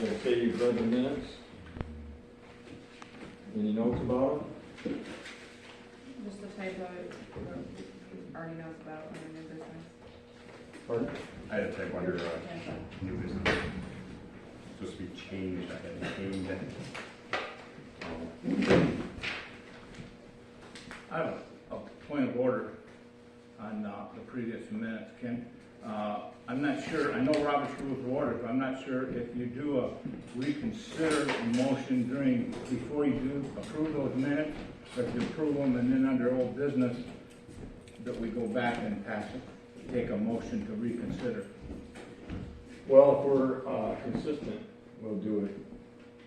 We'll say you've read the minutes. Any notes about Just the typo, already knows about under new business. it? Pardon? I had to type under Typo. new business. Supposed to be changed, I had to change it. I have a point of order on the previous minutes, Ken. I'm not sure, I know Robert's Rules of Order, but I'm not sure if you do a reconsider motion before you do approve those minutes, or if you approve them and then under old business, that we go back and pass it, take a motion to reconsider. Well, if we're consistent, we'll do it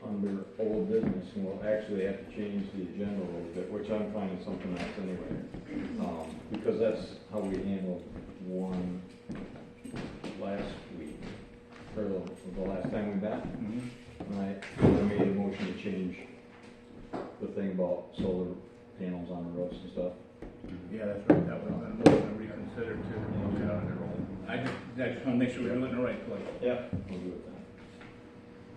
under old business, and we'll actually have to change the agenda a little bit, which I'm finding something else anyway. Because that's how we handled one last week, or the last time we met. And I made a motion to change the thing about solar panels on the roofs and stuff. Yeah, that's right, that was a motion to reconsider too. Okay, under old. I just want to make sure we do it in the right place. Yeah. We'll do it then.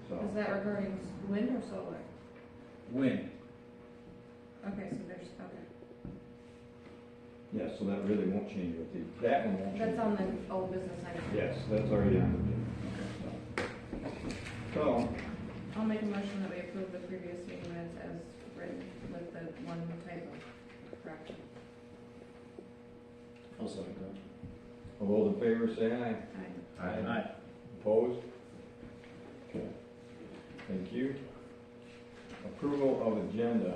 So. Is that regarding wind or solar? When? Okay, so there's, okay. Yeah, so that really won't change with the, that one won't change. That's on the old business item. Yes, that's already on the agenda. So, I'll make a motion that we approve the previous meeting minutes as written with the one typo correction. I'll second that. all those in favor say aye. Aye. Aye. Opposed? Okay. Thank you. Approval of agenda.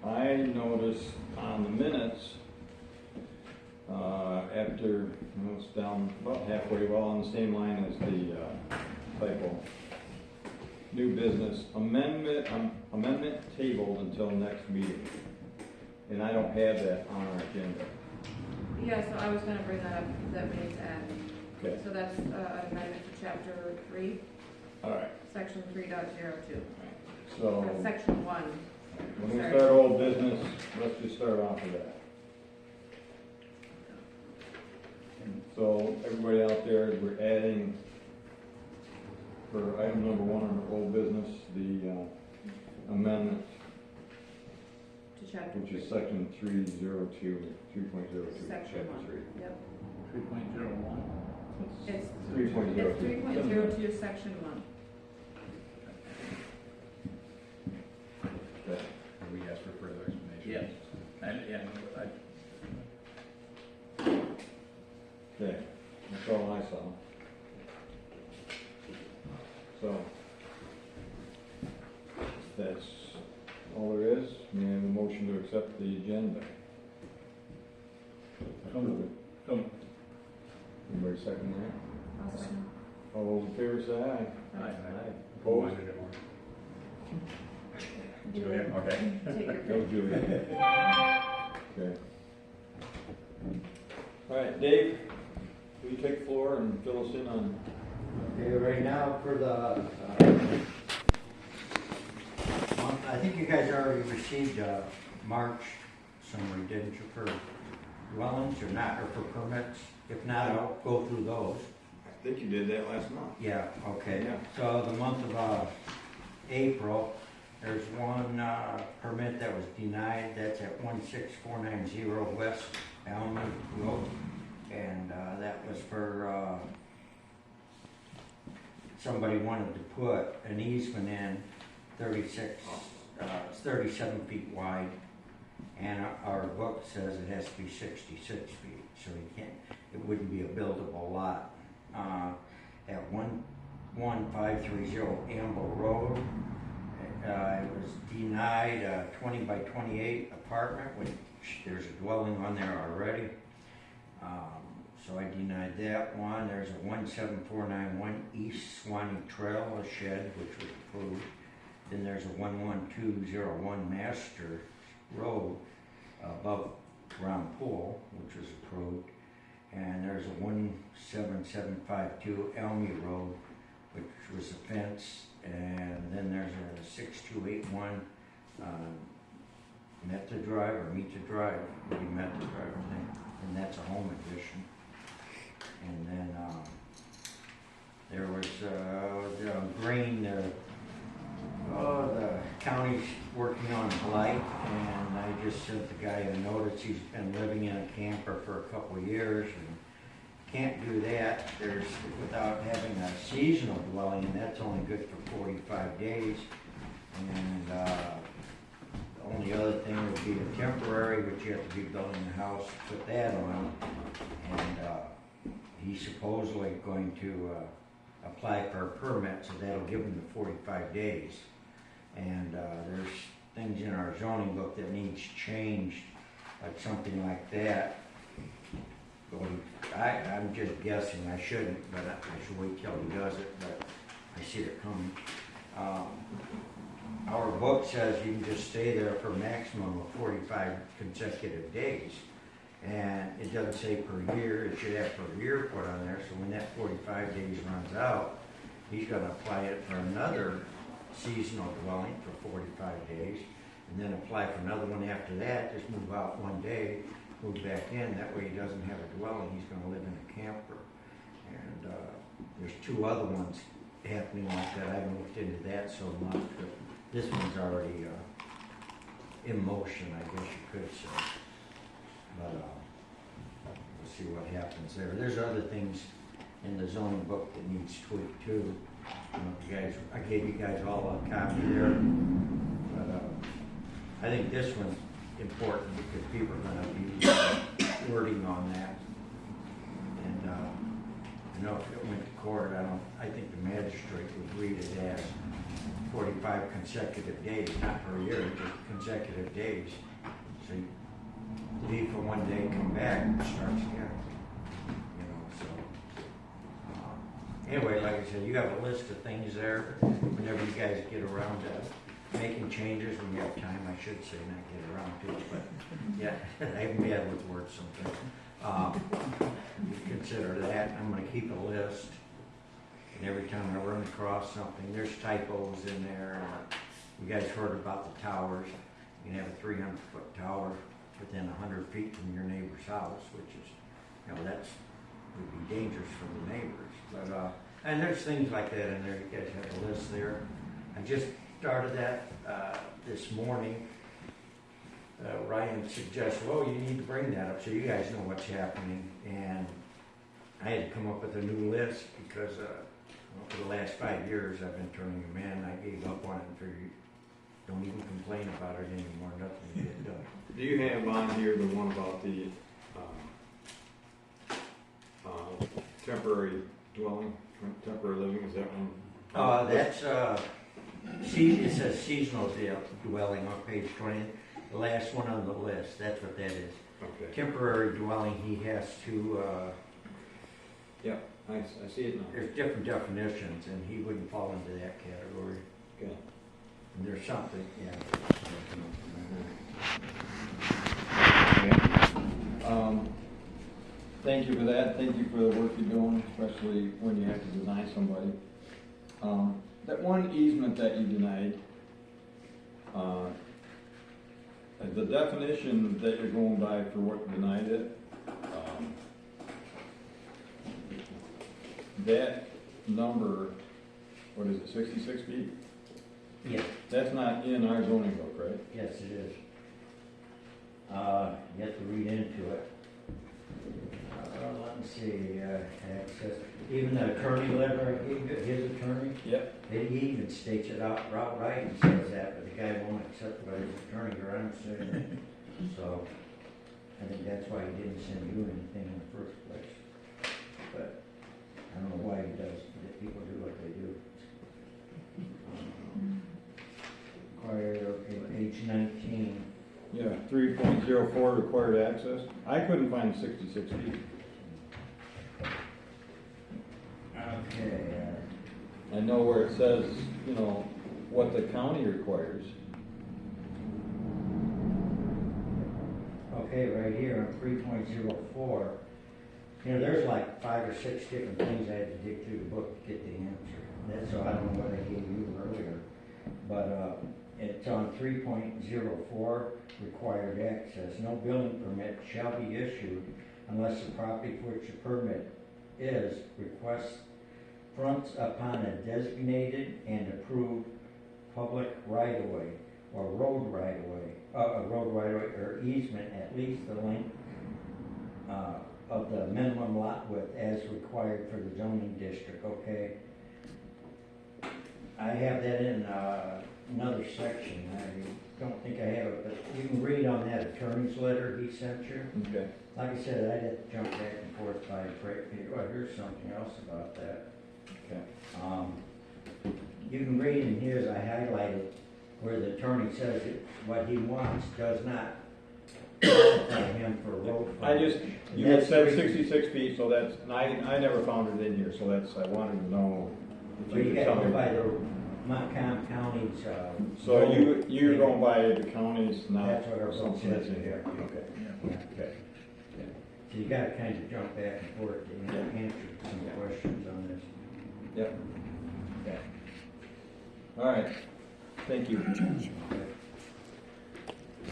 I noticed on the minutes, after, it's down about halfway, well, on the same line as the typo. New business, amendment tabled until next meeting. And I don't have that on our agenda. Yeah, so I was gonna bring that up, that we need to add. Okay. So that's an amendment to chapter 3, All right. section 3.02. So, Section 1. when we Sorry. start old business, let's just start off with that. So, everybody out there, we're adding, for item number 1 on old business, the amendment, To chapter which 3. is section 302, 3.02, Section chapter 1. 3. Yep. 3.01. It's 3.02. It's 3.02, section 1. Okay. We asked for further explanation. Yes. And Okay, that's all I saw. So, that's all there is. May I have a motion to accept the agenda? so Anybody second that? I'll second. All those in favor say aye. Aye. Opposed? Wanted it more. Julia, Julia, okay. Take your Go pick. Julie. Okay. All right, Dave, will you take the floor and fill us in on? Okay, right now for the, I think you guys already received March summary, didn't you, for dwellings or not, or for permits? If not, I'll go through those. I think you did that last month. Yeah, okay. Yeah. So the month of April, there's one permit that was denied. That's at 16490 West Almond Road. And that was for somebody wanted to put an easement in 37 feet wide. And our book says it has to be 66 feet, so you can't, it wouldn't be a buildable lot. At 11530 Amble Road, it was denied a 20 by 28 apartment, which there's a dwelling on there already. So I denied that one. There's a 17491 East Swanee Trail, a shed, which was approved. Then there's a 11201 Master Road above Round Pool, which was approved. And there's a 17752 Elmy Road, which was a fence. And then there's a 6281 Met to Drive, or Meet to Drive, maybe Met to Drive, I think. And that's a home addition. And then there was grain, the county's working on blight, and I just sent the guy a notice. He's been living in a camper for a couple of years, and can't do that. Without having a seasonal dwelling, and that's only good for 45 days. And the only other thing would be a temporary, which you have to be building a house to put that on. And he's supposedly going to apply for a permit, so that'll give him the 45 days. And there's things in our zoning book that needs changed, like something like that. I'm just guessing, I shouldn't, but I should wait till he does it, but I see it coming. Our book says you can just stay there for a maximum of 45 consecutive days. And it doesn't say per year, it should have per year put on there, so when that 45 days runs out, he's gonna apply it for another seasonal dwelling for 45 days, and then apply for another one after that, just move out one day, move back in, that way he doesn't have a dwelling, he's gonna live in a camper. And there's 2 other ones happening like that. I haven't looked into that so much, but this one's already in motion, I guess you could say. But we'll see what happens there. There's other things in the zoning book that needs tweaked too. You guys, I gave you guys all a copy there. But I think this one's important because people are going to be wording on that. And I know if it went to court, I think the magistrate would read it as 45 consecutive days, not per year, just consecutive days. So you leave for one day, come back, and it starts again. You know, so anyway, like I said, you have a list of things there. Whenever you guys get around to making changes, when you have time, I should say, not get around to it, but yeah, I'm bad with words sometimes. You consider that. I'm going to keep a list. And every time I run across something, there's typos in there. You guys heard about the towers. You can have a 300-foot tower within 100 feet from your neighbor's house, which is, you know, that's would be dangerous for the neighbors. But and there's things like that in there. You guys have a list there. I just started that this morning. Ryan suggested, well, you need to bring that up so you guys know what's happening. And I had to come up with a new list because for the last 5 years I've been turning them in. I gave up on it and figured, don't even complain about it anymore. Nothing to get done. Do you have on here the one about the temporary dwelling, temporary living? Is that one? That's it says seasonal dwelling on page 20. The last one on the list. That's what that is. Okay. Temporary dwelling. He has to. Yep, I see it now. There's different definitions, and he wouldn't fall into that category. Okay. And there's something, yeah. Thank you for that. Thank you for the work you're doing, especially when you have to deny somebody. That one easement that you denied, the definition that you're going by for what denied it, that number, what is it, 66 feet? Yes, That's not in our zoning book, right? yes, it is. You have to read into it. Let me see, access, even the attorney letter, his attorney, Yep. he even states it outright and says that, but the guy won't accept what his attorney runs. So, I think that's why he didn't send you anything in the first place. But, I don't know why he does, but people do what they do. Required, okay, page 19. Yeah, 3.04 required access. I couldn't find 66 feet. Okay, I know where it says, you know, what the county requires. okay, right here on 3.04, you know, there's like 5 or 6 different things I had to dig through the book to get the answer. That's so I don't know what I gave you earlier, but it's on 3.04, required access. No building permit shall be issued unless the property for which the permit is requests fronts upon a designated and approved public right-of-way or road right-of-way, or easement at least the length of the minimum lot width as required for the zoning district, okay? I have that in another section. I don't think I have it, but you can read on that attorney's letter he sent you. Okay. Like I said, I'd have to jump back and forth by oh, here's something else about that. Okay. You can read in here, I highlighted, where the attorney says that what he wants does not qualify him for road frontage. You had said 66 feet, so that's, and I never found it in here, so that's, I wanted to know. if So you could gotta tell go me. by the Montcalm County's, So you're going by the counties, not That's what our book something that's says in here? here. Okay. yeah. Okay. So you gotta kind of jump back and forth to Yeah. answer some questions on this. Yep. Okay. All right. Thank you.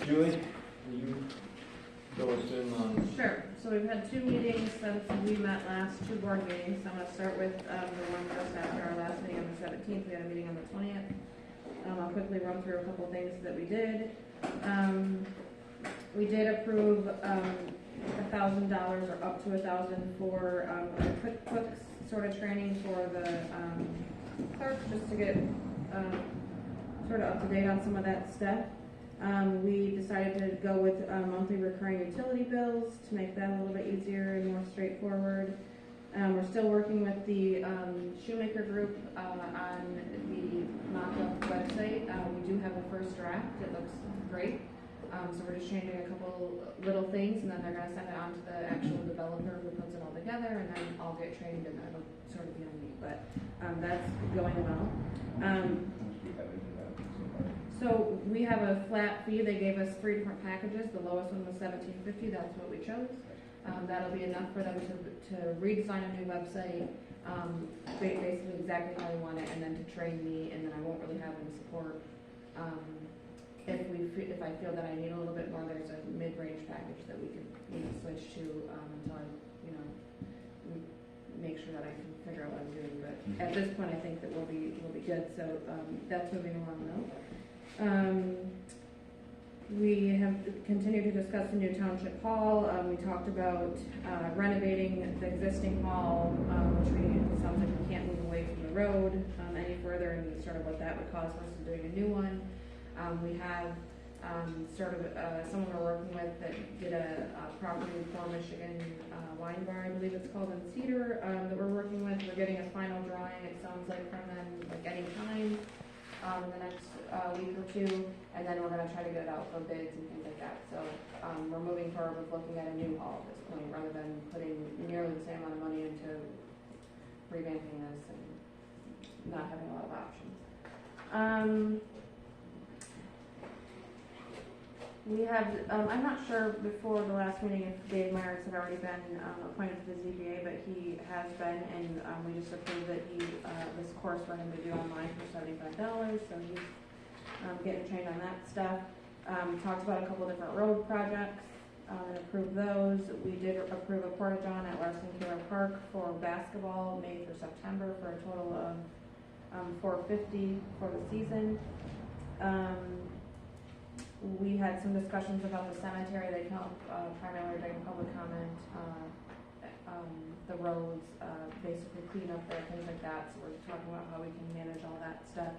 Julie, will you fill us in on? Sure, so we've had 2 meetings since we met last, 2 board meetings. I'm gonna start with, the one just after our last meeting on the 17th, we had a meeting on the 20th. I'll quickly run through a couple things that we did. We did approve, $1,000 or up to $1,000 for, a QuickBooks sort of training for the, clerk, just to get, sort of up to date on some of that stuff. We decided to go with monthly recurring utility bills to make that a little bit easier and more straightforward. We're still working with the Shoemaker Group on the mock-up website. We do have a first draft. It looks great. So we're just changing a couple little things, and then they're going to send it on to the actual developer who puts it all together, and then I'll get trained, and that'll sort of be on me. But that's going well. So we have a flat fee. They gave us 3 different packages. The lowest one was $17.50. That's what we chose. That'll be enough for them to redesign a new website, basically exactly how they want it, and then to train me, and then I won't really have any support. If I feel that I need a little bit more, there's a mid-range package that we can switch to until I, make sure that I can figure out what I'm doing. But at this point, I think that we'll be good. So that's moving along though. We have continued to discuss the new township hall. We talked about renovating the existing hall, which it sounds like we can't move away from the road any further, and sort of what that would cost versus doing a new one. We have someone we're working with that did a property for Michigan wine bar, I believe it's called, in Cedar, that we're working with. We're getting a final drawing, it sounds like, from them like any time in the next week or 2, and then we're going to try to get it out for bids and things like that. So we're moving forward with looking at a new hall at this point, rather than putting nearly the same amount of money into revamping this and not having a lot of options. We have, I'm not sure before the last meeting if Dave Myers had already been appointed to the ZBA, but he has been, and we just approved that this course for him to do online for $75, so he's getting trained on that stuff. Talked about a couple different road projects and approved those. We did approve a porta-john at Larson Kira Park for basketball, May through September, for a total of $450 for the season. We had some discussions about the cemetery. They come primarily during public comment, the roads, basically clean up there, things like that. So we're talking about how we can manage all that stuff.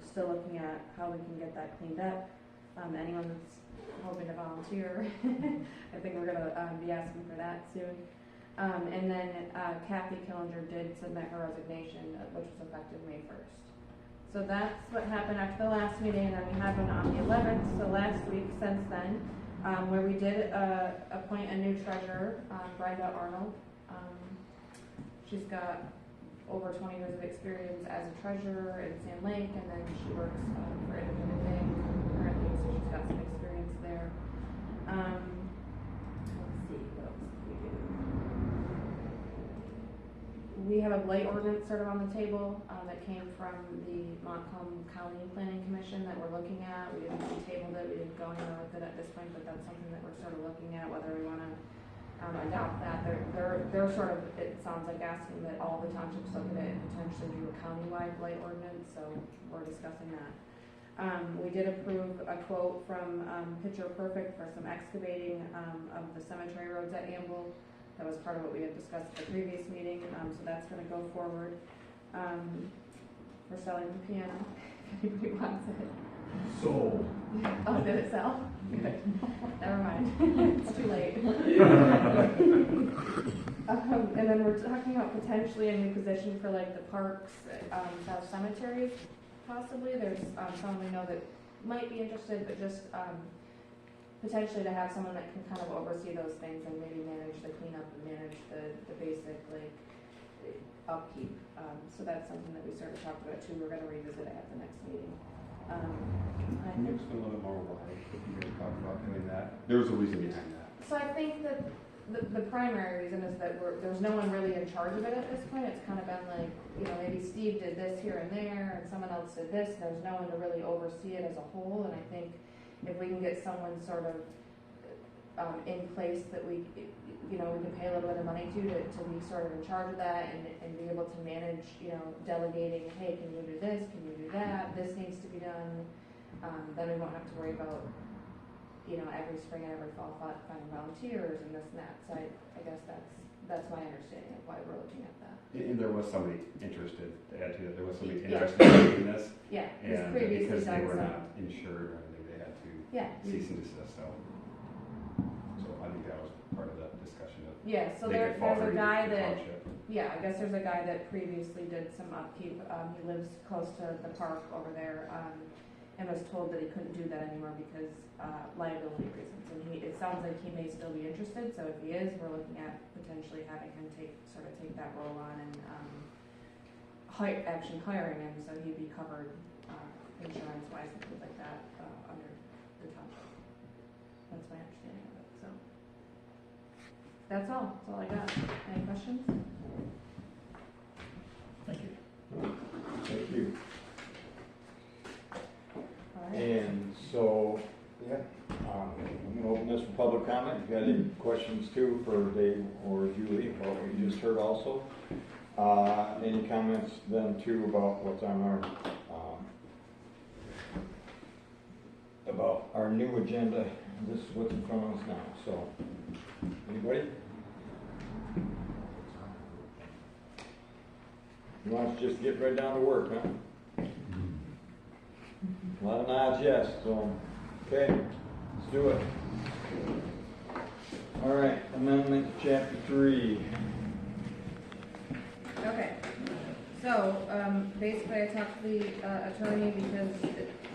Still looking at how we can get that cleaned up. Anyone that's hoping to volunteer, I think we're going to be asking for that soon. And then Kathy Killinger did submit her resignation, which was effective May 1st. So that's what happened after the last meeting, and then we had one on the 11th, so last week since then, where we did appoint a new treasurer, Brenda Arnold. She's got over 20 years of experience as a treasurer in Sand Lake, and then she works for Independent Bank currently, so she's got some experience there. Let's see, what else did we do? We have a blight ordinance sort of on the table that came from the Montcalm County Planning Commission that we're looking at. We tabled it, we didn't go anywhere with it at this point, but that's something that we're sort of looking at, whether we want to adopt that. They're sort of, it sounds like asking that all the townships look at it and potentially do a countywide blight ordinance, so we're discussing that. We did approve a quote from Picture Perfect for some excavating of the cemetery roads at Amble. That was part of what we had discussed at the previous meeting, so that's gonna go forward. We're selling the piano, if anybody wants it. Sold. Oh, did it sell? Good. Never mind, it's too late. And then we're talking about potentially a new position for like the parks, South cemeteries, possibly. There's someone we know that might be interested, but just potentially to have someone that can kind of oversee those things and maybe manage the cleanup and manage the basic like upkeep. So that's something that we sort of talked about too. We're going to revisit it at the next meeting. I Can you think, explain a little bit more why you guys talked about doing that? There was a reason behind that. so I think that the primary reason is that there's no one really in charge of it at this point. It's kind of been like, you know, maybe Steve did this here and there, and someone else did this. There's no one to really oversee it as a whole, and I think if we can get someone sort of in place that we can pay a little bit of money to be sort of in charge of that and be able to manage, delegating, hey, can you do this, can you do that, this needs to be done, then we won't have to worry about, every spring and every fall finding volunteers and this and that. So I guess that's my understanding of why we're looking at that. And there was somebody interested to add to that. There was somebody Yeah. interested in doing this. Yeah, And previously because they done were some. not insured or anything, they had to Yeah. cease and desist. So I think that was part of the discussion of Yeah, so make it fall there's a underneath guy the that, township. yeah, I guess there's a guy that previously did some upkeep. He lives close to the park over there, and was told that he couldn't do that anymore because liability reasons. And it sounds like he may still be interested, so if he is, we're looking at potentially having him take that role on and actually hiring him so he'd be covered insurance-wise and things like that under the township. That's my understanding of it, so. That's all I got. Any questions? Thank you. All right. And so, I'm gonna open this for public comment. If you got any questions too for Dave or Julie, about what you just heard also. Any comments then too about what's on about our new agenda? This is what's in front of us now, so, anybody? You want to just get right down to work, huh? A lot of nods, yes, so, okay, let's do it. All right, amendment to chapter 3. Okay, so, basically I talked to the attorney because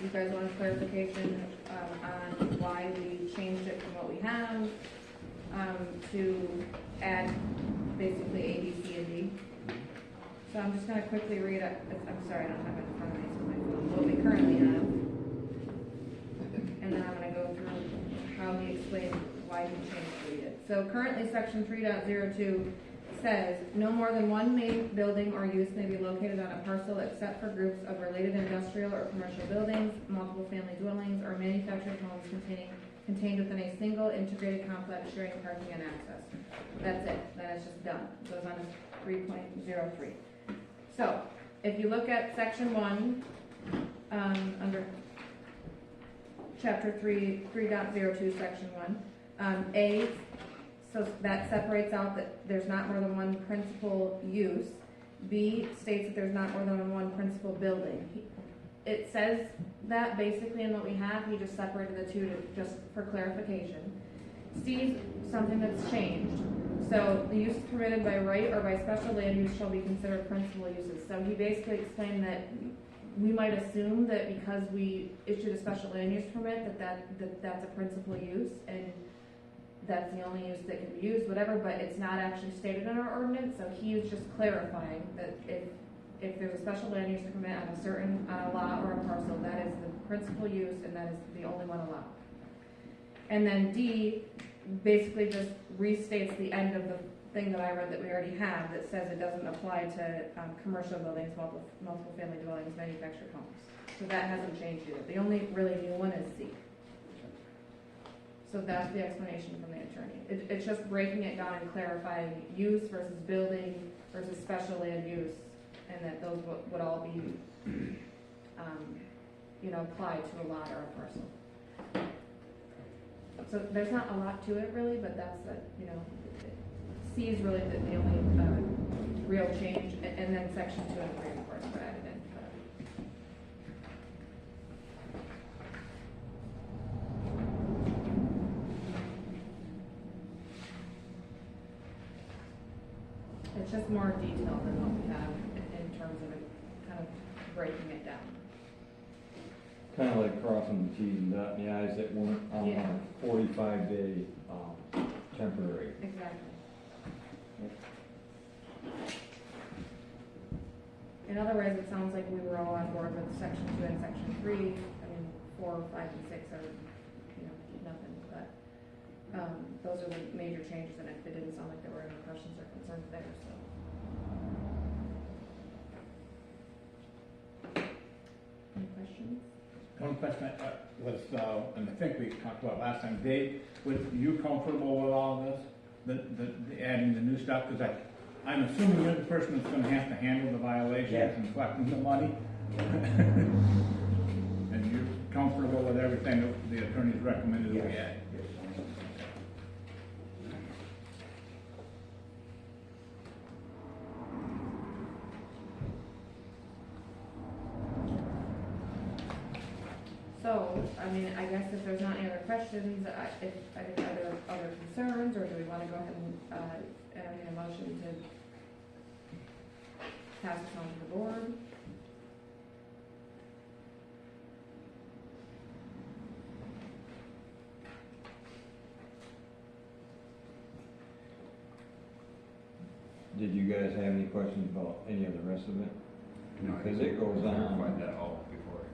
you guys wanted clarification on why we changed it from what we have to add basically A, B, C, and D. So I'm just gonna quickly read it. I'm sorry, I don't have it in front of me, so my phone, what we currently have. And then I'm gonna go through how he explained why he changed what he did. So currently section 3.02 says, no more than one main building or use may be located on a parcel except for groups of related industrial or commercial buildings, multiple family dwellings, or manufactured homes contained within a single integrated complex sharing parking and access. That's it. Then it's just done. It goes on to 3.03. So, if you look at section 1, under chapter 3.02, section 1, A, so that separates out that there's not more than one principal use. B states that there's not more than one principal building. It says that basically in what we have, he just separated the two just for clarification. C, something that's changed. So the use permitted by right or by special land use shall be considered principal uses. So he basically explained that we might assume that because we issued a special land use permit that's a principal use and that's the only use that can be used, whatever, but it's not actually stated in our ordinance. So he was just clarifying that if there's a special land use permit on a lot or a parcel, that is the principal use and that is the only one allowed. And then D basically just restates the end of the thing that I read that we already have that says it doesn't apply to commercial buildings, multiple family dwellings, manufactured homes. So that hasn't changed either. The only really new one is C. So that's the explanation from the attorney. It's just breaking it down and clarifying use versus building versus special land use, and that those would all be, applied to a lot or a parcel. So there's not a lot to it really, but that's C is really the only real change, and then section 2 and 3 of course were added in. It's just more detailed than what we have in terms of it kind of breaking it down. Kind of like crossing the T's and dotting the I's that weren't on Yeah. a 45-day temporary. Exactly. In other words, it sounds like we were all on board with section 2 and section 3. I mean, 4, 5, and 6 are, nothing, but those are the major changes, and it didn't sound like there were any questions or concerns there, so. Any questions? One question was, and I think we talked about last time, Dave, were you comfortable with all this? The adding the new stuff? Because I'm assuming you're the person that's gonna have to handle the violations Yes. and collecting the money? And you're comfortable with everything that the attorneys recommended that we add? So, I guess if there's not any other questions, are there other concerns, or do we want to go ahead and entertain a motion to pass this on to the board? Did you guys have any questions about any of the rest of it? No, I Because think it goes we on. clarified that all before.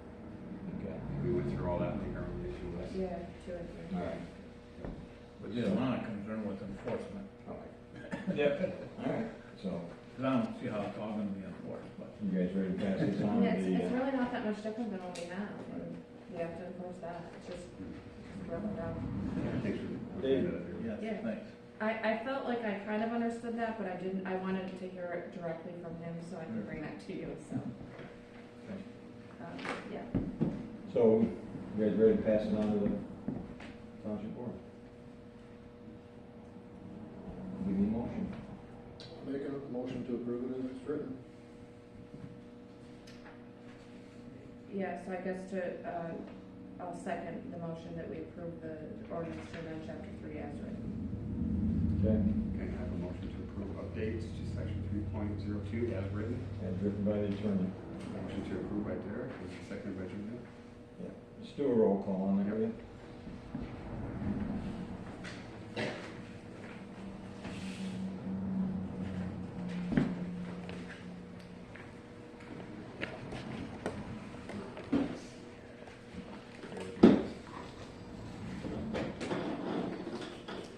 Okay. We went through all that, I think our only issue was. Yeah, 2 and 3. All right. But there's a lot of concern with enforcement, Yep. All right. So, because I don't see how it's all gonna be enforced, but. you guys ready to pass this on? Yeah, to it's the, really not that much different than what we have, and we have to enforce that, it's just broken down. Thanks for Dave? looking at it. Yeah. Thanks. I felt like I kind of understood that, but I didn't, I wanted to hear it directly from him so I could bring that to you, so. Yeah. So, you guys ready to pass it on to the township board? Give me a motion. Make a motion to approve it as it's written. Yeah, so I guess I'll second the motion that we approve the ordinance to amend chapter 3 as written. Okay. Okay, I have a motion to approve updates to section 3.02 as written. As written by the attorney. Motion to approve by Derek, and seconded by Jim. Yeah. Let's do a roll call on that, will you?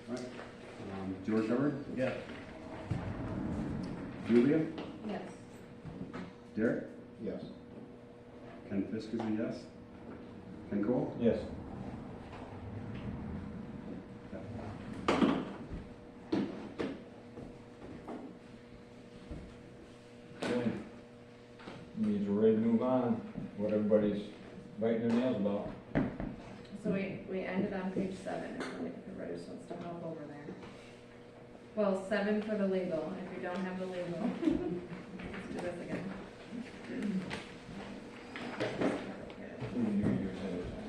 Right. George Hubbard, Yes. Julia, Yes. Derek, Yes. Ken Fisk is a yes. Ken Cole? Yes. Okay. Means we're ready to move on, what everybody's biting their nails about. So we ended on page 7, if everybody just wants to hop over there. Well, 7 for the legal, if you don't have the legal, let's do this again.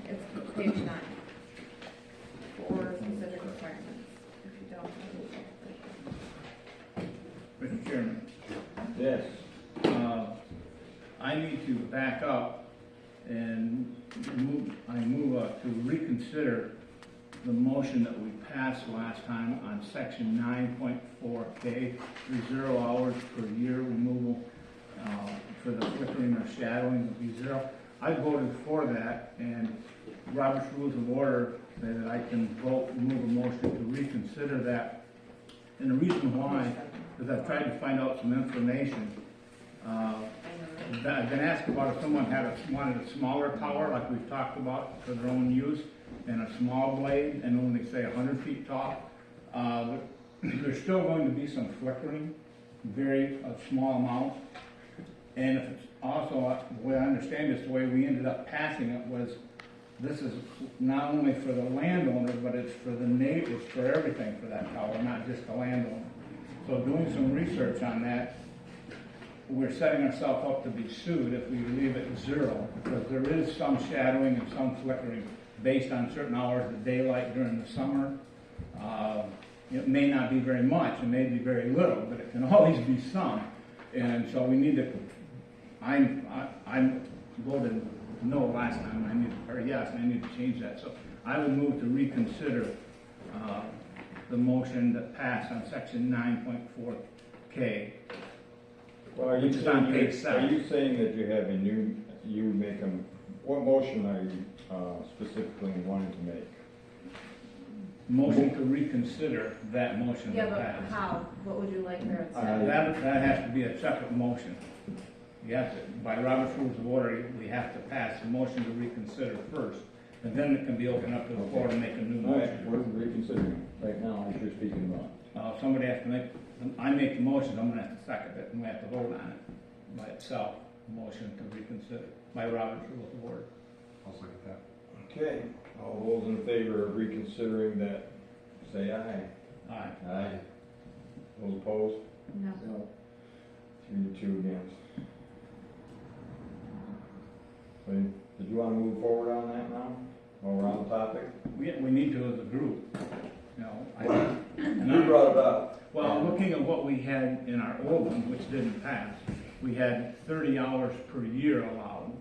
It's page 9. For specific requirements, if you don't have the legal. Mr. Chairman, Yes. I need to back up and move to reconsider the motion that we passed last time on section 9.4K, for 0 hours per year removal for the flickering or shadowing would be 0. I voted for that, and Robert's Rules of Order say that I can move a motion to reconsider that. And the reason why is I've tried to find out some information. I've been asked about if someone wanted a smaller tower, like we've talked about, for their own use, and a small blade, and only say 100 feet tall. There's still going to be some flickering, a small amount. And if it's also, the way I understand this, the way we ended up passing it was, this is not only for the landowner, but it's for the neighbor, it's for everything for that tower, not just the landowner. So doing some research on that, we're setting ourselves up to be sued if we leave it zero, because there is some shadowing and some flickering based on certain hours of daylight during the summer. It may not be very much, it may be very little, but it can always be some. And so we need to, I voted no last time, yes, I need to change that. So I would move to reconsider the motion that passed on section 9.4K. Well, are you Which is on saying, page 7. are you saying that you have a new, you make them, what motion are you specifically wanting to make? Motion to reconsider that motion Yeah, that but passed. how? What would you like there it I- said? That has to be a separate motion. You have to, by Robert's Rules of Order, we have to pass a motion to reconsider first, and then it can be opened up to the floor to make a new All right, motion. we're reconsidering right now, as you're speaking about. Somebody has to make, I make the motion, I'm gonna have to second it, and we have to vote on it by itself, motion to reconsider by Robert's Rules of Order. I'll second that. Okay, all those in favor of reconsidering that, say aye. Aye. Aye. Those opposed? No. No. 3-2 against. So, did you want to move forward on that now, while we're on the topic? We need to as a group, you know. You brought it up. Well, looking at what we had in our old one, which didn't pass, we had 30 hours per year allowed.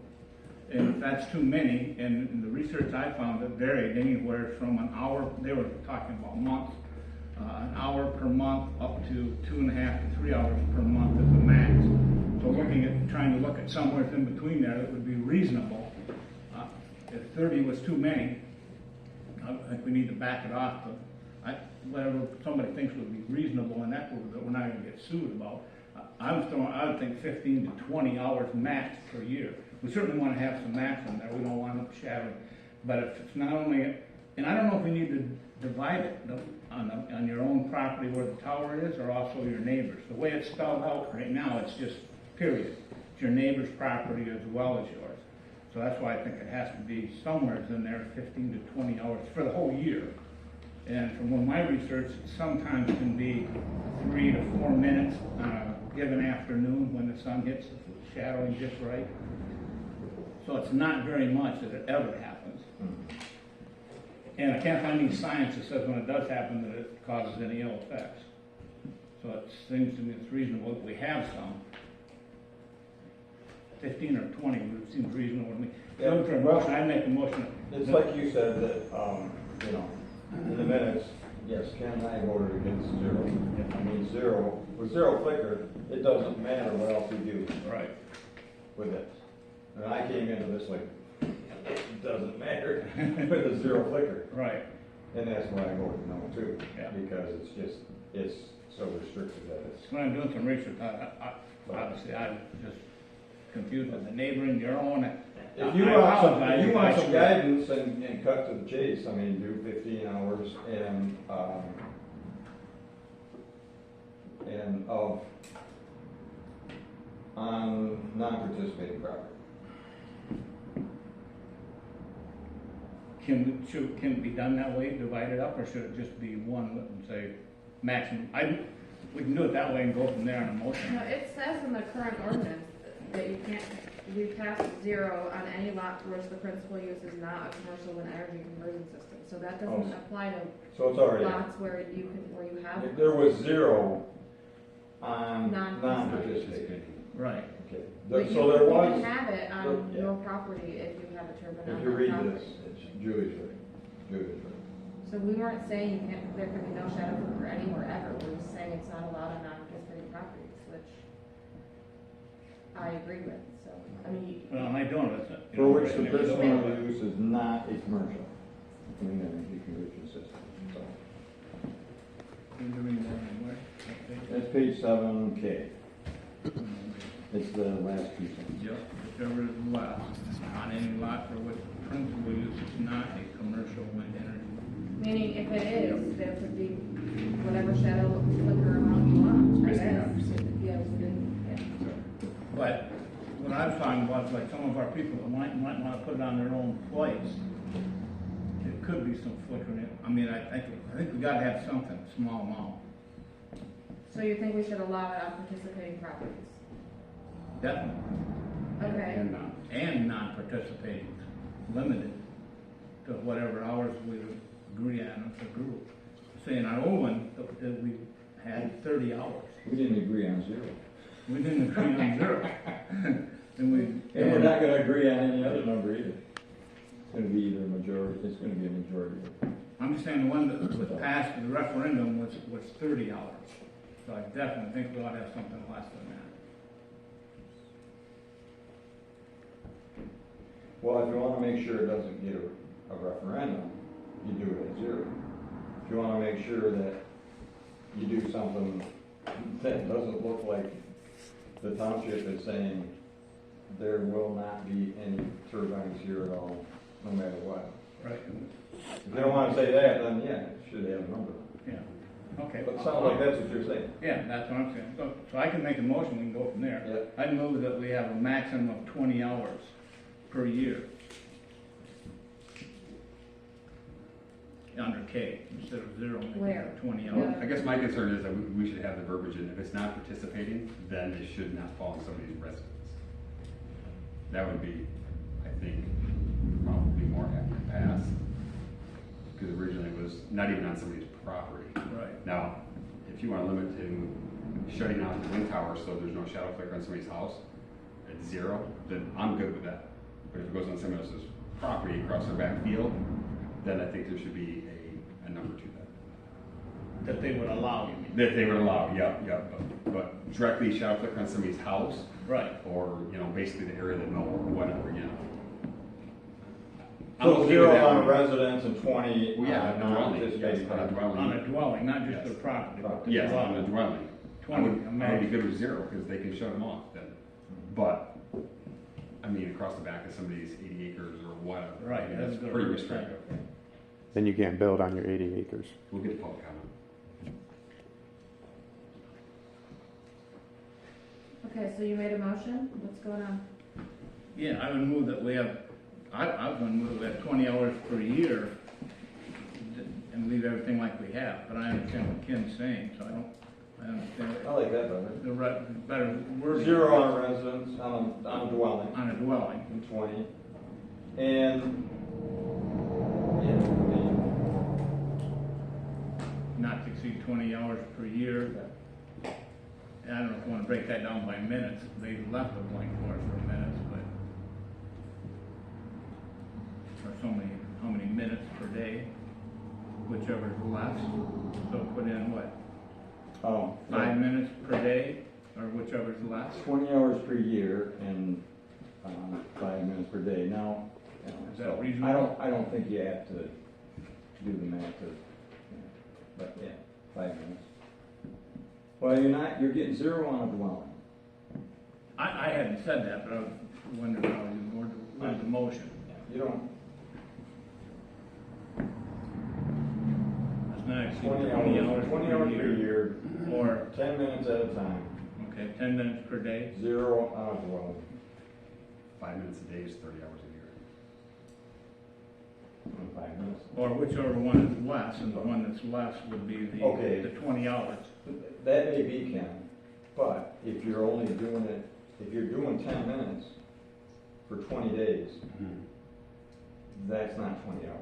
And if that's too many, and in the research I found, it varied anywhere from an hour, they were talking about months, an hour per month up to 2.5 to 3 hours per month is the max. So looking at, trying to look at somewhere in between there that would be reasonable. If 30 was too many, I think we need to back it off to, whatever somebody thinks would be reasonable and equitable that we're not gonna get sued about. I would think 15 to 20 hours max per year. We certainly wanna have some max in there, we don't want them shadowing. But if it's not only, and I don't know if we need to divide it on your own property where the tower is, or also your neighbors. The way it's spelled out right now, it's just period. It's your neighbor's property as well as yours. So that's why I think it has to be somewhere in there, 15 to 20 hours for the whole year. And from my research, it sometimes can be 3 to 4 minutes on a given afternoon when the sun hits the shadowing just right. So it's not very much that it ever happens. And I can't find any science that says when it does happen that it causes any ill effects. So it seems to me it's reasonable that we have some. 15 or 20 seems reasonable to me. Yeah, Looking for a motion, I'd make a motion. It's like you said that, you know, in the minutes, yes, Ken and I voted against zero. I mean, zero, with zero flicker, it doesn't matter what else we do Right. with it. And I came into this like, it doesn't matter with a zero flicker. Right. And that's why I voted no too. Yeah. Because it's so restricted that it's. When I'm doing some research, obviously I'm just confused with the neighboring, your own. If you I want some, apologize if you if want I some should- guidance and cut to the chase, I mean, do 15 hours and of, on non-participating property. Can it be done that way, divided up, or should it just be one and say maximum? We can do it that way and go from there on a motion. No, it says in the current ordinance that you can't, we pass zero on any lot for which the principal use is not a commercial and energy conversion system. So that doesn't apply to So it's already, lots where you have. if there was zero on Non-participating. non-participating. Right. Okay. But So there you was, can have it on yeah. your property if you have a turbine on if you that read property. this, it's Julie's right. Julie's right. So we weren't saying you can't, there could be no shadow flicker anywhere ever, we're just saying it's not allowed on non-participating properties, which I agree with, so, I mean, Well, I don't, it's, For which the right, personal use is not a commercial clean energy conversion system. So, You're doing that anyway. Okay. that's page 7K. It's the last piece. it's not a commercial wind energy. Meaning if it is, there could be whatever shadow flicker amount you want, I Basically, guess. Yeah, within, yeah. But what I was talking about, is like some of our people that might wanna put it on their own place, it could be some flickering. I mean, I think we gotta have something, small amount, So you think we should allow it on participating properties? definitely. Okay. And not. And non-participating, limited to whatever hours we agree on as a group. Say in our old one, that we had 30 hours. We didn't agree on zero. We didn't agree on zero. And we. And we're not gonna agree on any other number either. It's gonna be either a majority, it's gonna be a majority. I'm just saying the one that was passed at the referendum was 30 hours. So I definitely think we ought to have something less than that. Well, if you wanna make sure it doesn't get a referendum, you do it at zero. If you wanna make sure that you do something that doesn't look like the township is saying there will not be any turbines here at all, no matter what. Right. If they don't wanna say that, then yeah, it should have a number. Yeah. Okay. But it sounds like that's what you're saying. Yeah, that's what I'm saying. So I can make a motion, we can go from there. I'd move that we have a maximum of 20 hours per year. Under K, instead of zero, make Where? it 20 Yeah. hours. I guess my concern is that we should have the verbiage in, if it's not participating, then it should not fall on somebody's residence. That would be, I think, probably more apt to pass. Because originally it was not even on somebody's property. Right. Now, if you want to limit to shutting off the wind tower so there's no shadow flicker on somebody's house at zero, then I'm good with that. But if it goes on somebody else's property across their back field, then I think there should be a number to that. That they would allow, you mean? That they would allow, yeah. But directly shadow flicker on somebody's house, Right. or, basically the area that no, or whatever, I'm So okay with zero that on one. residents and 20 Well, yeah, on dwelling, yes, non-participating on a property. dwelling. On a dwelling, not just Yes. their property, but the Yes, on a dwelling. dwelling. 20, I would be imagine. good with zero, because they can shut them off then. But, across the back of somebody's 80 acres or whatever. Right, I mean, that's That's good. pretty restrictive. Then you can't build on your 80 acres. We'll get the public comment. Okay, so you made a motion? What's going on? Yeah, I would move that we have, I would move that we have 20 hours per year and leave everything like we have. But I understand what Ken's saying, so I understand I like that better. the better wording. Zero on residents, on a dwelling, On a dwelling. and 20. And, yeah, I Not to exceed 20 hours per year. And I don't know if you want to break that down by minutes. They left a blank for it for minutes, but. Or how many minutes per day, whichever is less. So put in what, mean, 5 minutes per day, or whichever is less? 20 hours per year and 5 minutes per day. Now, Is that so reasonable? I don't think you have to do the math but yeah, 5 minutes. Well, you're getting zero on a dwelling. I hadn't said that, but I was wondering how you word the motion. You don't, It's not exceed 20 hours per year, Or, 10 minutes at a time, okay, 10 minutes per day. zero on a dwelling. 5 minutes a day is 30 hours a year. 5 minutes. Or whichever one is less, and the one that's less would be Okay. the 20 hours. That may be, Ken, but if you're only doing it, if you're doing 10 minutes for 20 days, that's not 20 hours.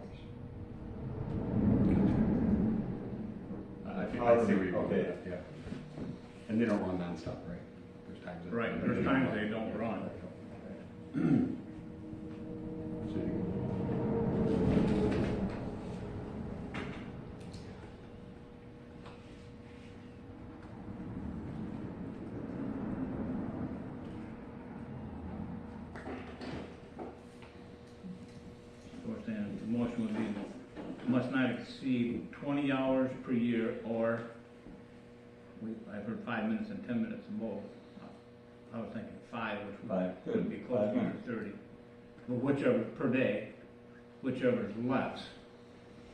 I think I see where you're going with Okay. that, yeah. And they don't run nonstop, right? There's times that. Right, there's times they don't run. So you- So we're saying the motion would be, must not exceed 20 hours per year, or, I've heard 5 minutes and 10 minutes of both. I was thinking 5, which Five, would good. be 5 closer to minutes. 30. But whichever, per day, whichever is less.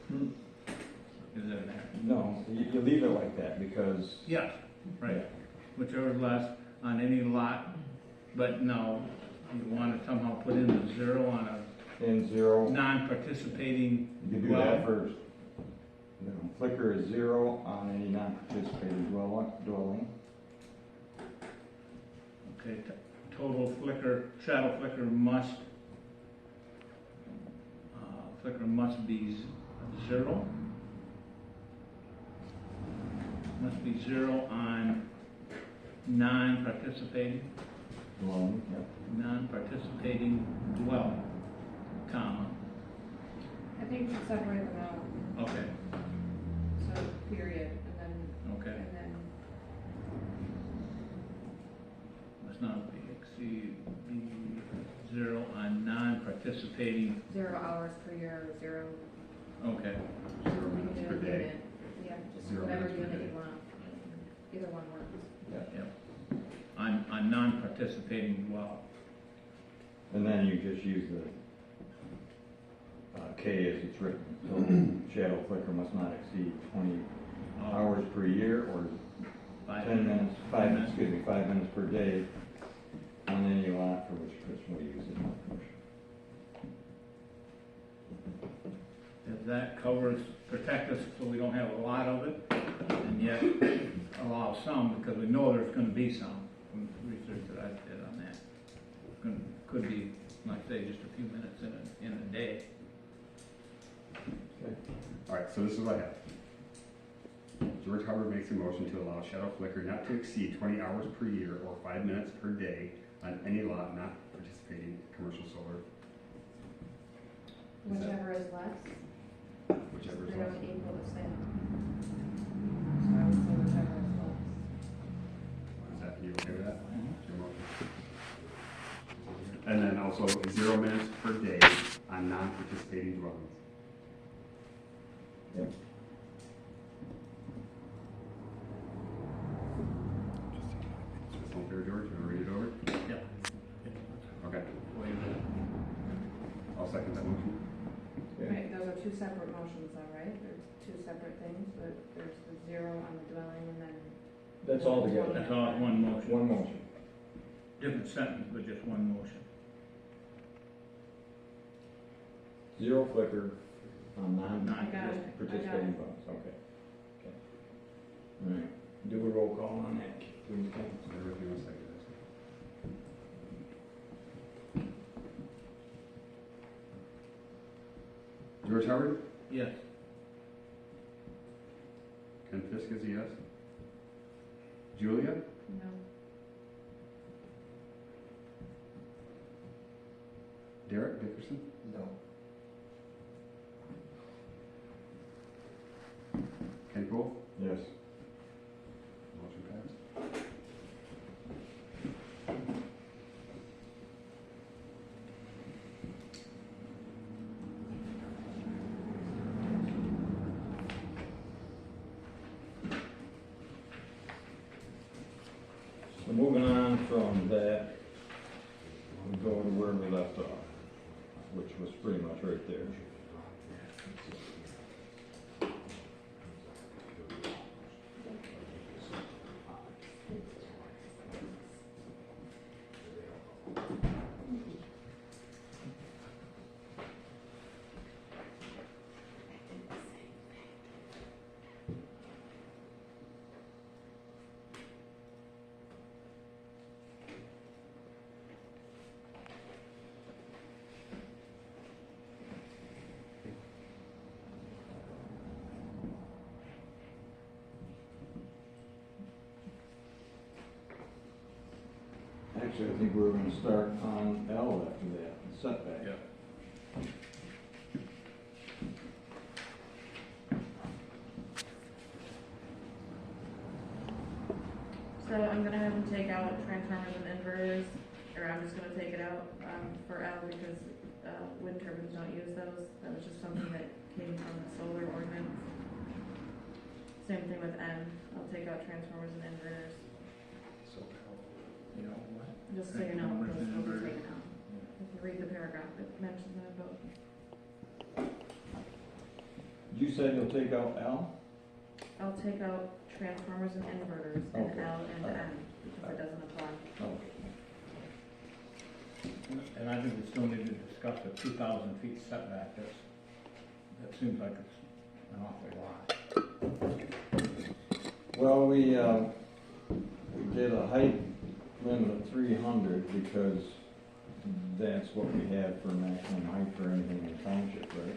Hmm. Is it there? No, you leave it like that because. Yes, right. Whichever is less on any lot, but no, you want to somehow put in a zero on a And zero, non-participating you can do that dwelling. first. Flicker is zero on any non-participating dwelling. Okay, total flicker, shadow flicker must be zero. Must be zero on non-participating dwelling, comma, I think you separate them out, okay, so period, and okay. then Must not be exceed be zero on non-participating, 0 hours per year, or zero. okay, 0 minutes per day. Unit. Yeah, just 0 whatever minutes per unit day. you want. Either one works. yep. On non-participating dwelling, And then you just use the K as it's written. So shadow flicker must not exceed 20 hours per year or 10 minutes, 5 minutes per day on any lot for which person will use it. If that covers, protect us so we don't have a lot of it, and yet allow some, because we know there's gonna be some, from the research that I did on that. Could be, like I say, just a few minutes in a day. All right, so this is what I have. George Hubbard makes a motion to allow shadow flicker not to exceed 20 hours per year or 5 minutes per day on any lot not participating in commercial solar, Is that- Whichever is less, whichever is they less. don't equal the same. So I would say whichever is less. Is that, you okay with that? Your motion. And then also 0 minutes per day on non-participating dwellings. Yep. Is this all fair, George? You want to read it over? Yep. Okay, Wait a minute. I'll second that motion. Right, those are two separate motions though, right? There's two separate things, but there's the 0 on the dwelling and then. That's all together. That's all, one motion. One motion. Different sentence, but just one motion. Zero flicker on I got it, I got non-participating it. bonds, okay. Okay. All right, do a roll call on that, please, Ken. Everything else like this. George Hubbard? Yes. Ken Fisk is a yes. Julia? No. Derek Dickerson? No. Ken Cole? Yes. Motion passed. So moving on from that, we go to where we left off, which was pretty much right there. Actually, I think we were gonna start on L after that, setback. Yeah. So I'm gonna have them take out transformers and inverters, or I'm just gonna take it out, for L because, wind turbines don't use those. That was just something that came from the solar ordinance. Same thing with N. I'll take out transformers and inverters, You know what? just so you know, Transformers those and will be inverters. taken out. If you read the paragraph, it mentions that both. you say you'll take out L? I'll take out transformers and inverters and Okay. L and N, because it doesn't apply. Okay. And I think we still need to discuss the 2,000 feet setback. That seems like it's an awful lot. Well, we did a height limit of 300 because that's what we had for maximum height for anything in the township, right?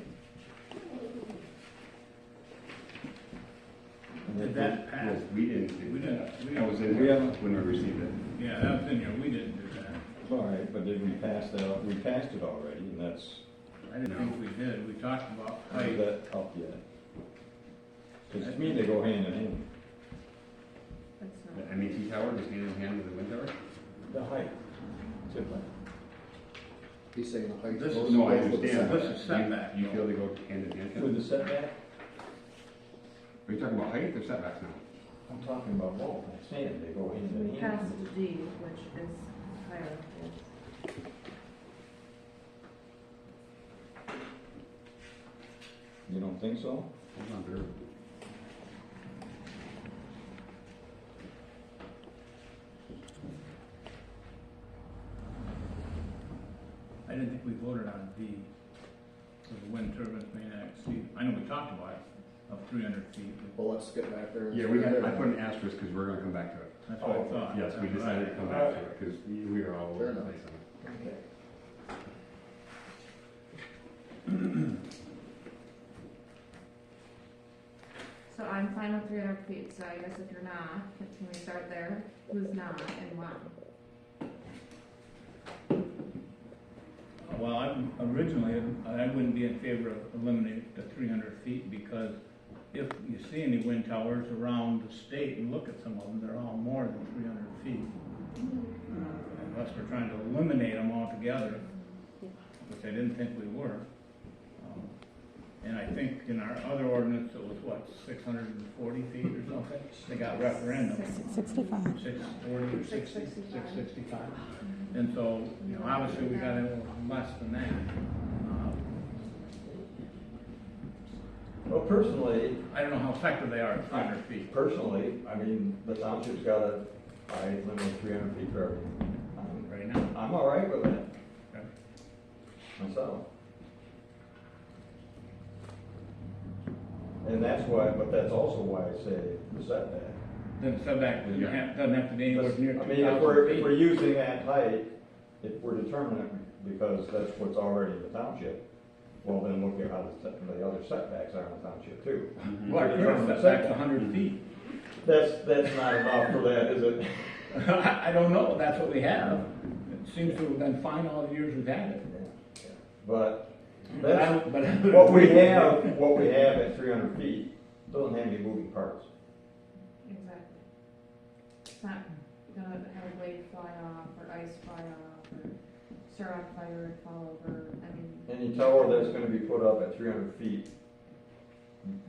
And Did if that pass? We didn't do We that. didn't, That was in We there haven't- when we received it. yeah, that was in here, we didn't do that. All right, but did we pass that? We passed it already, and that's, I didn't think we did, we talked about is height. that up yet? Because to me, they go hand in hand. That's The not, MET tower, just hand in hand with the wind tower? The height. Typically. He's saying the height. This goes is- No, I with the understand. setback. This is setback. You feel they go hand in hand? With the setback, Are you talking about height or setbacks now? I'm talking about both. I'm saying they go hand in we hand. passed D, which is higher. You don't think so? Hold on, bear. I didn't think we voted on D, for the wind turbines may not exceed, I know we talked about it, of 300 feet. Well, let's get back there. and Yeah, see we what had, they're I put doing. an asterisk because we're gonna come back to it. That's what I thought. Yes, we That's decided to right. come back to it because we are all over Fair the enough. place on it. Okay. So I'm fine with 300 feet, so I guess if you're not, can we start there? Who's not and why? Well, originally, I wouldn't be in favor of eliminating the 300 feet because if you see any wind towers around the state and look at some of them, they're all more than 300 feet. Unless we're trying to eliminate them altogether, which I didn't think we were. And I think in our other ordinance, it was what, 640 feet or something? They got referendum. 65. 640 or 60, 665. And so, you know, obviously we got a little less than that. Well, personally, I don't know how effective they are at 300 feet. personally, I mean, the township's got a height limit of 300 feet for everything. Right now. I'm all right with that Okay. myself. And that's why, but that's also why I say the setback. Then setback doesn't have to be anywhere near I mean, if we're 2,000 feet. using that height, if we're determining it because that's what's already in the township, well, then look at how the other setbacks are in the township too. Well, our current setback's 100 feet. That's not enough for that, is it? I don't know, that's what we have. It seems to have been fine all the years we've had it. But But I that's, don't- but I what we have at 300 feet doesn't have any moving parts. Exactly. It's not gonna have a blade fly off or ice fly off or start on fire and fall over. I mean, Any tower that's gonna be put up at 300 feet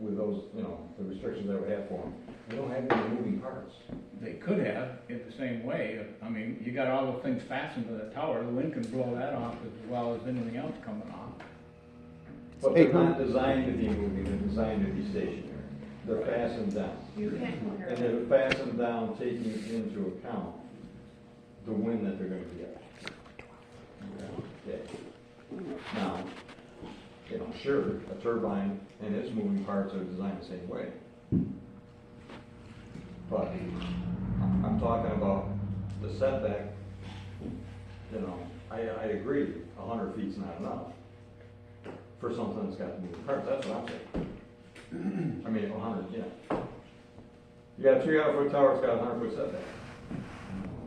with those, you know, the restrictions that we have for them, they don't have any moving parts. They could have it the same way. I mean, you got all the things fastened to the tower, the wind can blow that off as well as anything else coming off. But they're not designed to be moving, they're designed to be stationary. They're fastened down. you can't compare And it. they're fastened down, taking into account the wind that they're gonna be at. Okay. Now, you know, sure, a turbine and its moving parts are designed the same way. But I'm talking about the setback, you know, I agree, 100 feet's not enough for something that's got moving parts, that's what I'm saying. I mean, 100, yeah. You got a 300-foot tower, it's got a 100-foot setback.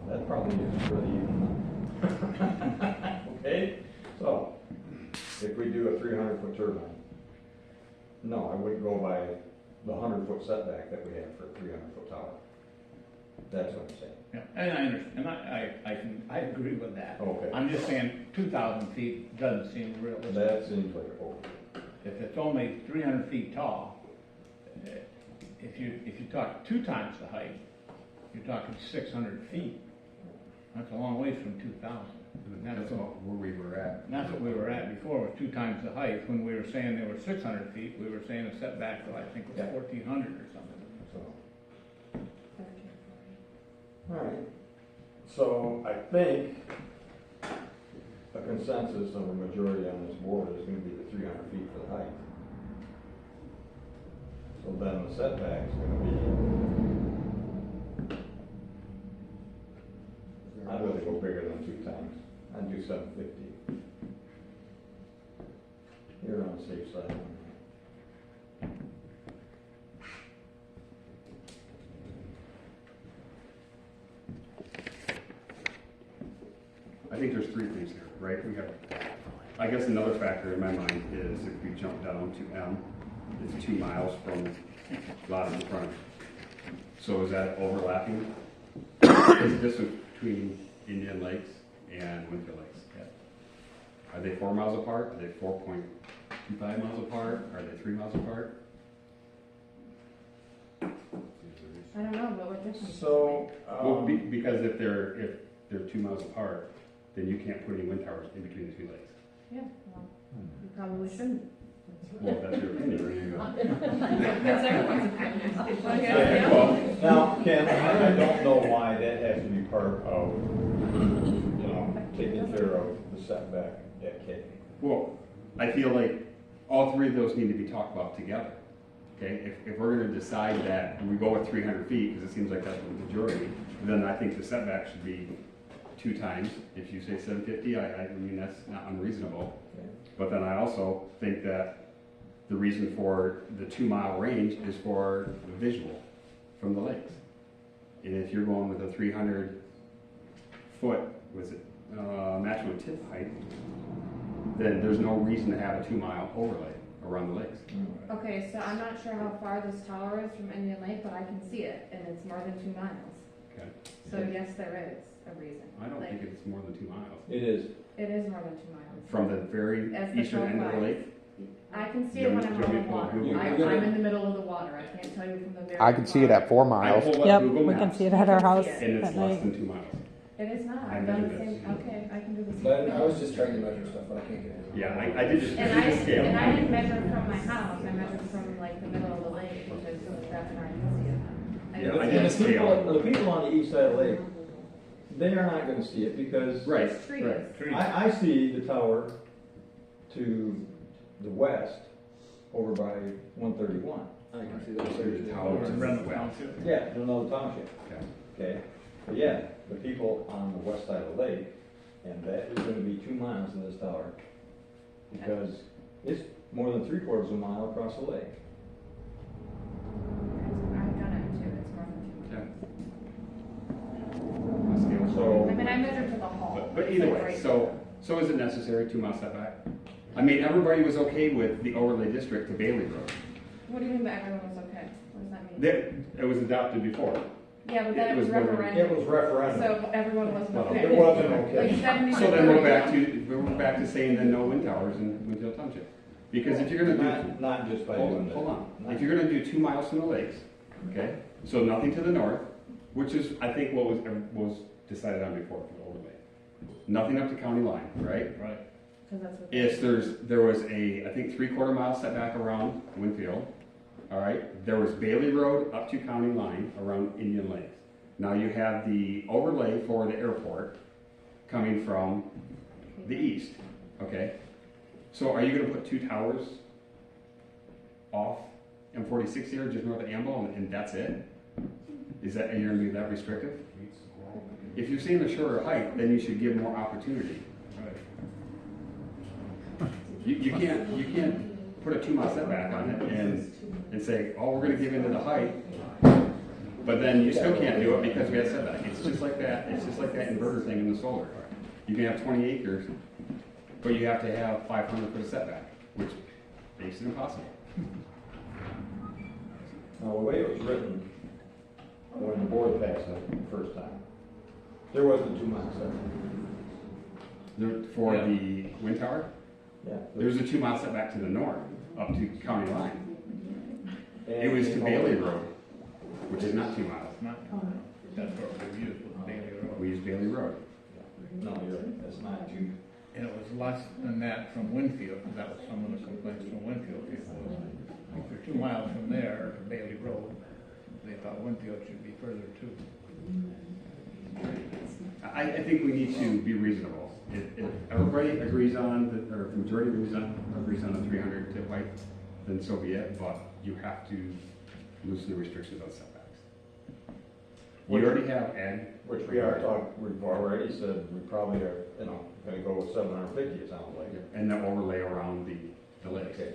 That probably is really even. Okay, so, if we do a 300-foot turbine, no, I wouldn't go by the 100-foot setback that we have for a 300-foot tower. That's what I'm saying. Yeah, and I understand, I agree with that. Okay. I'm just saying, 2,000 feet doesn't seem realistic. That seems like a over. If it's only 300 feet tall, if you talk 2 times the height, you're talking 600 feet. That's a long way from 2,000. That's about where we were at. And that's what we were at before, was 2 times the height. When we were saying they were 600 feet, we were saying a setback of, I think, was 1,400 or something. So, all right. So I think a consensus of a majority on this board is gonna be the 300 feet for the height. So then the setback's gonna be, I'd rather go bigger than 2 times. I'd do 750. You're on the safe side. I think there's 3 things here, right? We have, I guess another factor in my mind is if we jump down to M, it's 2 miles from lot in front. So is that overlapping? Is the distance between Indian Lakes and Winfield Lakes? Are they 4 miles apart? Are they 4.25 miles apart? Are they 3 miles apart? I don't know, but what difference? So, Well, because if they're 2 miles apart, then you can't put any wind towers in between the 2 lakes. Yeah, well, you probably shouldn't. Well, that's your opinion, there you go. That's everyone's opinion. yeah, well, now, Ken, I don't know why that has to be part of, you know, taking care of the setback at K. Well, I feel like all 3 of those need to be talked about together. Okay, if we're gonna decide that we go with 300 feet, because it seems like that's the majority, then I think the setback should be 2 times. If you say 750, I mean, that's not unreasonable. Okay. But then I also think that the reason for the 2 mile range is for the visual from the lakes. And if you're going with a 300 foot, was it, maximum tip height, then there's no reason to have a 2 mile overlay around the lakes. Okay, so I'm not sure how far this tower is from Indian Lake, but I can see it, and it's more than 2 miles. Okay. So yes, there is a reason. I don't Like, think it's more than 2 miles. It is. it is more than 2 miles. From the very As the eastern end of the crow lake? I can see Do it you when want I'm me on to the water. pull Google? I'm in the middle of the water. I can't tell you from the very. I can see it at 4 miles. I pulled up Yep, Google we can Maps, see it at our house And and it's at less night. than 2 miles. It is not. I I've done the measured same, it. okay, I can do the same. But I was just trying to measure stuff, but I can't get it. Yeah, I did just, And I did the scale. and I didn't measure from my house, I measured from like the middle of the lake, because that's where I can see it. Yeah, I And did the a scale. people, the people on the east side of the lake, they are not gonna see it because Right, It's trees. right. Trees. I see the tower to the west over by 131. I can see that. The tower Over to in the Brentwood west. Township. Yeah, in another township, Okay. okay? But yeah, the people on the west side of the lake, and that is gonna be 2 miles to this tower. Because it's more than 3/4 of a mile across the lake. I've done it too, it's more than 2 miles. Okay. My scale's So- I mean, I measured to the hall. But either Like way, right so is it necessary 2 mile setback? I mean, everybody was okay with the overlay district to Bailey Road. there. What do you mean by everyone was okay? What does that mean? It was adopted before. Yeah, but then it it was was voted- referendum. It was referendum. So everyone wasn't Well, okay. it wasn't Like okay. 70. So then we're back to saying then no wind towers in Winfield Township. Because if you're gonna do, Not just by hold doing that. hold on, if you're gonna do 2 miles from the lakes, okay? So nothing to the north, which is, I think, what was decided on before for the overlay. Nothing up to county line, right? Right. 'Cause that's what. There was a, I think, 3/4 mile setback around Winfield, all right? There was Bailey Road up to county line around Indian Lakes. Now you have the overlay for the airport coming from the east, okay? So are you gonna put 2 towers off M46 here, just north of Amble, and that's it? Is that, are you gonna be that restrictive? If you're seeing a shorter height, then you should give more opportunity. You can't put a 2 mile setback on it and say, oh, we're gonna give into the height, but then you still can't do it because we have setback. It's just like that inverter thing in the solar. You can have 20 acres, but you have to have 500 foot of setback, which makes it impossible. Now, the way it was written, when the board passed it the first time, there wasn't 2 miles there. For the wind tower, Yeah. there's a 2 mile setback to the north, up to county line. It And- was to Bailey Road, which is not 2 miles. Not, that's what we used with Bailey Road. We use Bailey Road. No, you're right, that's not too, And it was less than that from Winfield, because that was some of the complaints from Winfield people. If they're 2 miles from there to Bailey Road, they thought Winfield should be further too. I think we need to be reasonable. If everybody agrees on, or if the majority agrees on the 300 tip height, then so be it, but you have to loosen the restrictions on setbacks. You already have ag. which we are talking, we've already said we probably are, gonna go with 750, it sounds like. And the overlay around the lakes. Okay.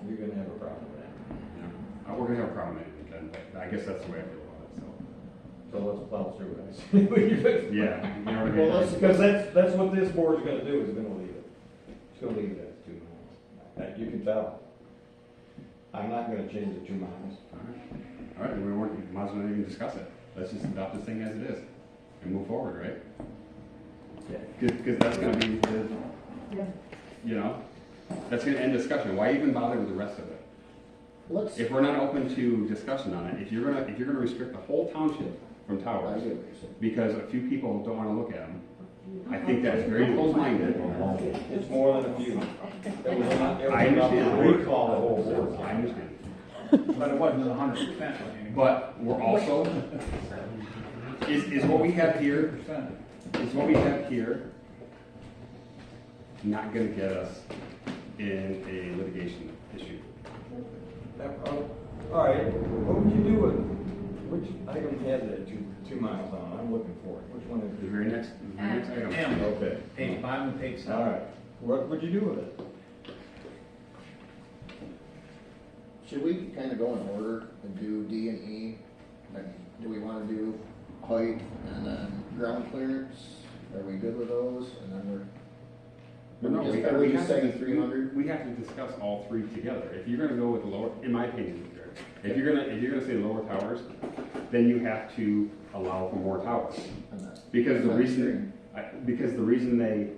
You're gonna have a problem with that. Yeah. We're gonna have a problem with it, Ken, but I guess that's the way I feel about it, So let's plow through it. so. Yeah. You know what I mean? Well, because that's what this board's gonna do, is gonna leave it. It's gonna leave it at 2 miles. You can tell. I'm not gonna change it 2 miles. All right, we might as well not even discuss it. Let's just adopt this thing as it is and move forward, right? Because that's gonna be that's gonna end discussion. Why even bother with the rest of it? Let's, If we're not open to discussion on it, if you're gonna restrict the whole township from I towers get what you're saying. because a few people don't wanna look at them, I think that's very close-minded. It's more than a few. It was not, it I was enough understand. to recall the whole board. I understand. But it wasn't 100% anymore. But we're also, is what we have here, 100%. is what we have here not gonna get us in a litigation issue? All right, what would you do with, which item has that 2 miles on? I'm looking for it. Which one is The it? very next item. M, Okay. page 5 and page 7. All right, what would you do with it? Should we kind of go in order and do D and E? Like, do we want to do height and then ground clearance? Are we good with those? And then are we just saying 300? We have to discuss all three together. If you're gonna go with the lower, in my opinion, if you're gonna say lower towers, then you have to allow for more towers. Because the reason they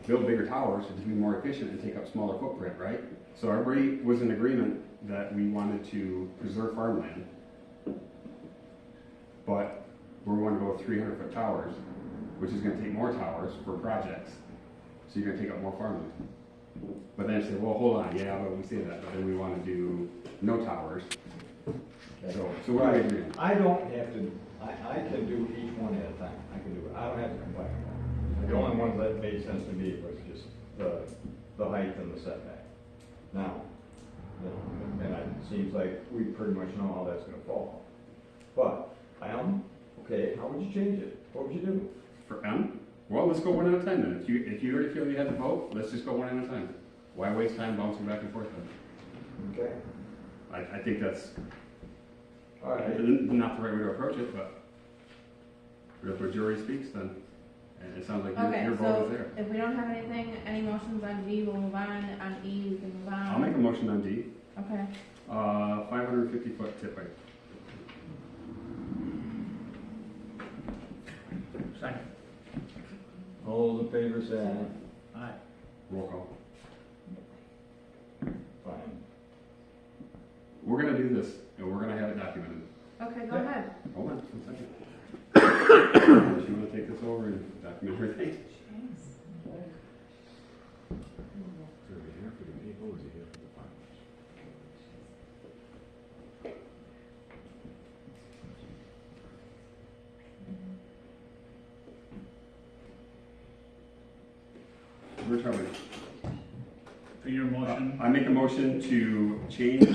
build bigger towers is to be more efficient and take up smaller footprint, right? So everybody was in agreement that we wanted to preserve farmland, but we want to go with 300-foot towers, which is gonna take more towers for projects. So you're gonna take up more farmland. But then say, well, hold on, yeah, but we say that, but then we wanna do no towers. So what do we agree on? I don't have to, I can do each one at a time. I can do it. I don't have to combine them. The only ones that made sense to me was just the height and the setback. Now, and it seems like we pretty much know how that's gonna fall. But, okay, how would you change it? What would you do? For M? Well, let's go one at a time then. If you already feel you had the vote, let's just go one at a time. Why waste time bouncing back and forth then? Okay. I think that's All right. not the right way to approach it, but if the jury speaks, then and it sounds like Okay, your vote is so there. if we don't have anything, any motions on D, we'll move on. On E, we can move on. I'll make a motion on D. Okay. 550-foot tip height. Second. All those in favor say aye. Aye. Roll call. Fine. We're gonna do this, and we're gonna have it documented. Okay, go ahead. Hold on, 1 second. Unless you wanna take this over and document everything? We're covered. For your motion, I make a motion to change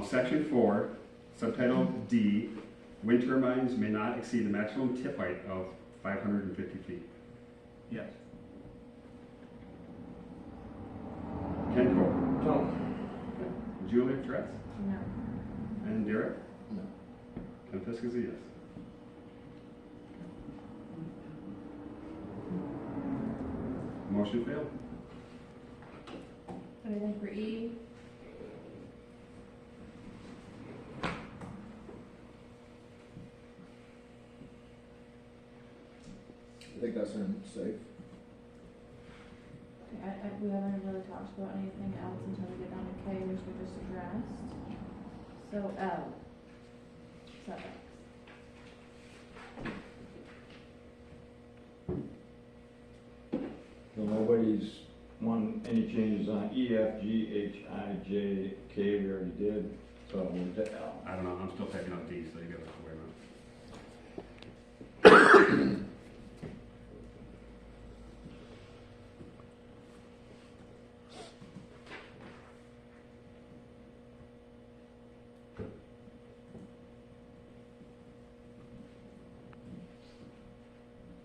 section 4, subtitle D, wind turbines may not exceed the maximum tip height of 550 feet. yes. Ken Cole, No. Julia Tretz, No. and Derek, No. and Fisk is a yes. Motion failed. Anything for E? I think that's safe. We haven't really talked about anything else until we get down to K, which we just addressed. So L, setbacks. So nobody's want any changes on E, F, G, H, I, J, K, we already did, so we'll do L. I don't know, I'm still picking up D, so you gotta wait a minute.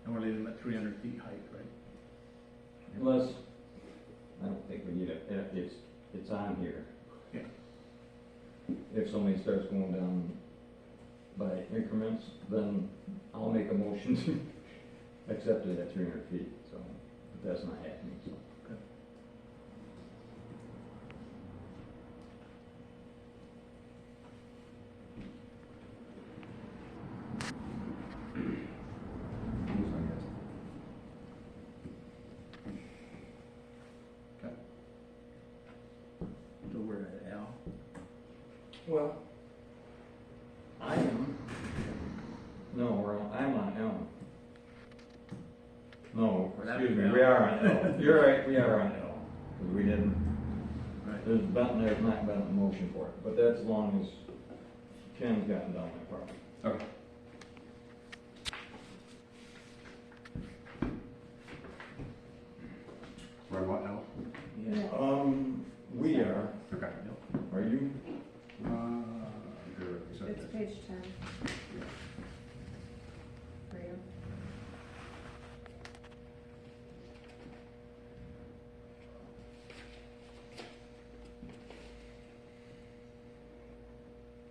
And we're leaving them at 300 feet height, right? Unless, I don't think we need it, it's on here. Yeah. If somebody starts going down by increments, then I'll make a motion to accept it at 300 feet, so, but that's not happening, so. So we're at L. Well, I am. No, I'm on L. No, We're not excuse me, on we L. are on L. You're right, we are on L. 'Cause we didn't, Right. there's not been a motion for it, but that's as long as Ken's gotten down that part. Okay. We're on what, L? We are, Okay. are you? Good, so It's page 10. For you.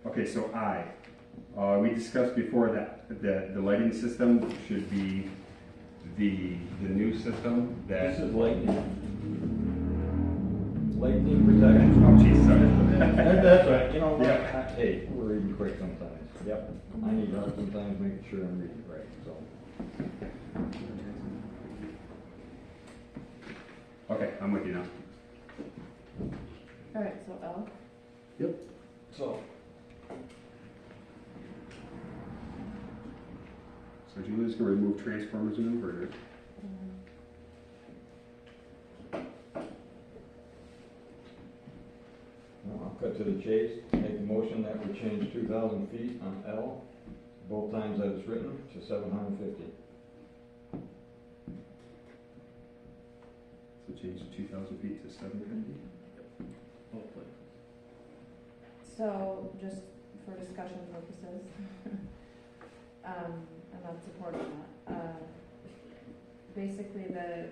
Okay, so we discussed before that the lighting system should be the new system This that. is lightning. Lightning protection. Oh, jeez, sorry. That's right, you know what, Yeah. hey, we're reading quick sometimes, yep, I need help sometimes making sure I'm reading right, so. Okay, I'm with you now. All right, so L. So, So Julie's gonna remove transformers and inverters. I'll cut to the chase, make the motion that we change 2,000 feet on L, both times that it's written, to 750. So change 2,000 feet to 750. Hopefully. So, just for discussion purposes, I'm not supporting that. Basically, the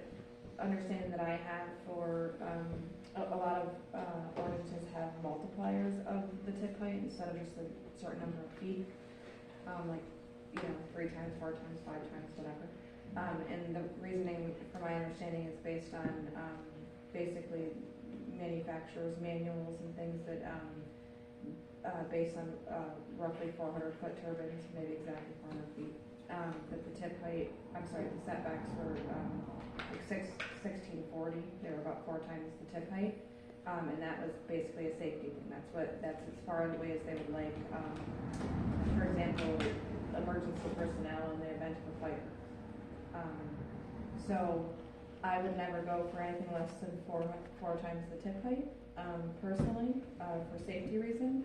understanding that I have for, a lot of ordinances have multipliers of the tip height instead of just a certain number of feet. Like, 3 times, 4 times, 5 times, whatever. And the reasoning, from my understanding, is based on, basically manufacturers' manuals and things that, based on roughly 400-foot turbines, maybe exactly 400 feet. That the tip height, the setbacks were like 1640. They were about 4 times the tip height, and that was basically a safety thing. That's as far away as they would like. For example, emergency personnel in the event of a fire. So I would never go for anything less than four times the tip height, personally, for safety reasons.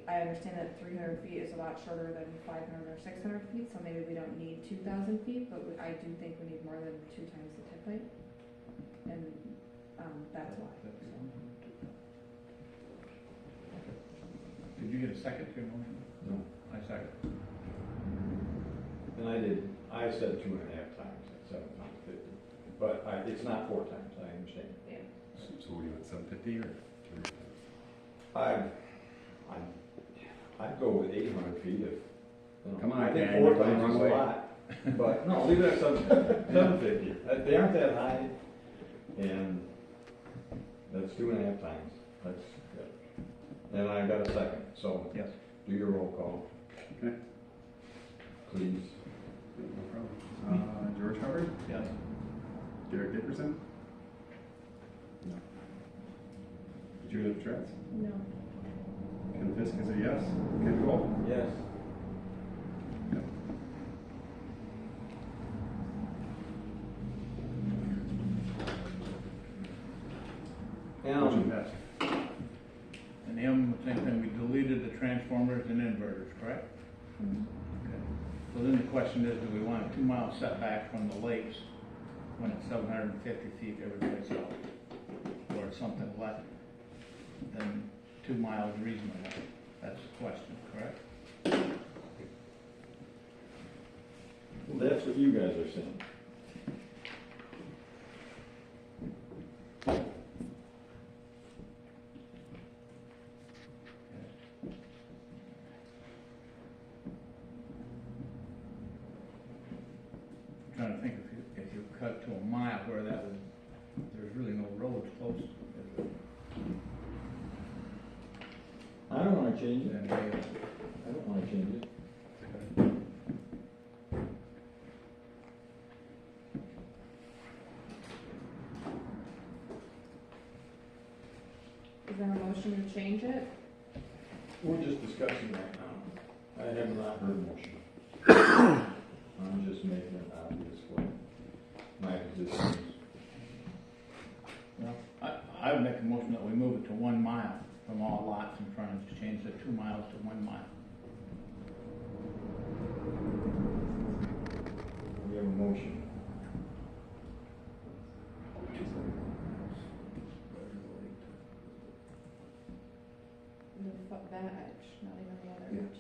I understand that 300 feet is a lot shorter than 500 or 600 feet, so maybe we don't need 2,000 feet, but I do think we need more than 2 times the tip height. And that's why. Did you get a second to your motion? No. I second. And I said 2.5 times at 750, but it's not 4 times, I understand. Yeah. So what do you want, 750 or 200? I'd go with 800 feet if, Come on, I think Dan, 4 you're going times the is a wrong way. lot, but no, leave it at 750. They aren't that high, and that's 2.5 times, that's good. And I got a second, so Yes. do your roll call. Okay. Please. No problem. George Hubbard? Yes. Derek Dickerson? No. Judith Tretz? No. Ken Fisk is a yes. Ken Cole? Yes. question is, do we want a 2 mile setback from the lakes when it's 750 feet everyplace else? Or something less than 2 miles reasonable? That's the question, correct? Well, that's what you guys are saying. I'm trying to think if you cut to a mile where that would, there's really no roads close. Is there? I don't wanna change it. Then I don't wanna change it. Is there a motion to change it? We're just discussing right now. I have not heard a motion. I'm just making it obvious what my position is. Well, I would make a motion that we move it to 1 mile from all lots in frontage, to change the 2 miles to 1 mile. We have a motion. The that edge, not even the other Yeah. edge.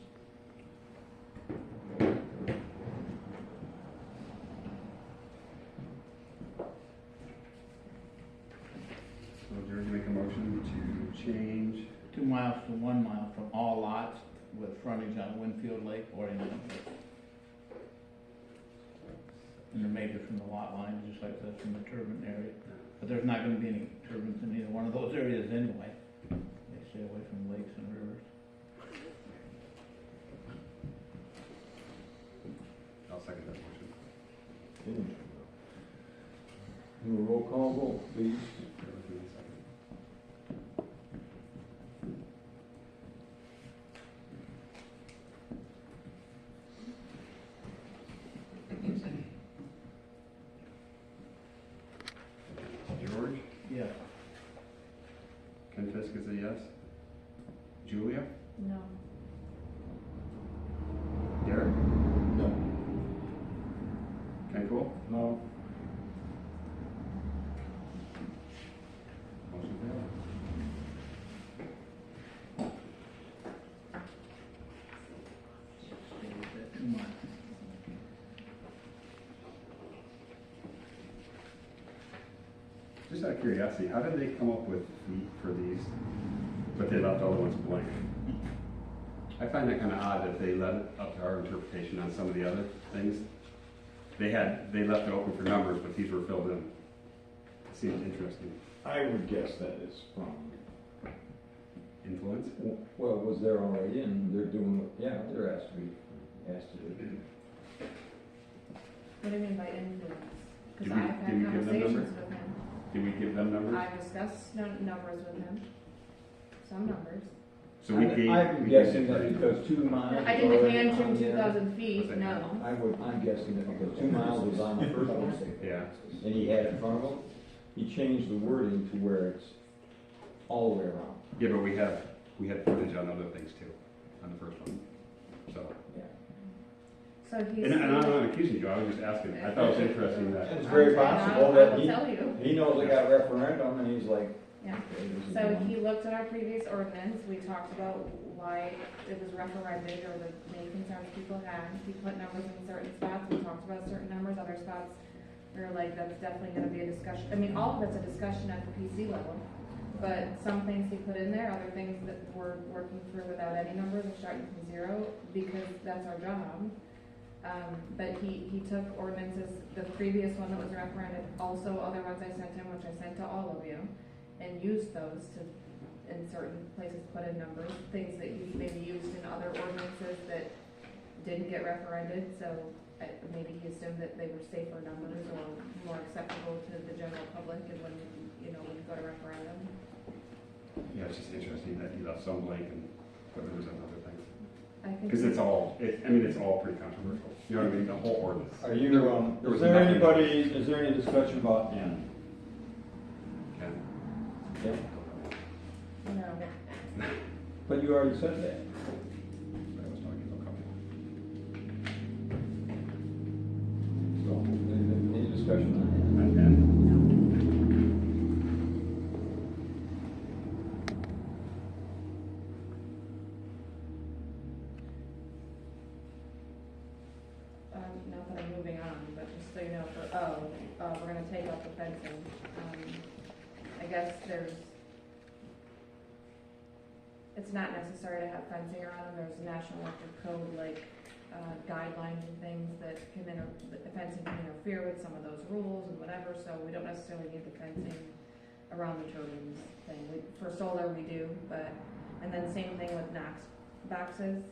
So George, make a motion to change, 2 miles to 1 mile from all lots with frontage on Winfield Lake or in and they're made from the lot line, just like the from the turbine area. But there's not gonna be any turbines in either one of those areas anyway. They stay away from lakes and rivers. I'll second that motion. Okay. Do a roll call vote, please. Bear with me a second. George, Yeah. Ken Fisk is a yes. Julia, No. Derek, No. Ken Cool, No. motion failed. Stay with that 2 miles. Just out of curiosity, how did they come up with feet for these, but they left all the ones blank? I find that kind of odd that they let it up to our interpretation on some of the other things. They left it open for numbers, but these were filled in. It seems interesting. I would guess that is from, Influence? well, was there already and they're doing, yeah, there has to be, do. What do you mean by influence? Did Because we- I've did had we give them conversations numbers? with him. Did we give them numbers? I discussed numbers with him, some numbers. So we gave. I'm we guessing gave that them- because 2 miles. I is didn't already hand on him there. 2,000 feet, Was it? no. I'm guessing that because 2 miles was on the first one, Yeah, and he had it in front of him, he changed the wording to where it's all the way around. yeah, but we had footage on other things too, on the first one, so. So he's. And I'm not accusing you, I was just asking, I thought it was interesting that. It's very possible that I will tell you. he knows they got referendum and he's like, Yeah. okay, this is So going. he looked at our previous ordinance, we talked about why it was referended or the main concerns people had. He put numbers in certain spots, we talked about certain numbers, other spots, we were like, that's definitely gonna be a discussion. I mean, all of it's a discussion at the PC level, but some things he put in there, other things that we're working through without any numbers and starting from zero, because that's our job. But he took ordinances, the previous one that was referended, also other ones I sent him, which I sent to all of you, and used those to, in certain places, put in numbers, things that he maybe used in other ordinances that didn't get referended, so maybe he assumed that they were safer numbers or more acceptable to the general public, and when you go to referendum. Yeah, it's just interesting that he left some blank and put numbers on other things. I think. Because it's all pretty controversial, you know what I mean, the whole ordinance. Are you, There was is there nothing- is there any discussion about N? Ken? Yeah, No. but you already said that. I was talking about a couple. discussion on And then, Not that I'm moving on, but just so you know, we're gonna take out the fencing. I guess it's not necessary to have fencing around them. There's National Electric Code, guidelines and things that the fencing can interfere with some of those rules and whatever, so we don't necessarily need the fencing around the children's thing. For solar we do, and then same thing with Knox boxes.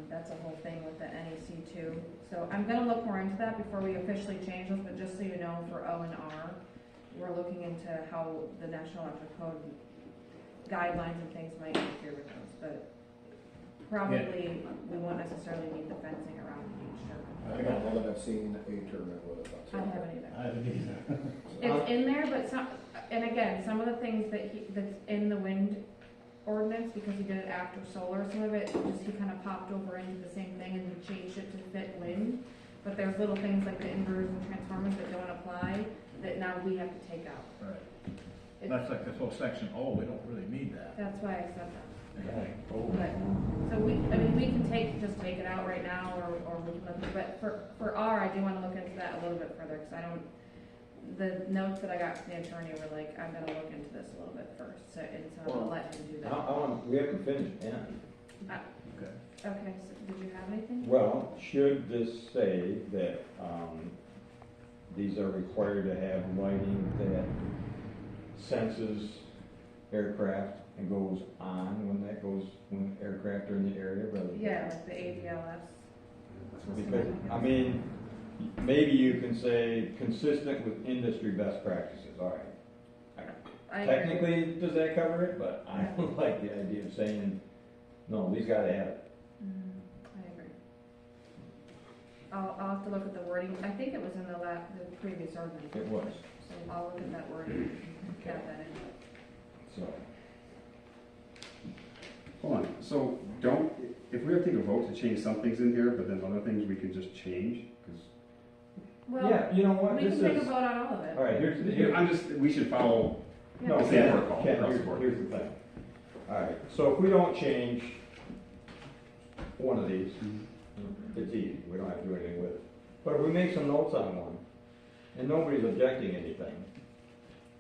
That's a whole thing with the NEC too. So I'm gonna look more into that before we officially change those, but just so you know, for O and R, we're looking into how the National Electric Code guidelines and things might interfere with those, but probably we won't necessarily need the fencing around each turbine. I don't know that I've seen a tournament with it. I haven't either. I haven't either. It's in there, but some of the things that's in the wind ordinance, because he did it after solar, some of it he kind of popped over into the same thing and he changed it to fit wind. But there's little things like the inverters and transformers that don't apply that now we have to take out. Right. It- That's like this whole section, oh, we don't really need that. That's why I said that. that. But, so we can just take it out right now, or we can look, but for R, I do wanna look into that a little bit further, cause the notes that I got from the attorney were like, I'm gonna look into this a little bit first, so I'll let him do that. We haven't finished N. Okay. Okay, so did you have anything? Well, should this say that, these are required to have lighting that senses aircraft and goes on when aircraft are in the area rather than? Yeah, like the ADLS. Because, maybe you can say consistent with industry best practices, all right. I agree. Technically, does that cover it? But I don't like the idea of saying, no, these gotta have it. I agree. I'll have to look at the wording, I think it was in the previous ordinance. It was, So I'll look at that wording, and add that in. so. hold on, so if we have to take a vote to change some things in here, but then other things we can just change, because Well, Yeah, you know what, we this can take a is, vote on all of it. all right, we should follow, no, the same Ken, protocol Ken, across the board. here's the thing. All right, so if we don't change one of these, it's easy, we don't have to do anything with it. But if we make some notes on one, and nobody's objecting anything,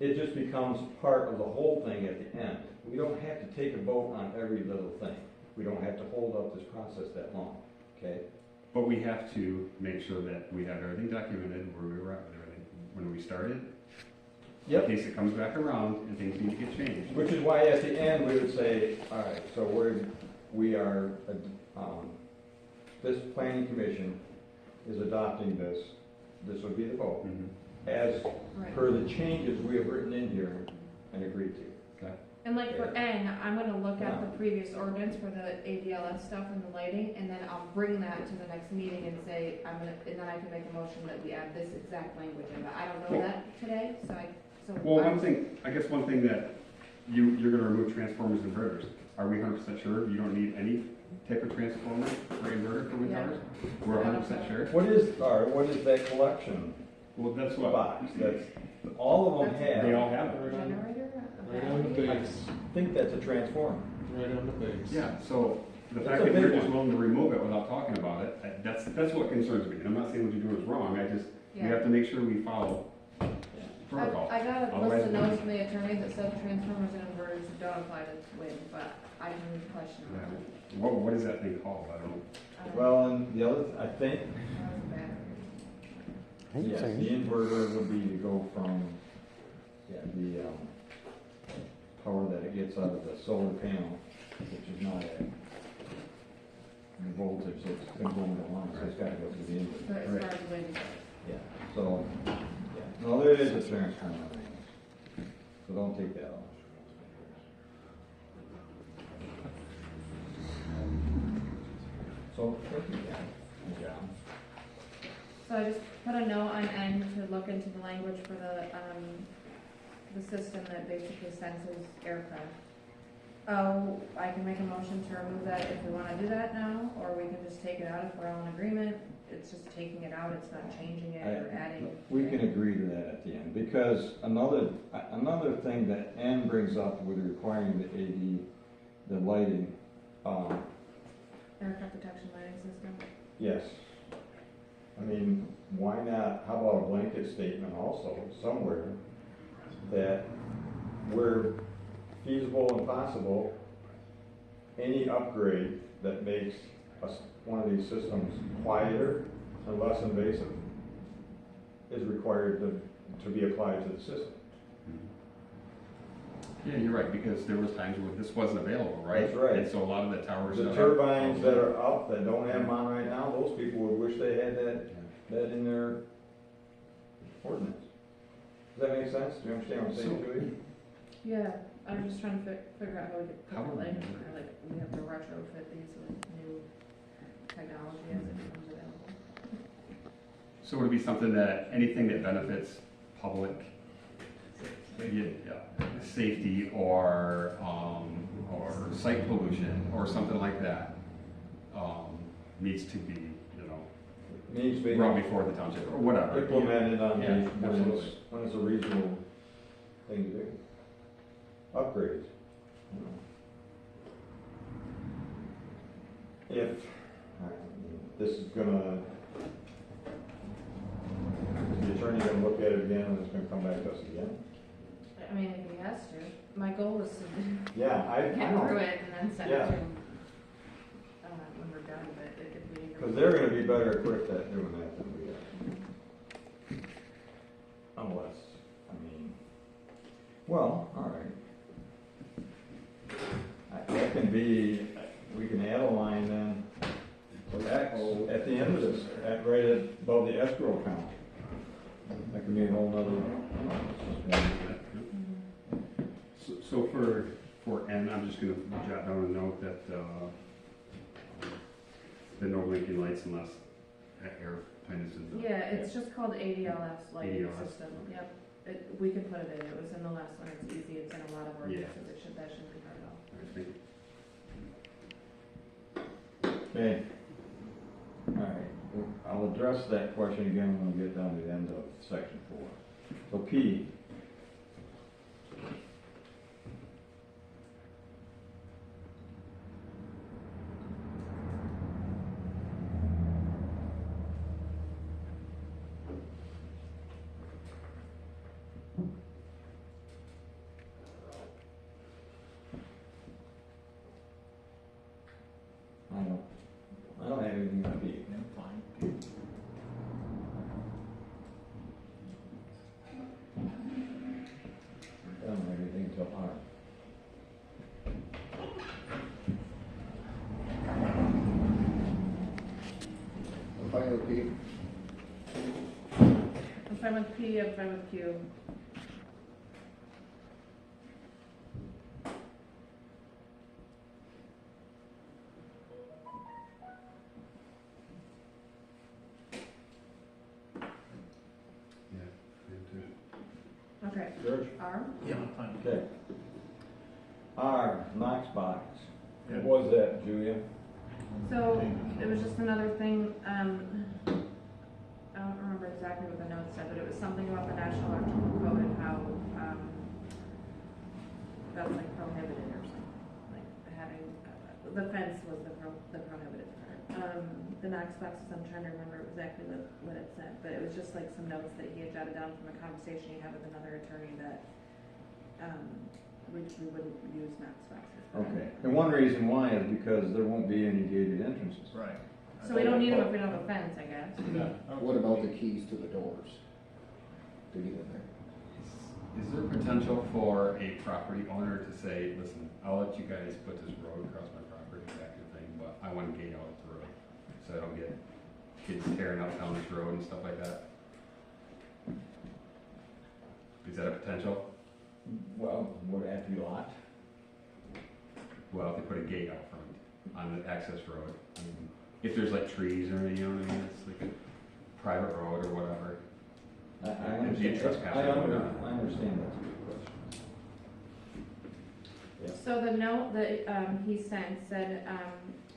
it just becomes part of the whole thing at the end. We don't have to take a vote on every little thing. We don't have to hold up this process that long, okay? but we have to make sure that we have everything documented, where we were at with everything, when we started. In case it comes back around and things need to get changed. Which is why at the end, we would say, all right, so we are, this planning commission is adopting this would be the vote, as Right. per the changes we have written in here and agreed to. And like for N, I'm gonna look at the previous ordinance for the ADLS stuff and the lighting, and then I'll bring that to the next meeting and say, and then I can make a motion that we add this exact language in, but I don't know that today, Well, I guess one thing that you're gonna remove transformers and inverters. Are we 100% sure you don't need any type of transformer for inverter for wind Yeah. towers? We're 100% sure? What is that collection Well, that's what, box? That's, all of them have. they all have it. Generator? Right on the base, I think that's a transformer. right on the base. Yeah, so the It's fact a that big you're just one. willing to remove it without talking about it, that's what concerns me. And I'm not saying what you're doing is wrong, we Yeah. have to make sure we follow protocol. I got a list Otherwise- of notes from the attorney that says transformers and inverters don't apply to wind, but I can question Yeah. that. What is that thing called? I don't know. Well, and the other, I think, That was bad. yes, the inverter would be to go from, the, power that it gets out of the solar panel, which is not at the voltage that's controlled along, so it's gotta go through the But as inverter. far as wind goes. Yeah, so, no, there is a transformer, so don't take that off. So, thank you, Dan. Good job. So I just put a note on N to look into the language for the system that basically senses aircraft. Oh, I can make a motion to remove that if we wanna do that now, or we can just take it out if we're all in agreement. it's just taking it out, it's not changing it or adding. We can agree to that at the end, because another thing that Ann brings up with requiring the AD, the lighting, Aircraft protection lighting system. yes. I mean, why not, how about a blanket statement also, somewhere, that where feasible and possible, any upgrade that makes one of these systems quieter and less invasive is required to be applied to the system. Yeah, you're right, because there was times where this wasn't available, right? That's right. And so a lot of the towers. The that turbines that are up, that don't have them on right now, those people would wish they had that in their ordinance. Does that make sense? Do you understand what I'm saying, Julie? Yeah, I'm just trying to figure out how we could put How the would we language, do it? or like, we have to retrofit these with new technology as it becomes available. So would it be something that, anything that benefits public safety or site pollution or something like that, needs to be, Needs to be brought before the township or whatever. implemented on the, Yeah, when absolutely. it's a reasonable thing to do. Upgrades. If, this is gonna, the attorney gonna look at it again and it's gonna come back to us again? I mean, if he has to, my goal is to Yeah, I get know. through it and then send it Yeah. to him, when we're done, but if we. Because they're gonna be better equipped at doing that than we are. Unless, I mean, well, all right. That can be, we can add a line then, for X, at the end of this, right above the escrow account. That can be a whole nother. So for N, I'm just gonna jot down a note that, the no blinking lights unless that airplane is in the. Yeah, it's just called ADLS lighting ADLS. system, yep. We could put it in, it was in the last one, it's easy, it's in a lot of ordinances, that shouldn't be hard at all. All right, thank you. Okay. All right, I'll address that question again when we get down to the end of section 4. So P. I don't have anything on P. I don't have anything until R. I'm fine with P. I'm fine with P, I'm fine with Q. Yeah, me too. Okay, George? R? Yeah, I'm fine. Okay. R, Knox box. Yeah. What was that, Julia? So, it was just another thing, I don't remember exactly what the notes said, but it was something about the National Electrical Code and how, that's like prohibited or something, like having, the fence was the prohibited part. The Knox boxes, I'm trying to remember exactly what it said, but it was just like some notes that he had jotted down from a conversation he had with another attorney that, we wouldn't use Knox boxes. Okay. And one reason why is because there won't be any gated entrances. Right. So we don't need them if we don't have a fence, I guess. What about the keys to the doors to get in there? Is there potential for a property owner to say, listen, I'll let you guys put this road across my property, that kind of thing, but I want to gate out the road, so I don't get kids tearing up down this road and stuff like that? Is that a potential? Well, would it have to be locked? Well, if they put a gate out front on the access road, I mean, if there's like trees or anything, you know what I mean, it's like a private road or whatever. I It'd be a understand. trespass I or whatever. understand that's a good question. So the note that, he sent said,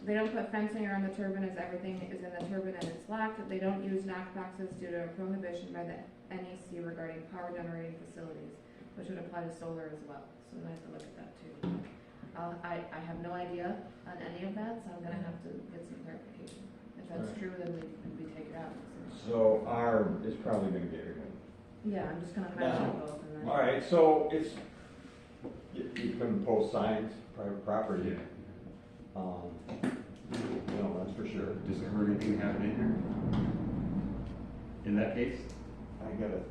they don't put fencing around the turbine as everything is in the turbine and it's locked. They don't use knockboxes due to a prohibition by the NEC regarding power generating facilities, which would apply to solar as well. So we have to look at that too. I have no idea on any of that, so I'm gonna have to get some clarification. If that's Right. true, then we take it out. So R is probably gonna get removed. Yeah, I'm just gonna mention Now, both and then. All right, so it's, you can post signs, private property, Yeah. you know, that's for sure. Does it hurt anything happening here? In that case? I gotta.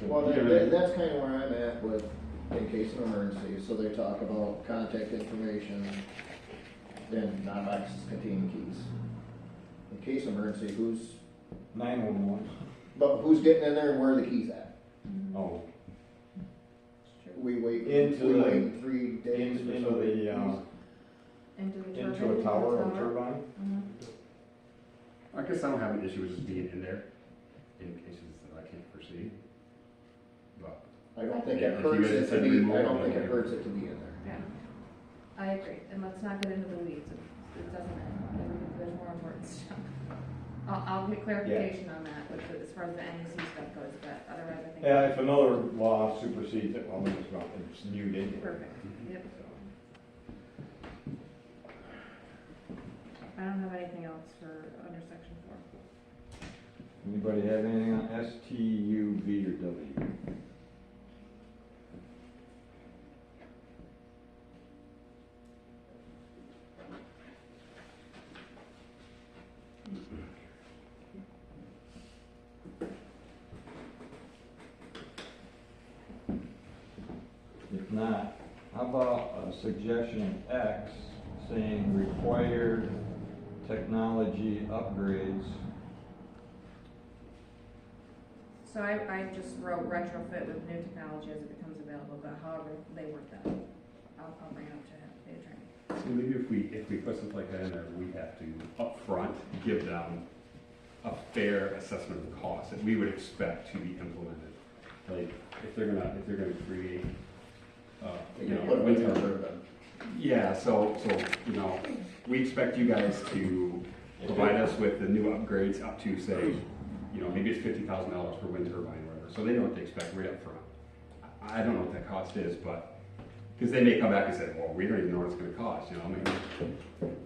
Well, Yeah, really. that's kind of where I'm at with, in case of emergency, so they talk about contact information, then non-boxes containing keys. In case of emergency, who's, 911. but who's getting in there and where are the keys at? Mhm. Oh, It's true. We wait, Into we the- wait 3 days for into somebody the, to keys. Into the turbine. into a tower or turbine? Mhm. I guess I don't have an issue with just being in there in cases that I can't foresee. But I don't think Yeah, it if you hurts guys it to said be, remote, I don't think then- it hurts it to be in there. Yeah, I agree, and let's not get into the weeds, it doesn't, there's more important stuff. I'll get clarification on that, as far as the NEC stuff goes, but otherwise I think. Yeah, if another law supersedes it, well, it's new anyway. Perfect, yep. So, I don't have anything else for under section 4. Anybody have anything on S, T, U, V, or W? If not, how about a suggestion X saying required technology upgrades? So I just wrote retrofit with new technology as it becomes available, but however they work that, I'll bring it up to the attorney. so maybe if we put something like that in there, we have to upfront give them a fair assessment of the cost that we would expect to be implemented. Like, if they're gonna create, They you can know, put wind it in tower. there. Yeah, so, you know, we expect you guys to provide us with the new upgrades up to, say, you know, maybe it's $50,000 per wind turbine or whatever, so they know what to expect right up front. I don't know what that cost is, but, because they may come back and say, well, we don't even know what it's gonna cost, you know, I mean.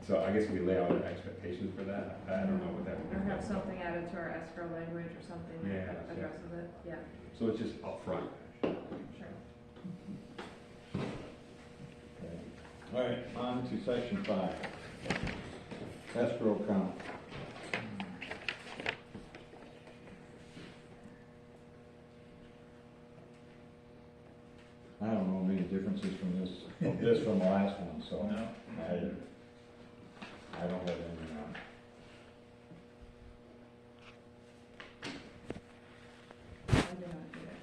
So I guess we lay out expectations for that, I don't know what that would Or be. have something added to our escrow language or something Yeah, that yeah. addresses it, yeah, So it's just upfront. sure. All right, on to section 5. Escrow account. I don't know any differences from this from the last one, so No. I don't have anything on. I do not either.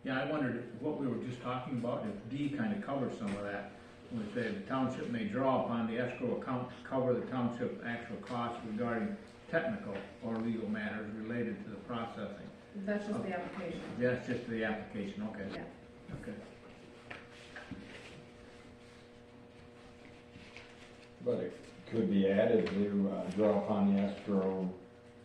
Yeah, I wondered if what we were just talking about, if D kind of covers some of that. When it said the township may draw upon the escrow account to cover the township's actual costs regarding technical or legal matters related to the processing. That's just the application, That's just the application, okay, yeah. okay. But it could be added to draw upon the escrow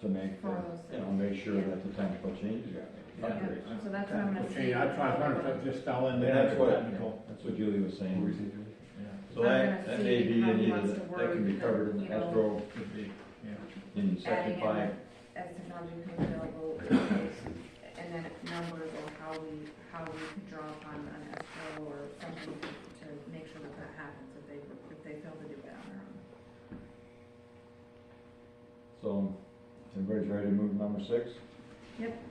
to make, For those you know, things. make sure that the technical changes got made. Yeah. Upgrades. So that's what I'm gonna Okay, say. I tried wondering if it just fell in there, That's what, technical. that's what Julie was saying. Yeah, So I'm that gonna may see be, how he needed, wants to that can be word, covered in you the know, escrow could be, yeah. in section Adding in 5. as technology becomes available, and then numbers or how we could draw upon an escrow or something to make sure that that happens if they fail to do that on their own. So, everybody's ready to move to number 6? Yep.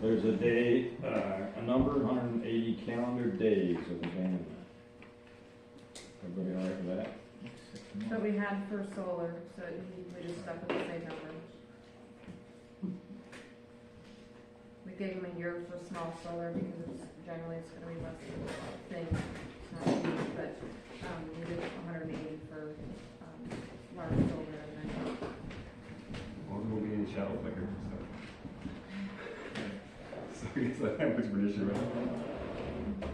There's a day, a number, 180 calendar days of abandonment. Everybody all right with that? That we had for solar, so we just stuck with the same number. We gave them a year for small solar because generally it's gonna be less things, it's not huge, but, we did 180 for, large solar and then. Well, there won't be any shadow flicker, so. It's like that much of an issue, right?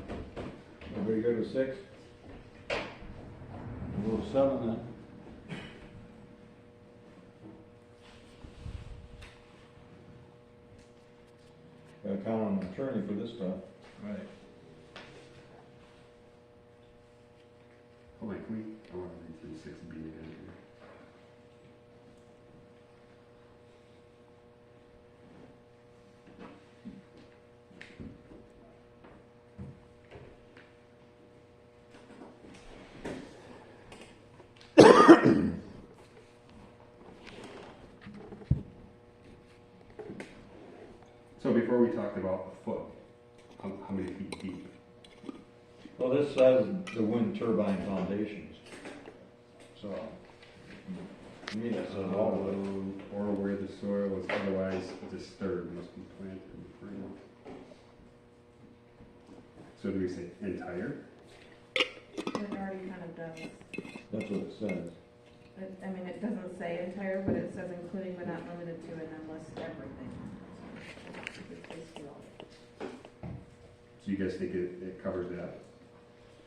Everybody good with 6? We'll go 7 then. Gotta count on an attorney for this stuff. Right. Hold on, can we, I want to read through 6B again here. So before we talked about a foot, how many feet deep? Well, this says the wind turbine foundations. So, to me, that says all of it. Or where the soil is otherwise disturbed must be planted in the ground. So do we say entire? It already kind of does. That's what it says. I mean, it doesn't say entire, but it says including but not limited to, and then lists everything. It's basically all of it. So you guys think it covers that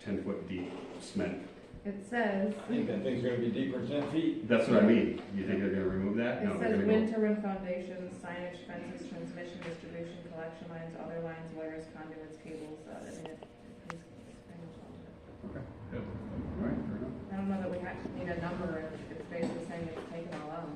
10-foot deep cement? It says, I think that thing's gonna be deeper than 10 feet. That's what I mean. You think they're gonna remove that? it No, they're says gonna wind go. turbine foundations, signage, fences, transmission, distribution, collection lines, other lines, wires, conduits, cables, I mean, it's pretty much all of it. Okay, Yep. all right, fair enough. I don't know that we need a number, it's basically saying it's taken all out.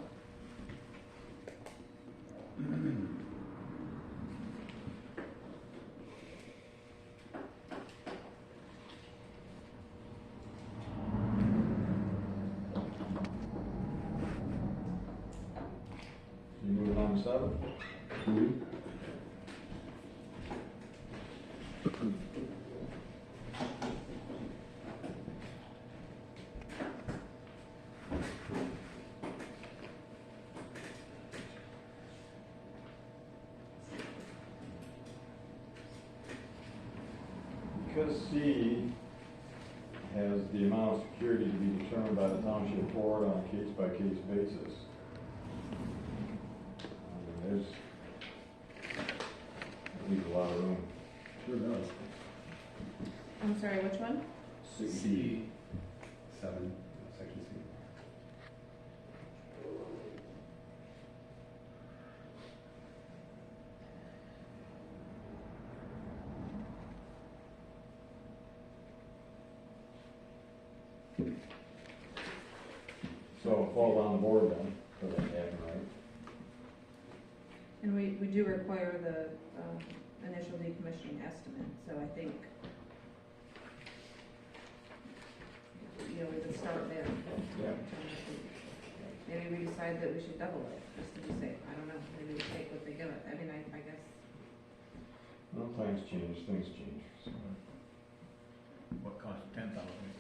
You moving on to 7? Mhm. Because C has the amount of security to be determined by the township board on a case-by-case basis. I mean, that leaves a lot of room. Sure does. I'm sorry, which one? C. 7, section C. So it falls on the board then, for that to happen, right? And we do require the initial decommissioning estimate, so I think, we would start there. Yeah. Maybe we decide that we should double it, just to be safe, I don't know, maybe we take what they give us, I mean, I guess, Well, times change, things change, so. What costs 10,000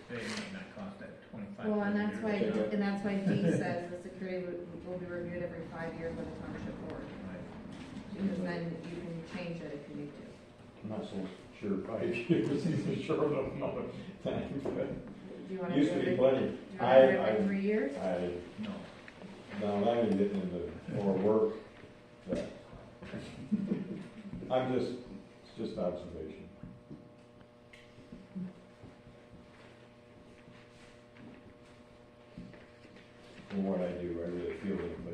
today might not cost that 25. well, and that's why, Okay. and that's why D says the security will be reviewed every 5 years by the township board, Right. because then you can change it if you need to. I'm not so sure 5 years is a short enough amount of time, but Do you want to used do to be it plenty. do you want to do it I- every 3 years? No. Now, I'm getting into more work, that, it's just observation. From what I do, I really feel it, but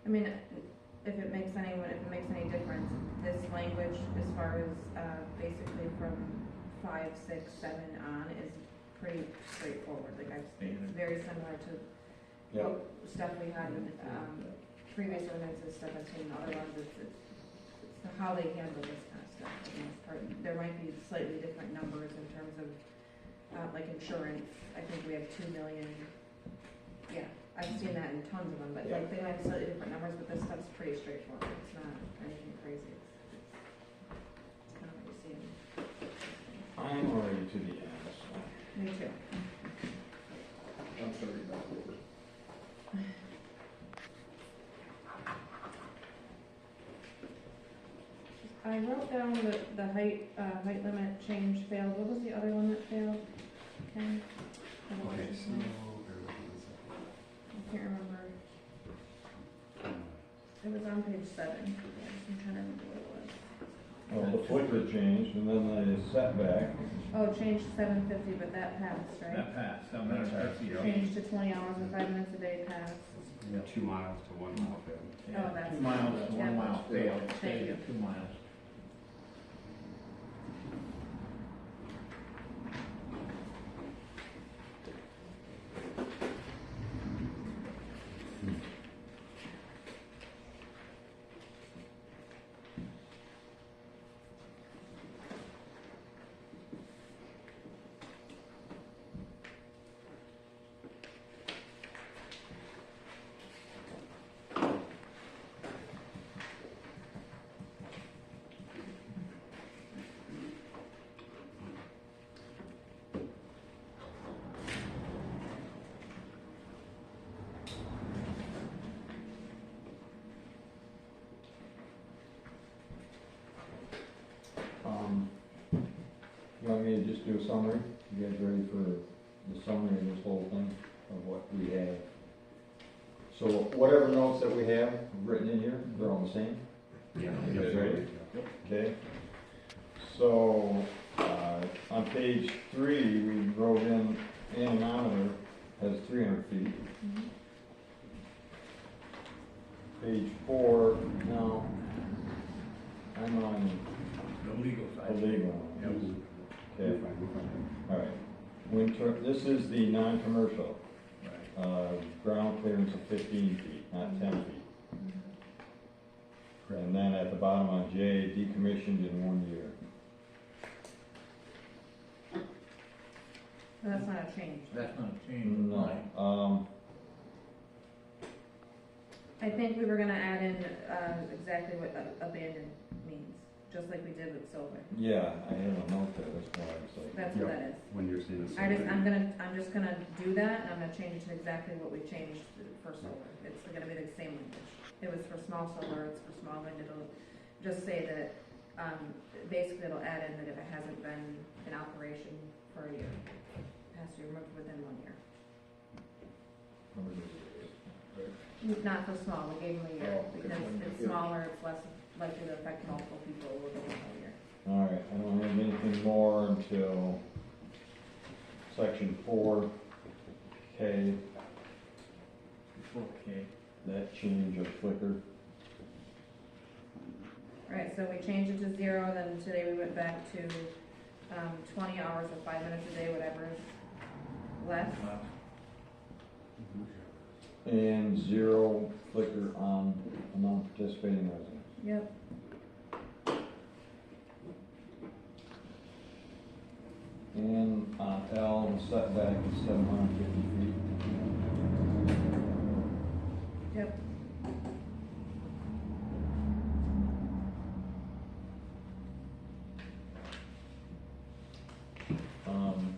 I mean, if it makes any difference, this language as far as, basically from 5, 6, 7 on is pretty straightforward, like it's very similar to yeah. stuff we had in, previous ordinances, stuff I've seen in other ones, it's how they handle this kind of stuff, for the most part. There might be slightly different numbers in terms of, like insurance, I think we have 2 million, yeah, I've seen that in tons of them, but like they have slightly different numbers, but this stuff's pretty straightforward, it's not anything crazy, it's kind of what you see in. I'm already to the end, so. Me too. I'm sorry about it. I wrote down the height limit change failed, what was the other one that failed? Ken? I don't know Okay, his so, name. bear with me one second. I can't remember. It was on page 7. I'm trying to remember what it was. Well, the flicker changed, and then the setback, Oh, it changed to 750, but that passed, right? That passed, 750. Changed to 20 hours and 5 minutes a day passed. 2 miles to 1 mile field. Yeah, Oh, that's- 2 miles to 1 yeah. mile field, Thank stayed you. at 2 miles. you want me to just do a summary? You guys ready for the summary of this whole thing, of what we have? So whatever notes that we have written in here, they're all the same? Yeah. You guys ready? Okay. So, on page 3, we wrote in anemometer has 300 feet. Mhm. Page 4, now, I'm on The legal the side. legal one. Yep. Okay, all right. Winter, this is the non-commercial, Right. ground clearance of 15 feet, not 10 feet. And then at the bottom on J, decommissioned in 1 year. That's not a change. That's not a change, right? No, I think we were gonna add in exactly what abandoned means, just like we did with silver. yeah, I had a note there, that's why I was like. That's what Yep. that is. When you're seeing this. I'm just gonna do that, and I'm gonna change it to exactly what we changed for solar. It's gonna be the same language. It was for small solar, it's for small wind, it'll just say that, basically it'll add in that if it hasn't been in operation for a year, it has to be removed within 1 year. Not for small, we gave them a year, Oh, okay. because it's Yeah. smaller, it's less likely to affect multiple people, we'll give them a year. All right, I don't have anything more until section 4K, Okay. that change of flicker. Right, so we changed it to 0, then today we went back to 20 hours or 5 minutes a day, whatever is less. And 0 flicker on a non-participating resident. Yep. And on L, the setback is 750 feet. Yep.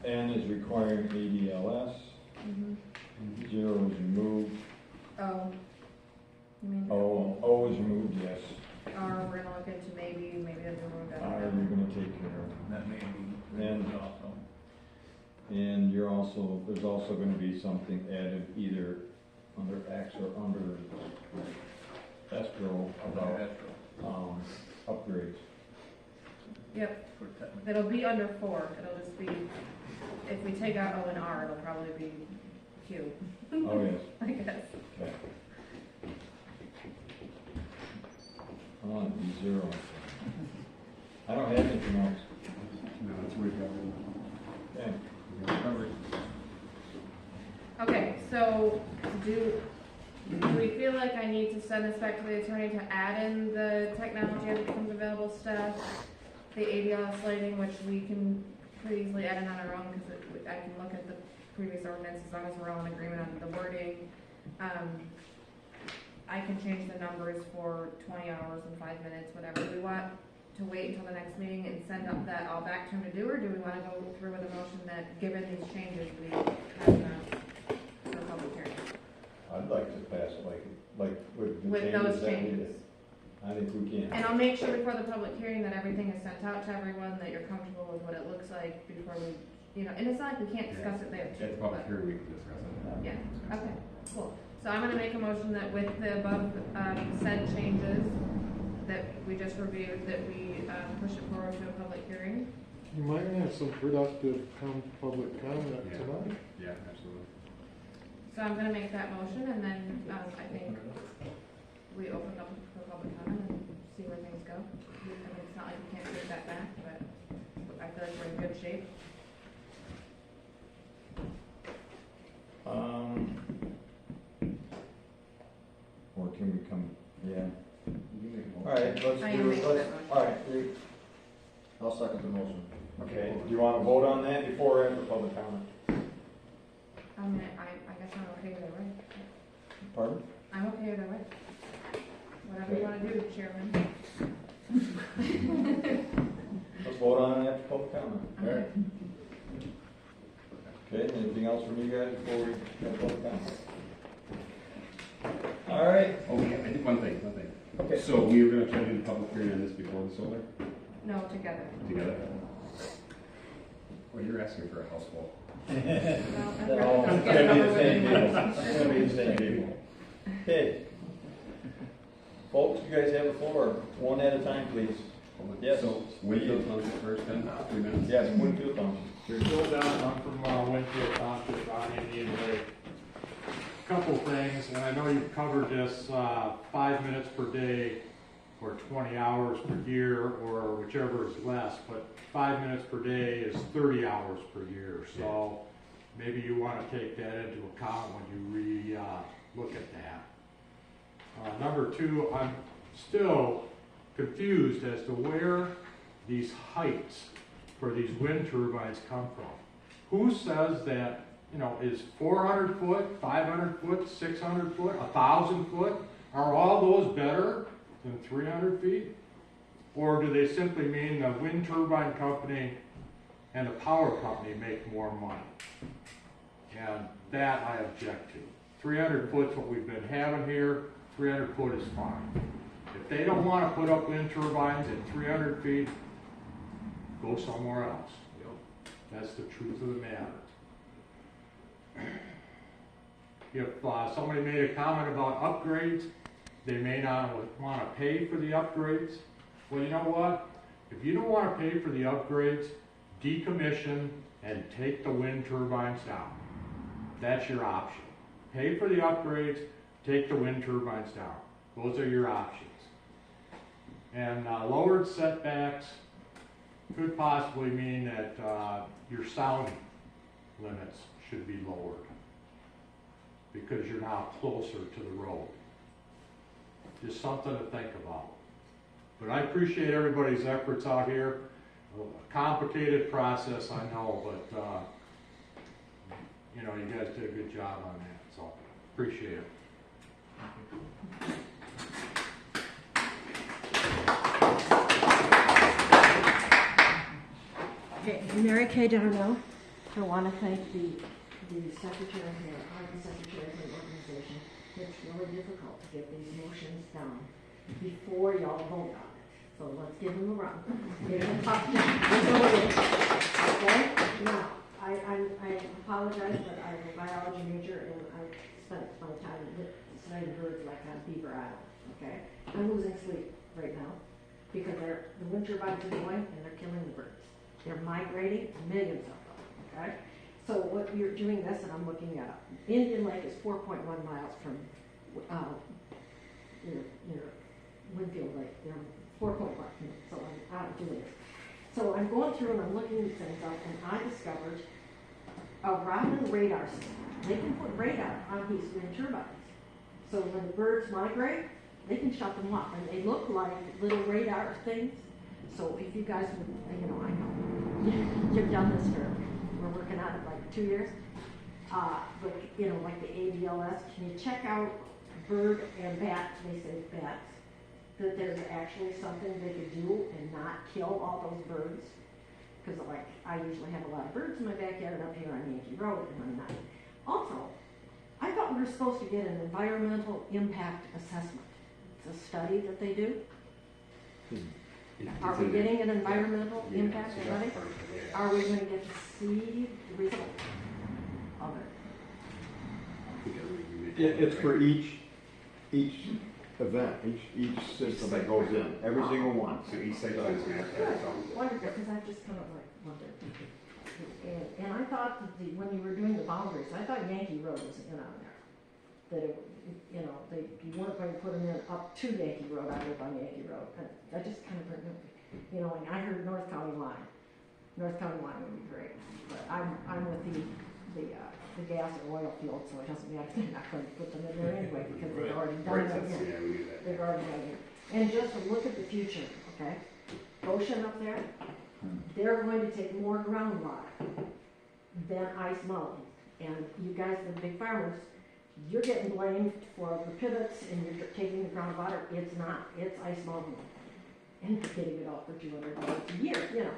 N is requiring ADLS, Mhm. 0 is removed, Oh. You mean? O is removed, yes. R, we're gonna look into maybe that's a little bit. R, you're gonna take care of. That may be And- removed also. And there's also gonna be something added either under X or under escrow about, Escrow upgrades. Yep, for technical. it'll be under 4, it'll just be, if we take out O and R, it'll probably be Q, Oh, yes, I guess. okay. I want it to be 0. I don't have anything else. No, that's where we Okay. covered. Okay, so do we feel like I need to send this back to the attorney to add in the technology as it becomes available stuff? The ADLS lighting, which we can pretty easily add in on our own, because I can look at the previous ordinance as long as we're all in agreement on the wording. I can change the numbers for 20 hours and 5 minutes, whatever. Do we want to wait until the next meeting and send up that all back to him to do, or do we want to go through with a motion that, given these changes, we have them for public hearing? I'd like to pass it like with the With changes those that we changes. did. I think we can. And I'll make sure before the public hearing that everything is sent out to everyone, that you're comfortable with what it looks like before we, and it's not like we can't discuss it there At too. the public but- hearing, we can discuss it. Yeah, okay, cool. So I'm gonna make a motion that with the above, said changes that we just reviewed, that we, push it forward to a public hearing. You might have some productive public comment Yeah. tonight. Yeah, absolutely. So I'm gonna make that motion, and then, I think we open up for public comment and see where things go. I mean, it's not like we can't take that back, but I feel like we're in good shape. Or can we come, yeah. Alright, let's I am do, making let's, that motion. alright, I'll second the motion. okay, do you wanna vote on that before or after public comment? I mean, I guess I'm okay either way. Pardon? I'm okay either way. Whatever you wanna do, Chairman. Let's vote on it after public comment. Alright. Okay, anything else from you guys before we have public comment? Alright, Oh, yeah, I did one thing. okay. So we were gonna try to do the public hearing on this before the solar No, together. together? Well, you're asking for a house full. Well, Oh, let's it's get it gonna be over the with same anyway. people. It's gonna be the same people. Okay. Folks, you guys have the floor. One at a time, please. Yes. So Winfield Township first, then 3 minutes? Yes, Winfield Township. Bill Dunn, I'm from Winfield Township on Indian Lake. Couple things, and I know you've covered this, 5 minutes per day or 20 hours per year, or whichever is less, but 5 minutes per day is 30 hours per year. So maybe you want to take that into account when you look at that. Number two, I'm still confused as to where these heights for these wind turbines come from. Who says that, is 400 foot, 500 foot, 600 foot, 1,000 foot, are all those better than 300 feet? Or do they simply mean the wind turbine company and the power company make more money? And that I object to. 300 foot's what we've been having here, 300 foot is fine. If they don't want to put up wind turbines at 300 feet, go somewhere else. That's the truth of the matter. If somebody made a comment about upgrades, they may not want to pay for the upgrades. Well, you know what? If you don't want to pay for the upgrades, decommission and take the wind turbines down. That's your option. Pay for the upgrades, take the wind turbines down. Those are your options. And lowered setbacks could possibly mean that your sound limits should be lowered because you're now closer to the road. Just something to think about. But I appreciate everybody's efforts out here. A complicated process, I know, but you guys did a good job on that, so appreciate it. Okay, Mary Kay Darnell. I want to thank the secretary here, the secretary of the organization. It's really difficult to get these motions done before y'all vote on it. So let's give them a run. Give them a tough time. Okay? Now, I apologize, but I'm a biology major and I spent my time studying birds like on Beaver Island. Okay? I'm losing sleep right now because the wind turbines are going and they're killing the birds. They're migrating, millions of them, okay? So what you're doing this, and I'm looking at Indian Lake is 4.1 miles from your Winfield Lake. They're 4.1, so I'm out doing this. So I'm going through and I'm looking these things up, and I discovered a Raman radar system. They can put radar on these wind turbines. So when the birds migrate, they can shut them off, and they look like little radar things. So if you guys would, I know, you've done this we're working on it like 2 years. But, like the ADLS, can you check out bird and bat, they say bats, that there's actually something they could do and not kill all those birds? Because, I usually have a lot of birds in my backyard up here on Yankee Road, and I'm not. Also, I thought we were supposed to get an environmental impact assessment. It's a study that they do. Are we getting an environmental impact study? Are we going to get to see the result of it? It's for each event, each system that goes in, every single one. So each site plan is gonna have to have its own. Wondered, because I've just kind of like wondered. And I thought that when you were doing the boundaries, I thought Yankee Road was in on there. That it, you know, you weren't going to put them in up to Yankee Road, I live on Yankee Road. And I just kind of, you know, and I heard North County line. North County line would be great, but I'm with the gas and oil field, so it doesn't matter, they're not going to put them in there anyway, because they've already done Right, it that's, here. yeah, we knew that. They've already done it. And just to look at the future, okay? Ocean up there, they're going to take more groundwater than Ice Mountain. And you guys, the big farmers, you're getting blamed for the pivots and you're taking the groundwater. It's not, it's Ice Mountain. And they're getting it all for $200 a year, you know.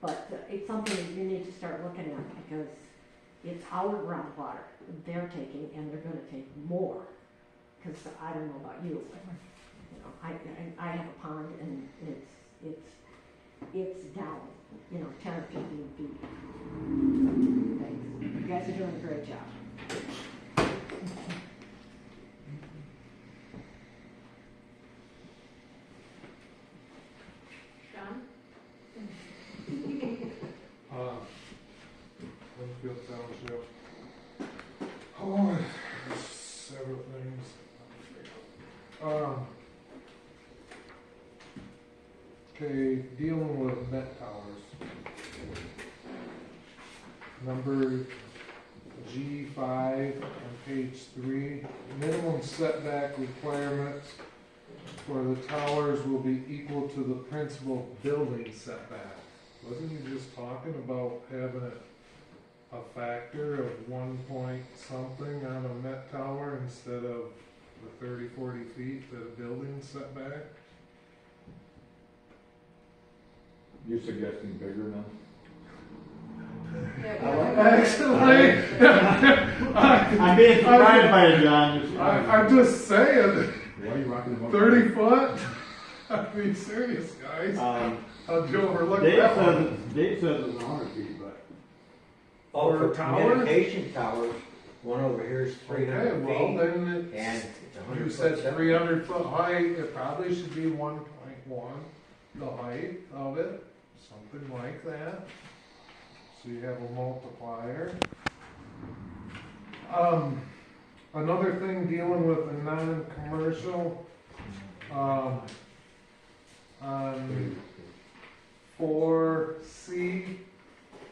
But it's something that you need to start looking at, because it's our groundwater they're taking, and they're gonna take more. Because I don't know about you, but, you know, I have a pond, and it's down, you know, 10 or 15 feet. Thanks. You guys are doing a great job. John? Winfield Township. Oh, there's several things. Okay, dealing with net towers. Number G5 on page 3, minimum setback requirements for the towers will be equal to the principal building setback. Wasn't you just talking about having a factor of 1 point something on a Met tower instead of the 30-40 feet that a building setback? You're suggesting bigger now? Actually, I'm being surprised by it, John. I'm just saying, Why are you rocking the boat? 30 foot? I mean, serious, guys. How'd you overlook that one? Dave says it's 100 feet, but. Oh, For for towers? communication towers, one over here is 300 Okay, well, feet, then and it's, it's 100 you foot said setback. 300 foot height, it probably should be 1.1, the height of it, something like that. So you have a multiplier. Another thing dealing with a non-commercial, on 4C,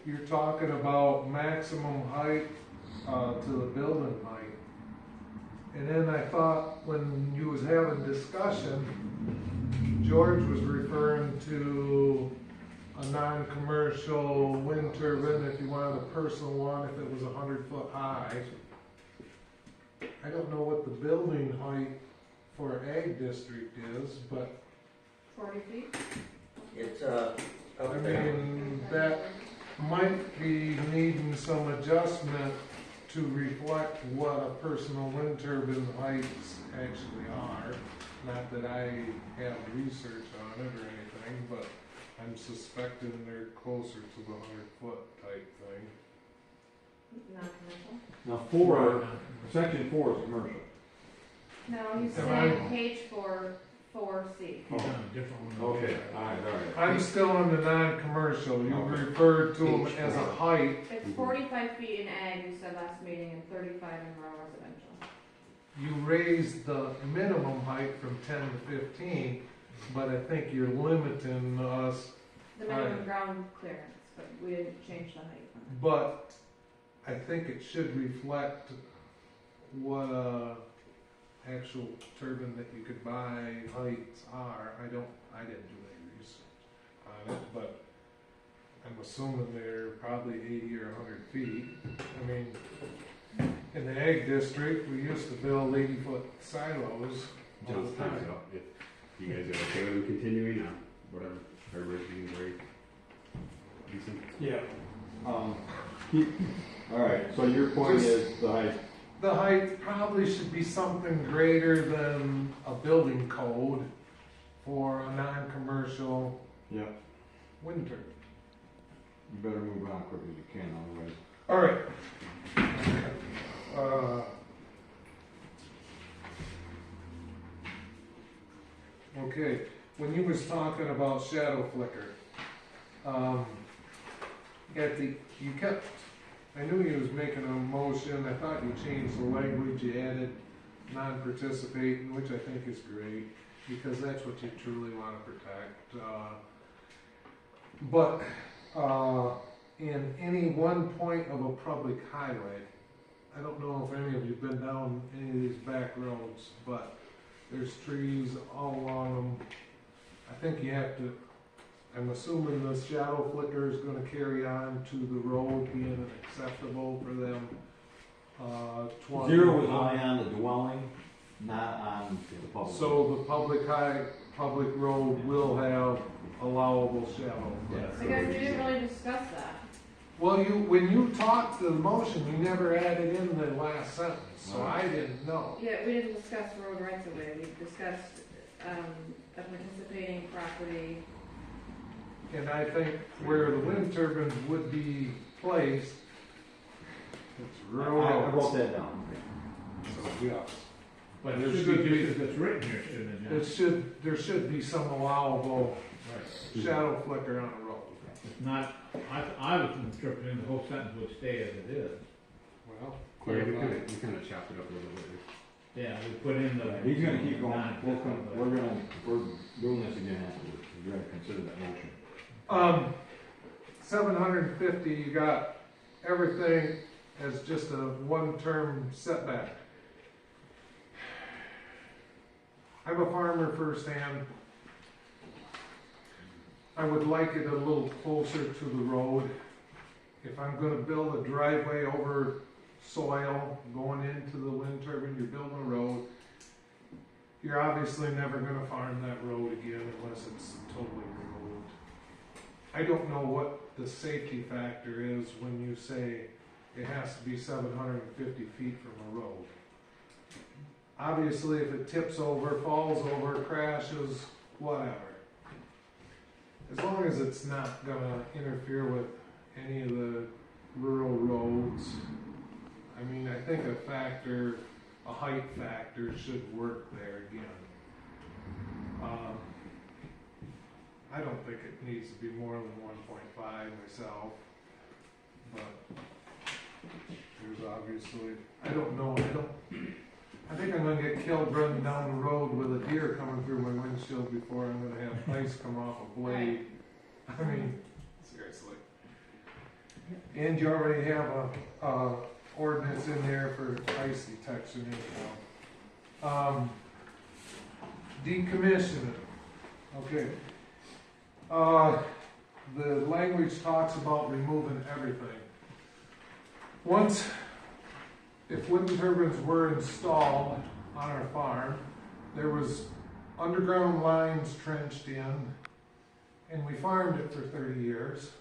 you're talking about maximum height to the building height. And then I thought when you was having discussion, George was referring to a non-commercial wind turbine if you wanted a personal one, if it was 100 foot high. I don't know what the building height for ag district is, but 40 feet? It's, I up there. mean, that might be needing some adjustment to reflect what a personal wind turbine heights actually are. Not that I have research on it or anything, but I'm suspecting they're closer to the 100-foot type thing. Not commercial? Now, 4, section 4 is commercial. No, he's Am saying I- page 4, 4C. Okay, alright. I'm still in the non-commercial. You Okay. referred to them as a height. It's 45 feet in ag, you said last meeting, and 35 in rural residential. You raised the minimum height from 10 to 15, but I think you're limiting us. The minimum Right. ground clearance, but we didn't change the height. But I think it should reflect what actual turbine that you could buy heights are. I didn't do any research on it, but I'm assuming they're probably 80 or 100 feet. I mean, in the ag district, we used to build 80-foot silos all John's the time's time. up. If you guys are okay with him continuing, whatever, everybody's being very decent. Yeah. Alright, so your point is the height. The height probably should be something greater than a building code for a non-commercial Yeah. wind turbine. You better move on quick as you can, otherwise. All right. Okay, when you was talking about shadow flicker, you kept, I knew you was making a motion, I thought you changed the language, you added non-participating, which I think is great, because that's what you truly wanna protect. But, in any one point of a public highway, I don't know if any of you've been down any of these back roads, but there's trees all along them. I think you have to, I'm assuming the shadow flicker is gonna carry on to the road being acceptable for them. 20. Zero is only on the dwelling, not on the public. So the public road will have allowable shadow flicker. I guess we didn't really discuss that. Well, when you talked to the motion, you never added in the last sentence, so I didn't know. Yeah, we didn't discuss road rights of way, we discussed, a participating property. And I think where the wind turbines would be placed, it's I real. wrote that down. So, yeah. But There it should should be be- just as it's written here, shouldn't it? There should be some allowable Right. shadow flicker on a road. It's not, I was interpreting the whole sentence would stay as it is. Well, Yeah, we clarify. kinda chopped it up a little bit. Yeah, we put in the. He's gonna keep going, non-applicable, we're doing this again afterwards, we're gonna consider that motion. 750, you got everything as just a one-term setback. I'm a farmer firsthand. I would like it a little closer to the road. If I'm gonna build a driveway over soil going into the wind turbine, you're building a road. You're obviously never gonna farm that road again unless it's totally removed. I don't know what the safety factor is when you say it has to be 750 feet from a road. Obviously, if it tips over, falls over, crashes, whatever. As long as it's not gonna interfere with any of the rural roads. I mean, I think a height factor should work there again. I don't think it needs to be more than 1.5 myself, but there's obviously, I think I'm gonna get killed running down the road with a deer coming through my windshield before I'm gonna have ice come off a blade. I mean, seriously. And you already have a ordinance in there for ice detection anyhow. Decommissioning, okay. The language talks about removing everything. If wind turbines were installed on our farm, there was underground lines trenched in, and we farmed it for 30 years.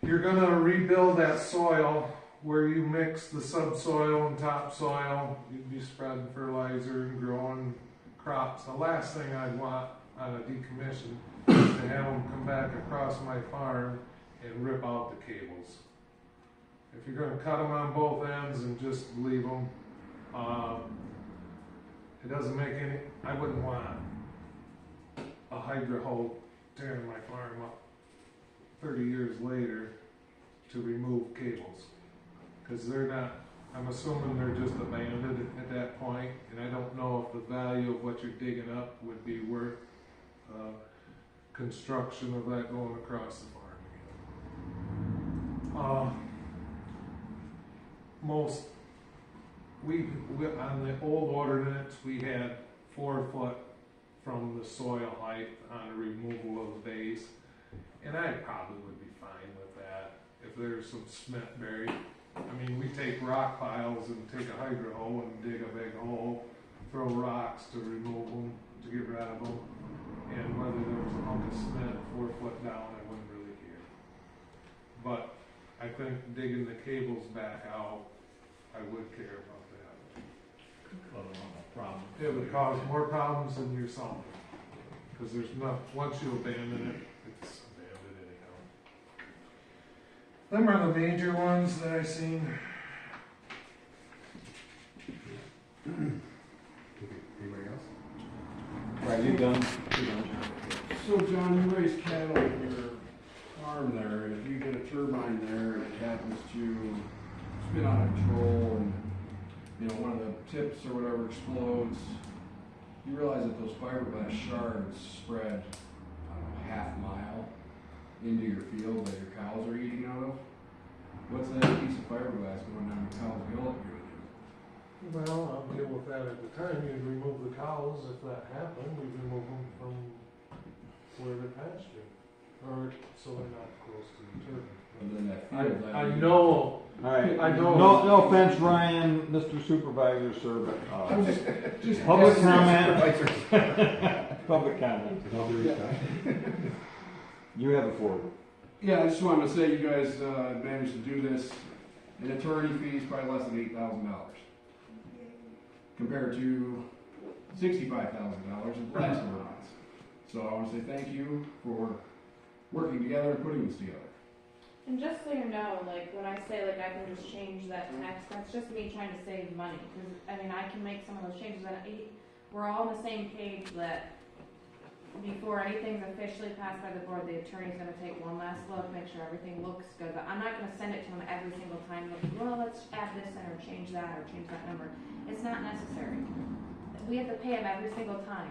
You're gonna rebuild that soil where you mix the subsoil and topsoil. You'd be spreading fertilizer and growing crops. The last thing I'd want on a decommission is to have them come back across my farm and rip out the cables. If you're gonna cut them on both ends and just leave them, it doesn't make any, I wouldn't want a hydro hoe tearing my farm up 30 years later to remove cables. Cause they're not, I'm assuming they're just abandoned at that point, and I don't know if the value of what you're digging up would be worth construction of that going across the farm again. On the old ordinance, we had 4 foot from the soil height on removal of the base, and I probably would be fine with that if there's some cement buried. I mean, we take rock piles and take a hydro hoe and dig a big hole, throw rocks to remove them, to get rid of them, and whether there was a hunk of cement 4 foot down, I wouldn't really care. But I think digging the cables back out, I would care about that. Cause a lot of problems. It would cause more problems than you're solving, because there's not, once you abandon it, it's abandoned anyhow. Them are the major ones that I seen. Anybody else? Are you done? So John, you raise cattle in your farm there, and if you get a turbine there and it happens to spin out of control and, you know, one of the tips or whatever explodes, you realize that those fiberglass shards spread, I don't know, half mile into your field that your cows are eating out of. What's that piece of fiberglass going down the cow's gullet going to do? Well, I'll deal with that at the time. You'd remove the cows if that happened. We'd remove them from where they're pastured, or so they're not close to the turbine. And then that field. I know. Alright, I know. no offense, Ryan, Mr. Supervisor, sir, but, I'm just public asking comment. Public comment. You have a floor. Yeah, I just wanted to say you guys managed to do this. An attorney fee is probably less than $8,000 compared to $65,000 of the last ordinance. So I want to say thank you for working together and putting this together. And just so you know, like, when I say, like, I can just change that text, that's just me trying to save money, because, I mean, I can make some of those changes, and we're all on the same page that before anything's officially passed by the board, the attorney's gonna take one last look, make sure everything looks good, but I'm not gonna send it to him every single time, like, well, let's add this in, or change that number. It's not necessary. We have to pay him every single time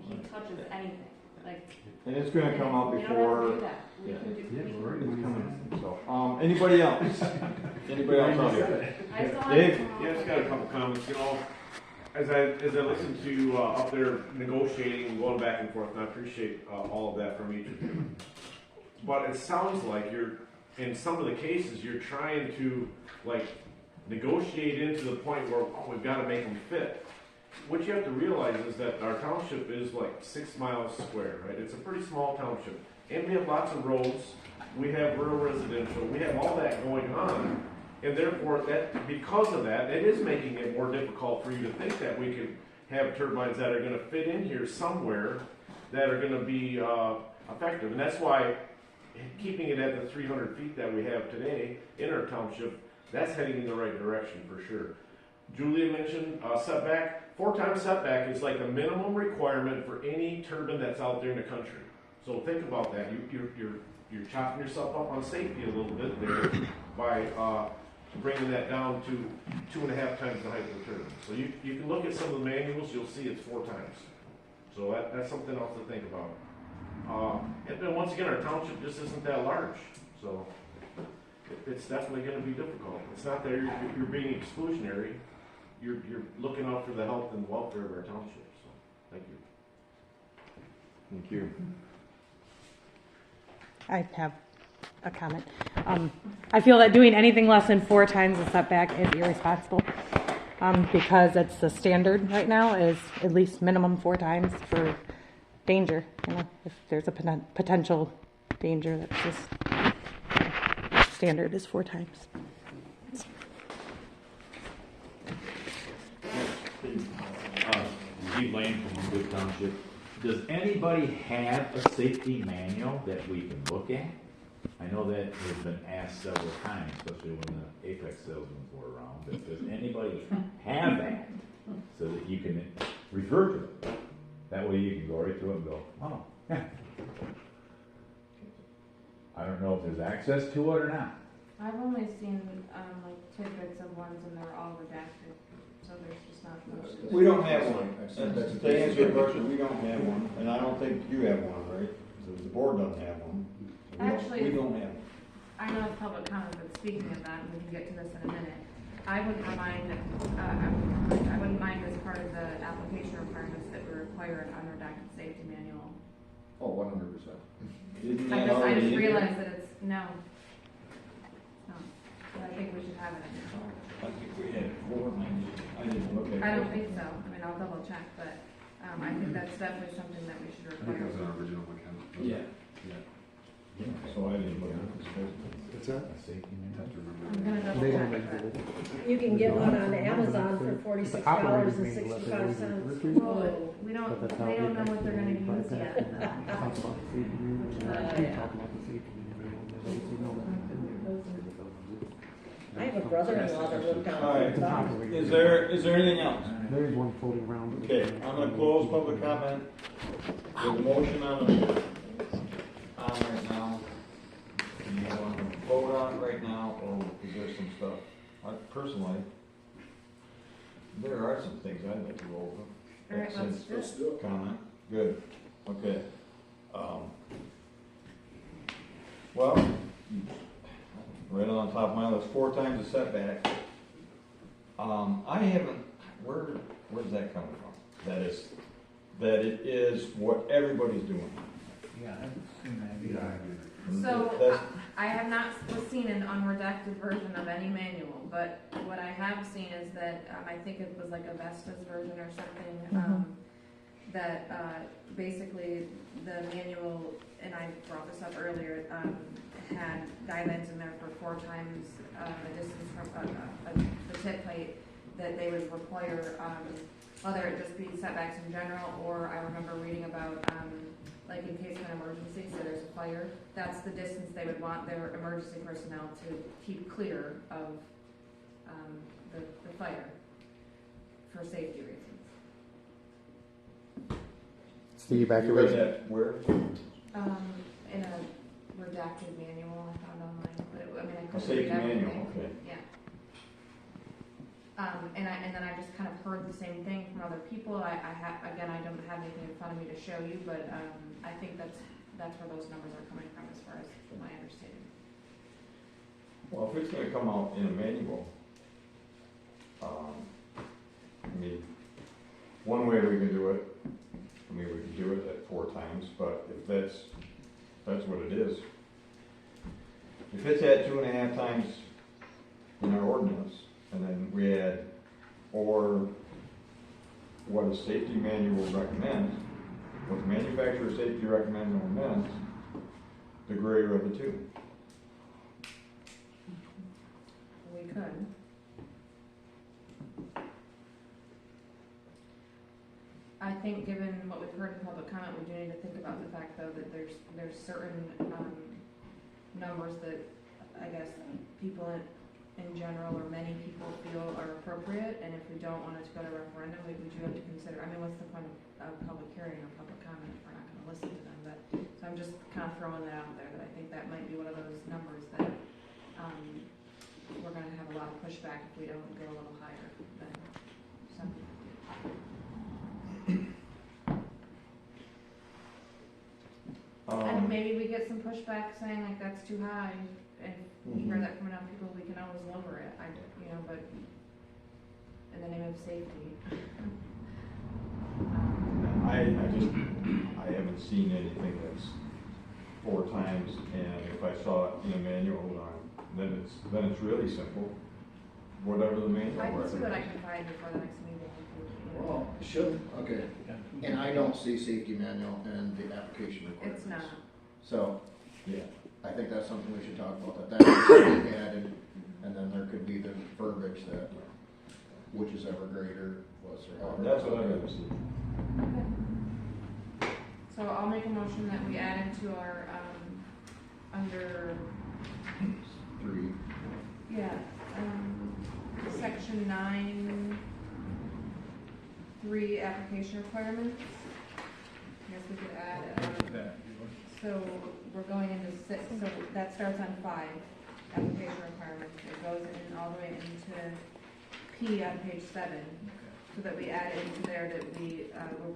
he touches anything, like. And it's gonna come out We don't have before. to do that. We can do. So, anybody else? Anybody else out here? I just don't Dave? want to- Yeah, I just got a couple comments, you know, as I listen to, up there negotiating and going back and forth, and I appreciate, all of that from each of you. But it sounds like you're, in some of the cases, you're trying to, like, negotiate into the point where, oh, we've gotta make them fit. What you have to realize is that our township is like 6 miles square, right? It's a pretty small township. And we have lots of roads, we have rural residential, we have all that going on. And therefore, that, because of that, it is making it more difficult for you to think that we could have turbines that are gonna fit in here somewhere that are gonna be, effective. And that's why keeping it at the 300 feet that we have today in our township, that's heading in the right direction for sure. Julia mentioned setback. 4 times setback is like the minimum requirement for any turbine that's out there in the country. So think about that. You're chopping yourself up on safety a little bit there by bringing that down to 2.5 times the height of the turbine. So you can look at some of the manuals. You'll see it's 4 times. So that's something else to think about. And then once again, our township just isn't that large. So it's definitely going to be difficult. It's not that you're being exclusionary. You're looking out for the health and welfare of our township. So thank you. Thank you. I have a comment. I feel that doing anything less than 4 times the setback is irresponsible, because it's the standard right now is at least minimum 4 times for danger. You know, if there's a potential danger, that's just standard is 4 times. Steve Lane from Wood Township. Does anybody have a safety manual that we can look at? I know that has been asked several times, especially when the Apex salesmen were around, but does anybody have that so that you can refer to it? That way you can go right to it and go, oh, yeah. I don't know if there's access to it or not. I've only seen, like, tidbits of ones and they're all redacted, so there's just not much. We don't have one. To answer your question, we don't have one, and I don't think you have one, right? So the board doesn't have one. Actually, We don't have one. I know it's public comment, but speaking of that, and we can get to this in a minute, I wouldn't mind, I wouldn't mind as part of the application requirements that we require an unredacted safety manual. Oh, 100%. I just realized that it's, no. No, but I think we should have it in there. I think we had 4, I didn't look at it. I don't think so, I mean, I'll double check, but, I think that's definitely something that we should I think that was require. an original one, Ken. Yeah. Yeah. So I didn't look at it. What's that? A safety manual. Have to remember. I'm gonna double They check don't make it. You can get one on Amazon for $46.65. Whoa, we don't, they don't know what they're gonna use yet. I have a brother-in-law that lived down All right. there. Is there anything else? There's one floating around. Okay, I'm gonna close public comment. There's a motion on right now. Do you want to vote on it right now, or is there some stuff? I personally, there are some things I'd like to go over. All right, let's do it. Comment, good, okay. Well, right on top of my list, 4 times the setback. I haven't, where's that coming from? That it is what everybody's doing. Yeah, I haven't seen that either. So, That's- I have not seen an unredacted version of any manual, but what I have seen is that, I think it was like a Vestas version or something, that, basically the manual, and I brought this up earlier, had guidelines in there for 4 times, the distance from, the tip height that they would require, whether it just be setbacks in general, or I remember reading about, like in case of an emergency, so there's a fire, that's the distance they would want their emergency personnel to keep clear of the fire for safety reasons. It's the You read evacuation. that where? In a redacted manual I found online, but I mean, I A couldn't safety read everything. manual, okay. Yeah. And then I just kind of heard the same thing from other people. I don't have anything in front of me to show you, but I think that's where those numbers are coming from, as far as my understanding. Well, if it's gonna come out in a manual, I mean, one way we can do it, we can do it at 4 times, but if that's what it is. If it's at 2.5 times in our ordinance, and then we add, or what a safety manual recommends, what the manufacturer safety recommends, the greater of the two. We could. I think, given what we've heard in public comment, we do need to think about the fact, though, that there's certain numbers that I guess people in general, or many people, feel are appropriate, and if we don't want it to go to referendum, we do have to consider. I mean, what's the point of public hearing or public comment if we're not going to listen to them? But so I'm just kind of throwing that out there, that I think that might be one of those numbers that we're going to have a lot of pushback if we don't go a little higher than some people do. And maybe we get some pushback saying like that's too high, and you hear that from enough people, we can always lower it. But in the name of safety. I haven't seen anything that's 4 times, and if I saw it in a manual, then it's really simple. Whatever the manual I can see what I recommends. can find before the next meeting. Well, okay, and I don't see safety manual in the application requirements. It's not. So, Yeah. I think that's something we should talk about, that should be added, and then there could be the verbiage that, which is ever greater, was or however. That's what I'd rather see. Okay. So I'll make a motion that we add into our, under, 3. section 9, 3 application requirements. I guess we could add, so we're going into 6, so that starts on 5, application requirements. It goes in all the way into P on page 7, so that we add into there that we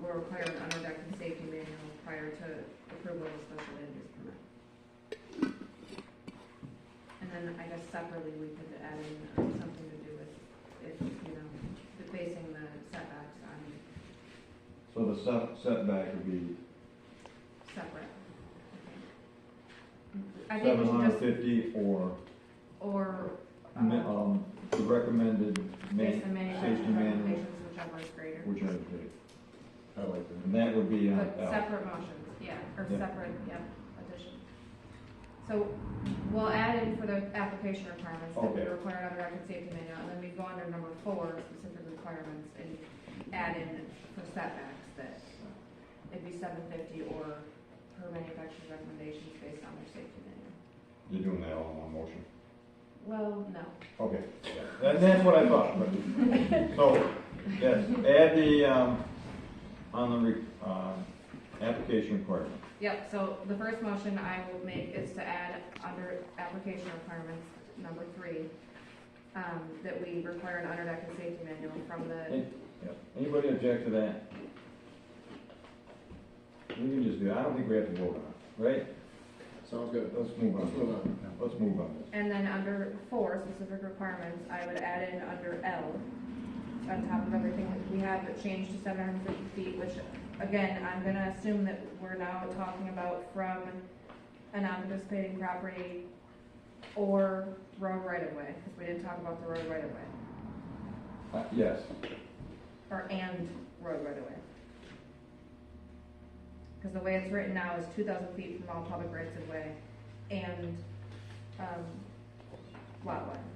will require an unredacted safety manual prior to approval of special land use permit. And then I guess separately we could add in something to do with if, basing the setbacks on So the setback would be separate. I think we should just, 750 or, the recommended based on safety manufacturing manual, recommendations, whichever is greater. whichever is great. I like that. And that would be on But L. separate motions, yeah, or Yeah. separate, addition. So we'll add in for the application requirements that we Okay. require an unredacted safety manual, and then we go under number 4, specific requirements, and add in for setbacks that it'd be 750 or per manufacturer's recommendations based on their safety manual. You're doing that all in one motion? Well, no. Okay, that's what I thought, but, so, yes, add the, on the application requirement. Yep, so the first motion I will make is to add under application requirements, number 3, that we require an under deck and safety manual from the, Yep. Anybody object to that? We can just do it. I don't think we have to vote on it, right? Sounds good. Let's move Let's move on. on. Let's move on this. and then under 4, specific requirements, I would add in under L, on top of everything that we have, it changed to 750 feet, which, again, I'm gonna assume that we're now talking about from a non-participating property or road right-of-way, because we didn't talk about the road right-of-way, Yes. or and road right-of-way. Because the way it's written now is 2,000 feet from all public rights-of-way and, lot lines.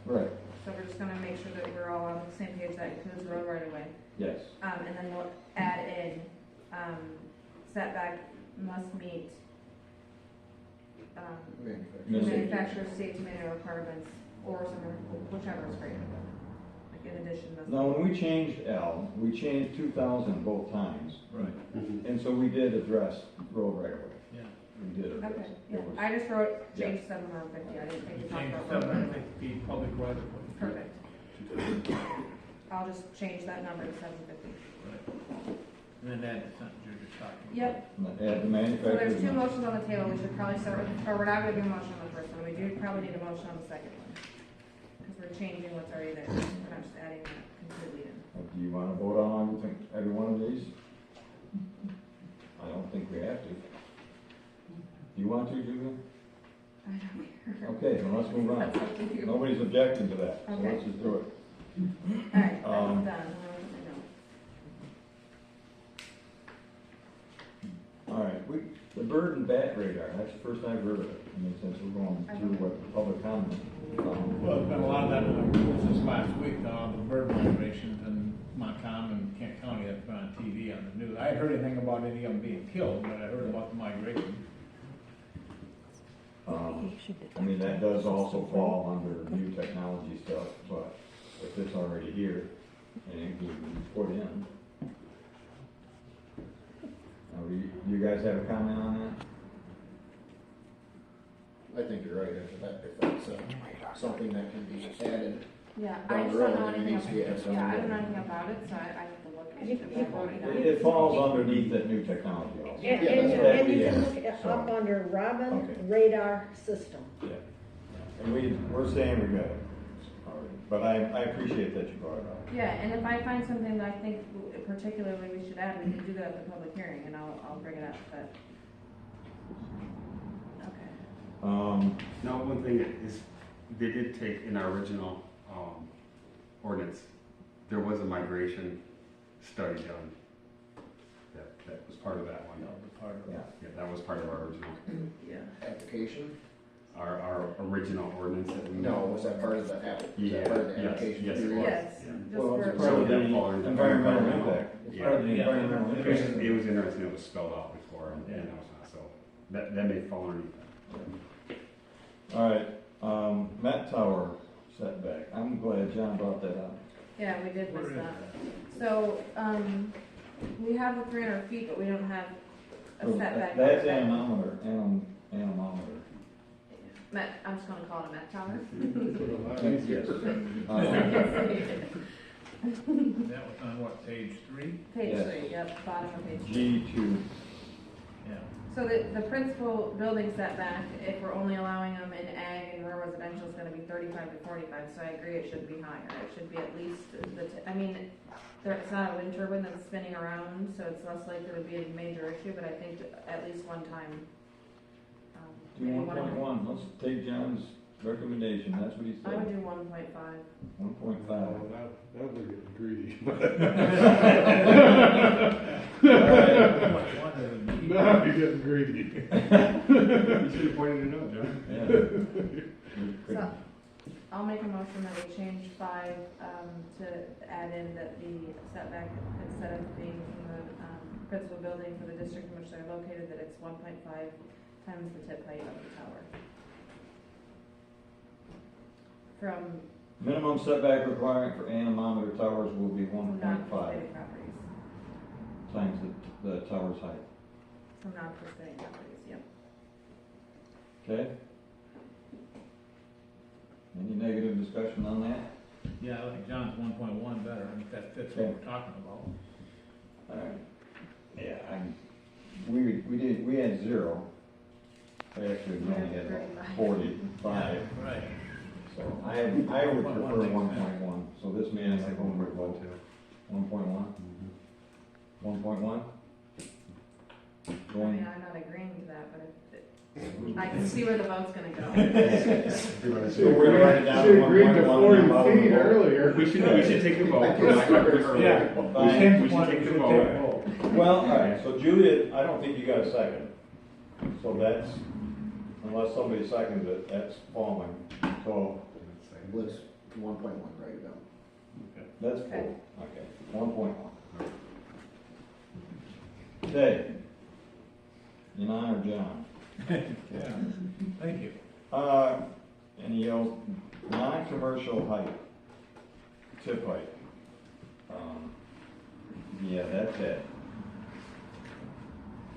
Right. So we're just gonna make sure that we're all on the same page, that includes road right-of-way. Yes. And then we'll add in, setback must meet, manufacturer's safety manual requirements, or some, whichever is greater. Like in addition, that's. Now, when we changed L, we changed 2,000 both times. Right. And so we did address road right away. Yeah. We did address. Okay, it. yeah, It was- I just wrote, Yeah. change 750, I didn't think You to talk changed about road seven right-of-way. hundred fifty feet public right of way. Perfect. I'll just change that number to 750. And then add the sentence you're just talking about. Yep, Add the so manufacturer. there's 2 motions on the table, we should probably start with, or we're not gonna do a motion on the first one, we do probably need a motion on the second one. Because we're changing what's already there, we're not just adding that completely in. Do you want to vote on every one of these? I don't think we have to. Do you want to, Julia? I don't care. Okay, then let's move on. That's up to you. Nobody's objecting to that, so Okay. let's just do it. Alright, that's Um, done. All right, the bird and bat radar, that's the first I've heard of it. I mean, since we're going through what the public comment. Well, there's been a lot of that in the news this last week, the bird migrations in Montcalm and Kent County, that's been on TV on the news. I hadn't heard anything about any of them being killed, but I heard about the migration. I mean, that does also fall under new technology stuff, but if it's already here and it can be put in. You guys have a comment on I think you're right, if that's something that can be added. Yeah, I Down just the don't road, know it anything needs to be about, added yeah, I down don't the know road. anything about it, so I have to look at it. if I wrote it that? down. It falls underneath that new technology also. And, Yeah, and, that's and you right. can look it So- up under Okay. Robin Radar System. Yeah. And we're saying we got it. All right. But I appreciate that you brought it up. Yeah, and if I find something that I think particularly we should add, we can do that at the public hearing, and I'll bring it up, but. Okay. Now, one thing is, they did take in our original ordinance, there was a migration study done. That was part of that one. Yeah. Yeah, that was part of our original, Yeah. Application? our original ordinance that we. No, was that part of the app? Was Yeah, that part of the yes, application? yes, it period? was. Yes, Yeah. just Well, for. it's part of the So that fall under environmental environmental. impact. It's Yeah. part of the Yeah. environmental It impact. was interesting, it was spelled out before, and now it's not, so that may fall underneath that. All right, Met Tower setback. I'm glad John brought that up. Yeah, we did Where miss is that. So, we have the 300 feet, but we don't have a setback. That's anemometer. Met, I'm just gonna call it a Met Tower. Yes. That was on what, page 3? Page Yes. 3, yep, bottom of page 3. G2. Yeah. So the principal building setback, if we're only allowing them in ag and rural residential, is gonna be 35 to 45, so I agree it should be higher. It should be at least I mean, it's not a wind turbine that's spinning around, so it's less likely to be a major issue, but I think at least one time. Do maybe one and a half. 1.1. Let's take John's recommendation. That's what he I would said. do 1.5. 1.5. That was getting greedy. Now you're getting greedy. You should have pointed it out, John. Yeah. So, I'll make a motion that we change 5, to add in that the setback, instead of being from the, principal building for the district in which they're located, that it's 1.5 times the tip height of the tower. From Minimum setback requirement for anemometer towers will be 1.5. non-participating properties. times the tower's height. So not per se, please, yep. Okay? Any negative discussion on that? Yeah, I think John's 1.1 better, if that fits what we're talking about. Alright. Yeah, we had 0. Actually, we only had about 45. Right. So I would prefer 1.1, so this man is like 1.1. 1.1? 1.1? I Going, mean, I'm not agreeing to that, but I can see where the vote's gonna go. so we're gonna write it down She to agreed to 1.1. 40 feet earlier. We should take the vote. Yeah. Fine. We should take the vote. Well, alright, so Julia, I don't think you got a second. So that's, unless somebody seconds it, that's falling. So What's 1.1, write it down. that's full. Okay, 1.1. Okay. In honor of John. Yeah, thank you. Any else, non-commercial height, tip height. Yeah, that's it.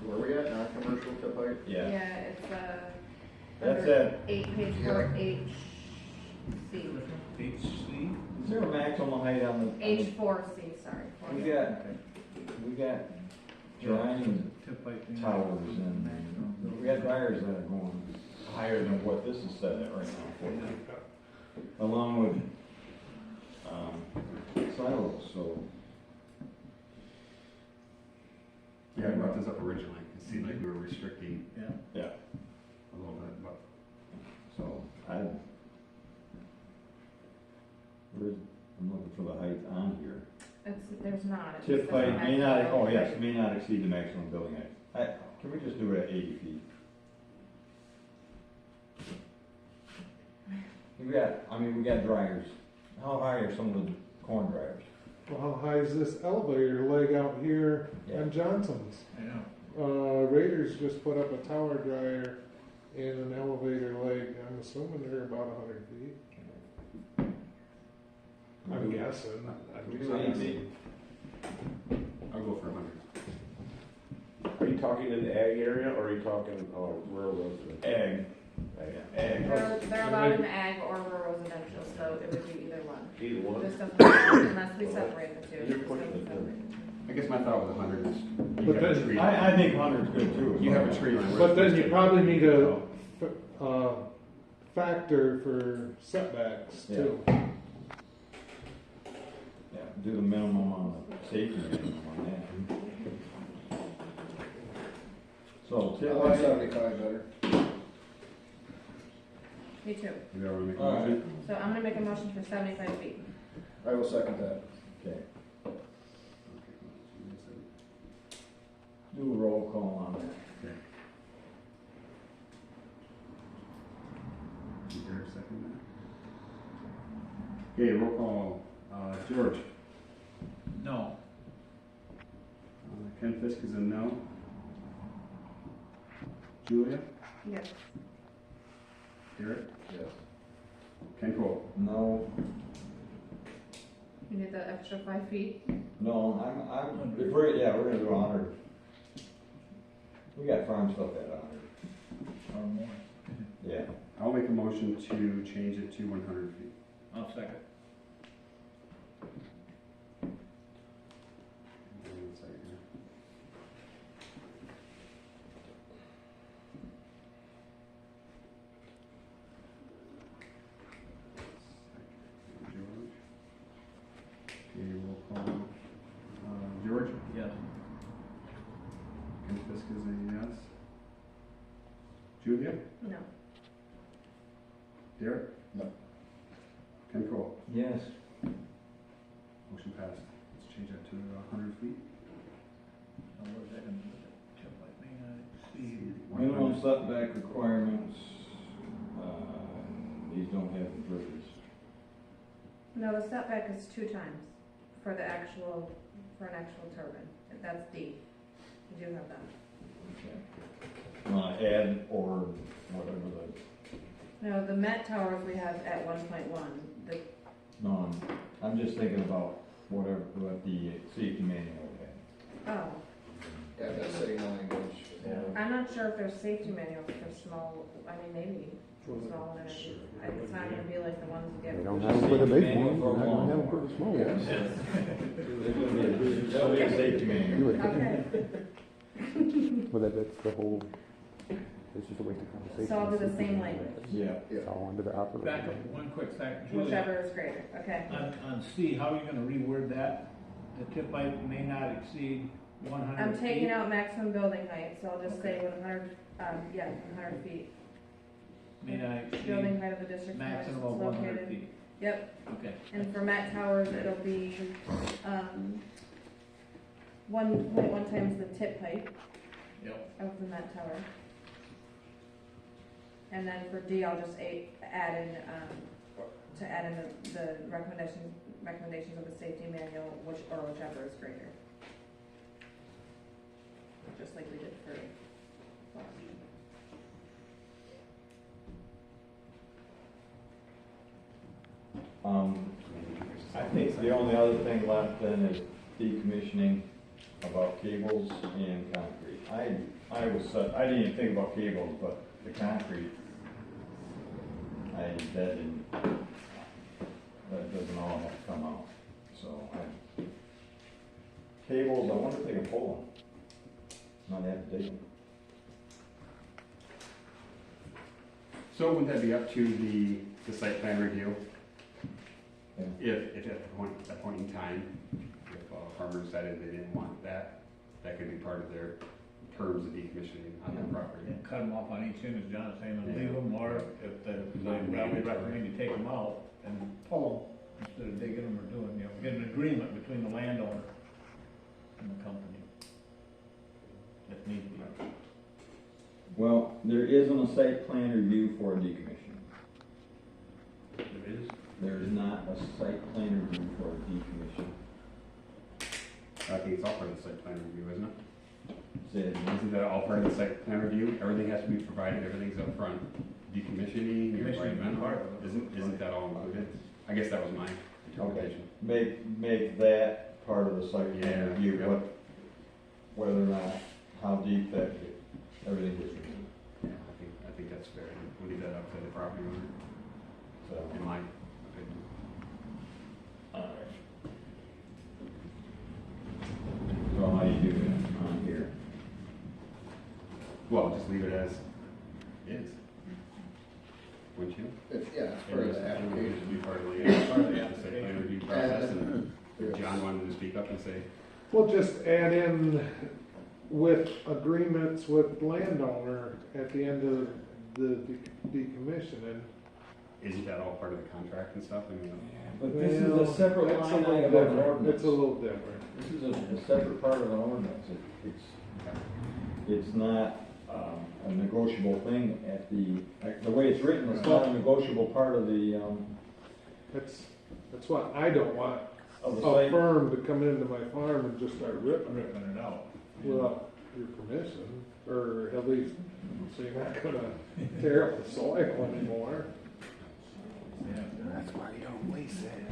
Where we at, non-commercial tip height? Yeah, It's, that's under it. 8, page Yeah. 4, HC. HC? Is there a maximum height on the? H4C, sorry. We got drying Tip height. towers and we got dryers that are going higher than what this is set at right now. Along with, silos, so. Yeah, I brought this up originally. It seemed like we were restricting Yeah. Yeah, a little bit, but so I'm looking for the height on here. There's not. It Tip just height says may not, maximum oh yes, height. may not exceed the maximum building height. Can we just do it at 80 feet? We got dryers. How high are some of the corn dryers? Well, how high is this elevator leg out here Yeah. on Johnson's? Yeah. Raiders just put up a tower dryer and an elevator leg. I'm assuming they're about 100 feet. I'm guessing. We do 80 feet? I'll go for 100. Are you talking in the ag area or are you talking rural residential? Ag. Ag. They're allowed in ag or rural residential, so it would be either one. Either one? This doesn't, unless we separate the two. You're This pushing doesn't it, separate. I guess my thought was 100 is But you have a then- tree. I think 100 is good too. You have a tree line. But then you probably need a factor for setbacks too. Yeah, do the minimum on the safety minimum on that. So, I tip like height, 75 better. Me too. You ever make a All right. motion? So I'm gonna make a motion for 75 feet. I will second that. okay, do a roll call on that. Derek, second that. Okay, roll call. George. No. Ken Fisk is a no. Julia. Yes. Derek. Yes. Ken Cole. No, You need that extra 5 feet? no, if we're gonna do 100. We got farm stuff at 100. Or more. Yeah, I'll make a motion to change it to 100 feet. I'll second. One second here. George. Okay, roll call. George? Yes. Ken Fisk is a yes. Julia? No. Derek? No. Ken Cole? yes, Motion passed. Let's change that to 100 feet. Now, where's that gonna be? Tip height may not exceed. minimum setback requirements, these don't have the verbiage. No, the setback is 2 times for an actual turbine. That's D. You do have that. Okay. Add or whatever No, the Met towers we have at 1.1. no, I'm just thinking about what the safety manual had. Oh, Yeah, that's city language. I'm not sure if there's safety manuals for small, I mean, maybe for small and it's not gonna be like the ones you get. They don't have them for the big ones, they're not gonna have them for the small ones. There'll be a safety manual. You would think. Okay, Well, that's the whole, it's just a waste of conversation. so I'll do the same language, Yeah. It's all under the operative. Back up one quick second, Julie. whichever is greater, okay. On C, how are you gonna reword that? The tip pipe may not exceed 100 feet? I'm taking out maximum building height, so I'll just say 100, 100 feet. May not Building exceed height of the district forest is maximum of 100 located. feet. Yep, Okay. and for Met Towers, it'll be, 1.1 times the tip height Yep. of the Met Tower. And then for D, I'll just add in, the recommendations of the safety manual, whichever is greater. Just like we did for last. I think the only other thing left then is decommissioning about cables and concrete. I didn't even think about cables, but the concrete, that doesn't all have to come out. So cables, I wonder if they can pull them, not have to dig them. So would that be up to the site plan review? Yeah. If at that point in time, if a farmer decided they didn't want that, that could be part of their terms of decommissioning on their property. And cut them off on each end, as John is saying, and leave them, or if they recommend you take them out and pull them instead of digging them or doing, get an agreement between the landowner and the company. If need be. Well, there isn't a site plan review for decommission. There is. There is not a site plan review for decommission. I think it's all part of the site plan review, isn't it? Said, Isn't that all part of the site plan review? Everything has to be provided, everything's up front. Decommissioning, your Commissioning is environmental, part of it. isn't that all included? I guess that was my interpretation. make that part of the site plan Yeah, review, yeah. whether or not, how deep that, everything gets reviewed. Yeah, I think that's fair. We'll leave that up to the property owner, So, in my opinion. alright. So how do you do that on here? Well, just leave it as is. Wouldn't you? Yeah, it's part of the application. Be part of the site plan review process, and if John wanted to speak up and say, We'll just add in with agreements with landowner at the end of the decommissioning. isn't that all part of the contract and stuff? I mean, But this is a separate It's a line little item of an different. ordinance. It's a little different. This is a separate part of an ordinance. It's not a negotiable thing at the way it's written, it's not a negotiable part of the That's what I don't want of the a site. firm to come into my farm and just start ripping Ripping it out. without your permission, or at least, so you're not gonna tear up the soil anymore. Yeah. That's why you don't waste it.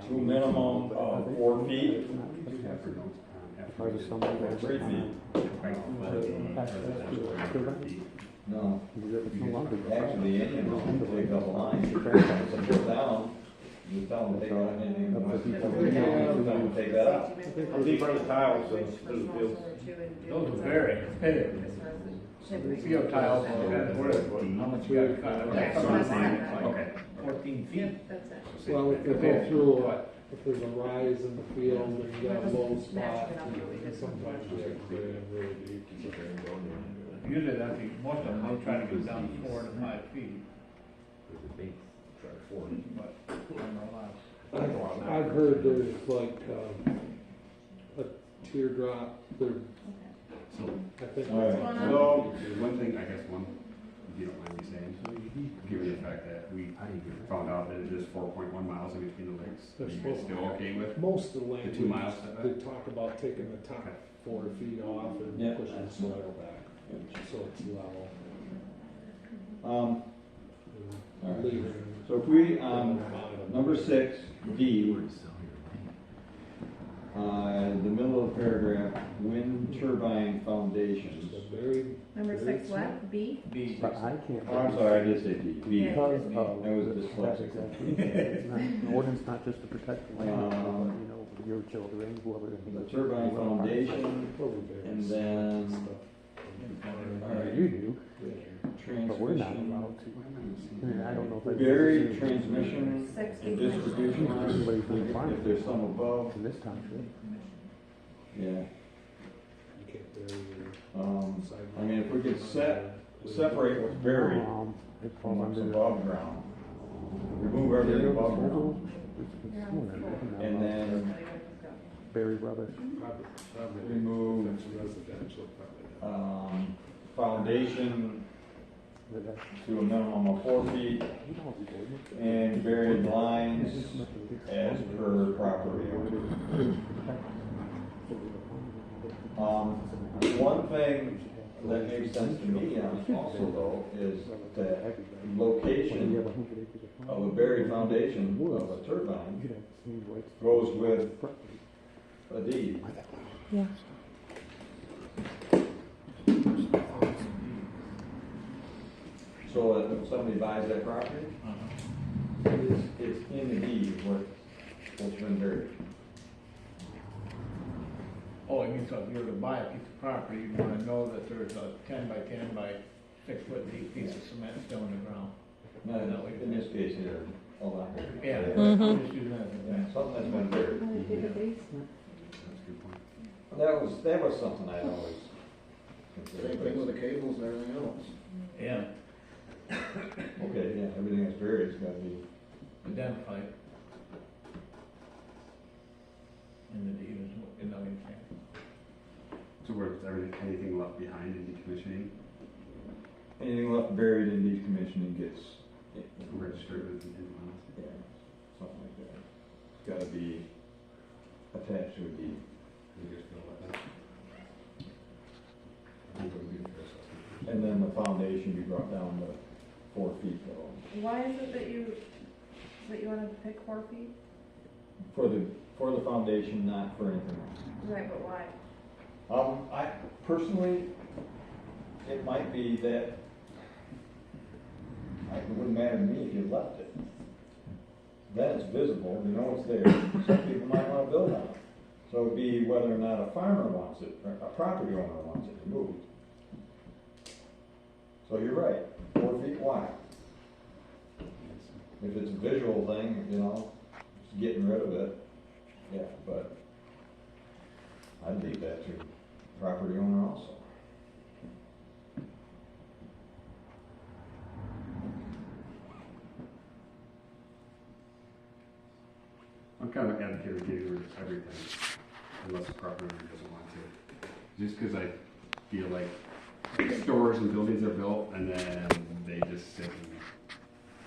To a minimum of 4 feet, Or just something that's 3 feet. No, It's no longer. actually, the Indian will take up a line. If they go down, you tell them to take out anything. You tell them to take that out. How deep are the tiles Which those for those small fields? solar too, and do Those it are so- very as competitive. far as the shipping. If you have tiles, it depends how much you gotta cut. Okay, so that's not- Okay. 14 feet. That's it. Well, if you go through, if there's a rise in the field and you got a low Just spot, matching it up what we did sometimes you have to get in really deep. Usually that's, most of them, they try to get down to 4 to 5 feet. But, I don't know, I've heard there's like, a teardrop, there, So, I think. All right. What's going on? so, one thing, I guess, if you don't mind me saying, given the fact that we found out that it is 4.1 miles in between the lakes, are They're you guys supposed still okay with? Most of the The 2 miles language, setback? they talk about taking the top 4 feet off Yeah. and pushing the soil back, so it's level. All right. So if we, number 6, D, the middle of the paragraph, wind turbine foundations. Number 6, what? B? B. But I can't. Oh, I'm sorry, I did say D. B. Yeah. Because of. I was That's dyslexic. exactly. It's not, an ordinance not just to protect the land, but, you know, your children, whoever. The turbine foundation, and then, all right, You do, but we're not transmission, allowed to. I mean, I don't know if. I- buried transmission 6, and distribution lines, Everybody from the farm. if there's some above, In this township. yeah. I mean, if we could separate what's buried It from falls what's under. above ground, remove everything above ground, and then Buried rubbish. remove, foundation to a minimum of 4 feet, and buried lines as per property owner. One thing that makes sense to me also though is that location of a buried foundation of a turbine goes with a deed. Yeah. So that if somebody buys that property, it's in the deed what's been buried. Oh, you mean, so if you were to buy a piece of property, you'd wanna know that there's a 10 by 10 by 6 foot deep piece of cement still in the ground. No, in this case here, a lot bigger. Yeah, Mhm. I'm just using that as an Yeah, example. something that's been buried. That's a good point. That was something I always Same thing with the cables and everything else. Yeah, Okay, yeah, everything that's buried has got to be. identified. In the deed is what, you know what I'm saying? So what if anything left behind in decommissioning, Anything left buried in decommissioning gets registered as an in-law? yeah, something like that. It's got to be attached to a deed. You guys feel about that? I think it would be a fair assessment. And then the foundation you brought down to 4 feet though. Why is it that you wanted to pick 4 feet? For the foundation, not for anything else. Right, but why? I personally, it might be that it wouldn't matter to me if you left it. Then it's visible, you know it's there. Some people might want to build on it. So it'd be whether or not a farmer wants it, or a property owner wants it removed. So you're right, 4 feet wide. If it's a visual thing, you know, just getting rid of it, yeah, but I'd leave that to property owner also. I'm kind of advocating getting rid of everything, unless the property owner doesn't want to. Just because I feel like stores and buildings are built and then they just sit and,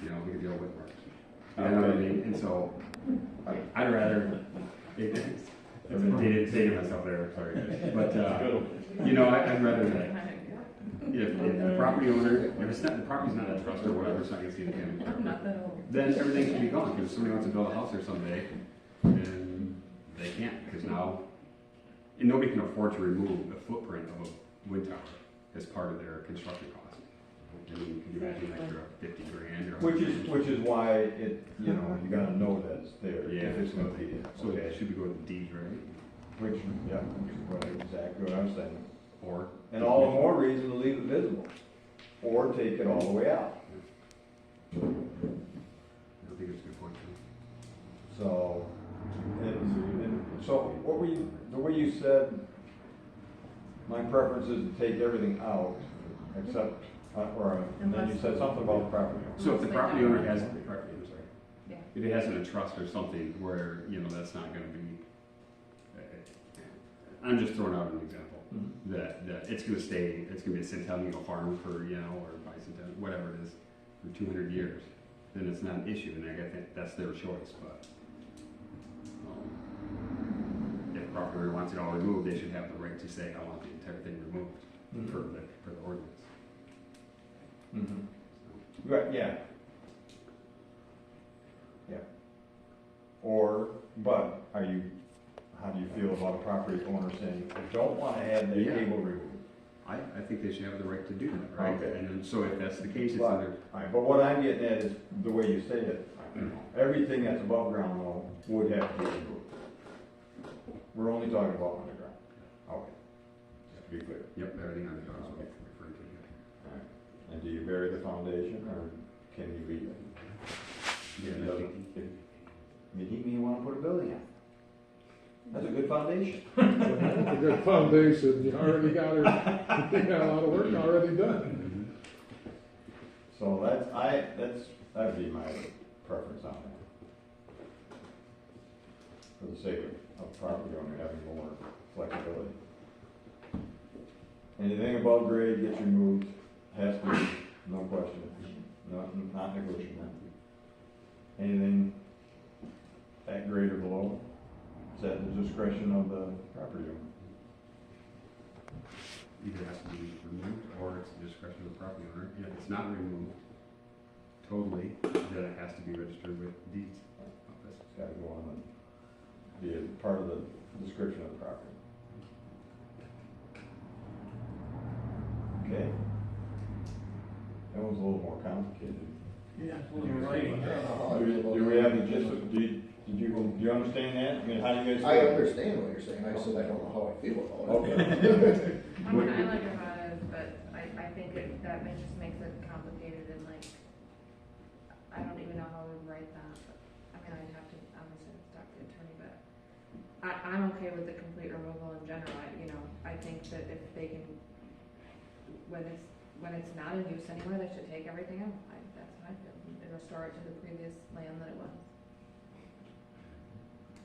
you know, look at the old Whitmarks. You know what I mean? And so, I'd rather, dated myself there, sorry. But, you know, I'd rather that if the property owner, if it's not, the property's not a trust or whatever, it's not gonna see the damage. Not that old. Then everything should be gone, because if somebody wants to build a house there someday, and they can't, because now, and nobody can afford to remove the footprint of a wind tower as part of their construction cost. I mean, can you imagine an extra 50 grand or? Which is why it, you know, you gotta know that it's there, Yeah, if it's gonna be there. so it should be going to deed, right? Which, yeah, what exactly what I'm saying. Or. And all the more reason to leave it visible, or take it all the way out. I think it's a good point, too. So, so what the way you said, my preference is to take everything out, except, and then you said something about the property owner. So if the property owner has, Yeah. if it has a trust or something where, you know, that's not gonna be, I'm just throwing out an example. That it's gonna stay, it's gonna be a Centennial farm for, you know, or bicentennial, whatever it is, for 200 years, then it's not an issue, and I think that's their choice, but if property owner wants it all removed, they should have the right to say, I want the entire thing removed for the ordinance. Mm-hmm. Right, yeah. Yeah. Or, but are you, how do you feel about a property owner saying, I don't wanna have the Yeah. cable removed? I think they should have the right to do that, right? Okay. And then, so if that's the case, it's But, either, alright, but what I'm getting at is the way you say it, everything that's above ground though would have to be removed. We're only talking about underground. Okay. Just to be clear. yep, everything on the ground is what we're referring to. Alright. And do you bury the foundation or can you leave it? Yeah, I think- You need me, you wanna put a building on. That's a good foundation. That's a good foundation, you already got it, you got a lot of work already done. So that'd be my preference on that. For the sake of property owner having more flexibility. Anything above grade gets removed, has to be, no question, not negotiable. Anything at grade or below, is at the discretion of the property owner. Either has to be removed or it's the discretion of the property owner. If it's not removed totally, then it has to be registered with deeds office. It's gotta go on and be a part of the description of the property. Okay. That one's a little more complicated. Yeah, it's a little writing. Do we have the gist of, do you understand that? I mean, how do you guys? I understand what you're saying, I just I don't know how I feel about it. Okay. I mean, I like it how it is, but I think that just makes it complicated and like, I don't even know how I would write that. I mean, I'd have to, obviously, talk to the attorney, but I'm okay with the complete removal in general. I think that if they can, when it's not in use anymore, they should take everything out. That's how I feel. And restore it to the previous land that it was.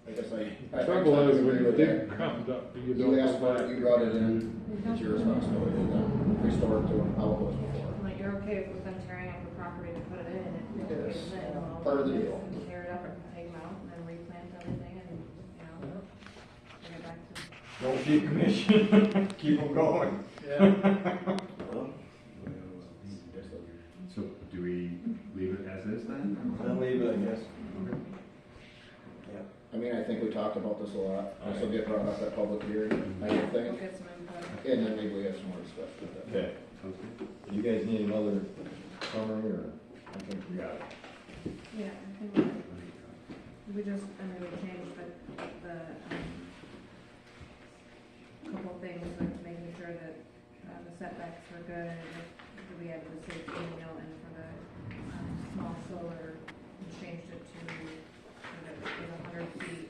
I guess I. Trouble is, when agree you with dig that. comes up, you You don't asked go for back. it, you brought it in, it's your responsibility to then restore it to how it was before. Like, you're okay with them tearing up the property to put it in, and you're okay Yes, with it, well, part of the just deal. tear it up and take them out, and then replant everything, and, bring it back to. Don't decommission, keep them going. So do we leave it as is then? Then leave it, I guess. I mean, I think we talked about this a lot, this will get brought up at public hearing, I would We'll think, get some input. and then maybe we have some more discussion with that. Okay. Sounds good. You guys need another summary, or I think we got it? Yeah, I think we changed couple things, like making sure that the setbacks were good, and that we had the safety manual, and for the small solar, we changed it to, it was 100 feet.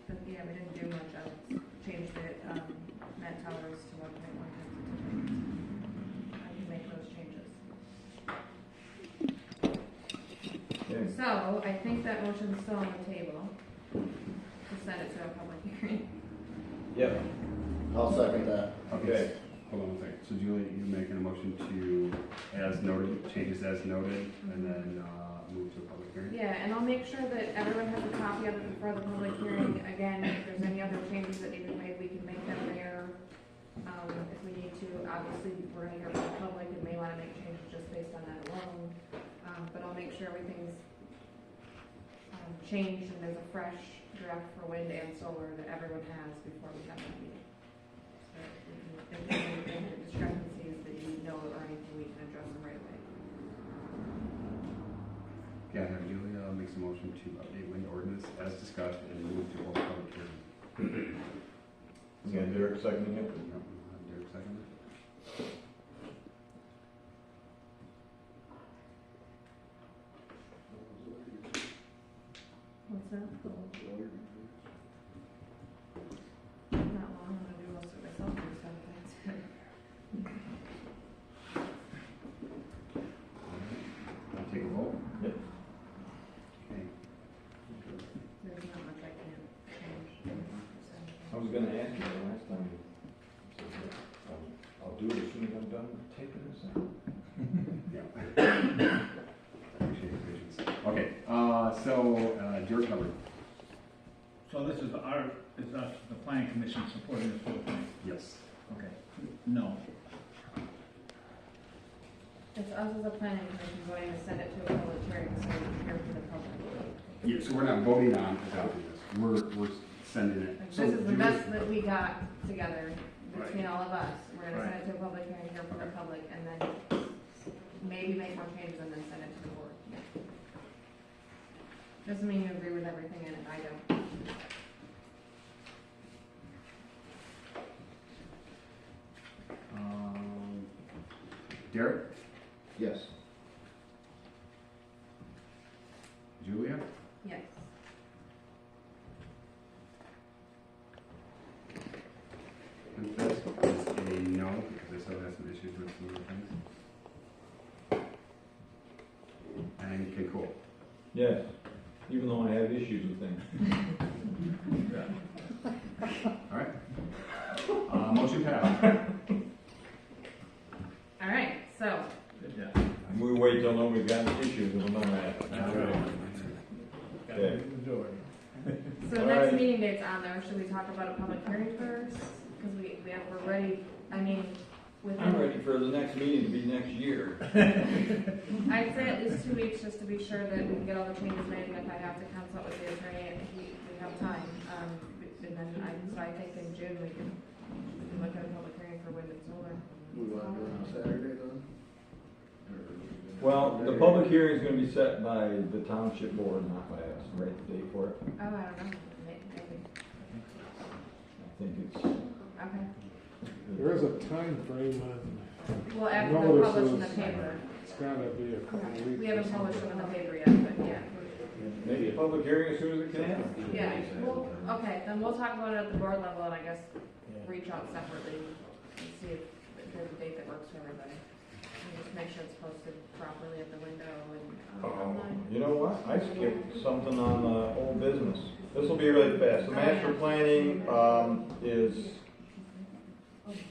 But yeah, we didn't do much else. Changed it, net towers to 1.1 times the typical. I can make those changes. Okay. So, I think that motion's still on the table, to send it to a public hearing. Yep. I'll second that. Okay. Hold on a second. So Julie, you're making a motion to, as noted, changes as noted, and then move to a public hearing? Yeah, and I'll make sure that everyone has a copy of it before the public hearing. Again, if there's any other changes that need to be made, we can make them there. If we need to, obviously, we're gonna hear from the public and may wanna make changes just based on that alone. But I'll make sure everything's changed and there's a fresh draft for wind and solar that everyone has before we have that meeting. So if there's any discrepancies that you know or anything, we can address them right away. Okay, I have Julia makes a motion to update wind ordinance as discussed and move to hold public hearing. Yeah, Derek seconding it. Yep, Derek second. What's that? Not long, I'm gonna do most of it myself this time, thanks. Take a vote? Yep. Okay. There's not much I can change. I was gonna ask you the last time. I'll do it as soon as I'm done taping this out. Yeah. Appreciate your patience. Okay, so, George Hubbard. So this is us, the planning commission supporting this whole thing? Yes. Okay. No. It's us as a planning commission going to send it to a public hearing, so we can hear from the public. Yeah, so we're not voting on adopting this, we're sending it. Like, So this is the do we- best that we got together between Right. all of us. We're gonna Right. send it to a public hearing, hear from the public, and then maybe make more changes and then send it to the board. Doesn't mean you agree with everything in it, I don't. Derek, Yes. Julia, Yes. and this is a no, because I still have some issues with some of the things. And okay, cool. Yes, even though I have issues with things. All right. Motion passed. All right, so, We wait till nobody's got any issues with none of that. Okay. so the All next right. meeting date's on there. Should we talk about a public hearing first? Because we're ready, I mean, within. I'm ready for the next meeting to be next year. I'd say at least 2 weeks, just to be sure that we can get all the changes made, and if I have to consult with the attorney, we have time. And then I think in June, we can look at a public hearing for wind and solar. We want to do it on Saturday then? Well, the public hearing is gonna be set by the township board, not by us, right, the date for it? Oh, I don't know, maybe, I think it's. okay. There is a time frame on Well, after we publish in the notices. paper. It's gotta be a couple of weeks. We haven't published them in the paper yet, but yeah. Maybe a public hearing as soon as it can happen. Yeah, well, okay, then we'll talk about it at the board level, and I guess reach out separately and see if there's a date that works for everybody. And just make sure it's posted properly at the window and online. You know what? I skipped something on old business. This will be really fast. The master planning, is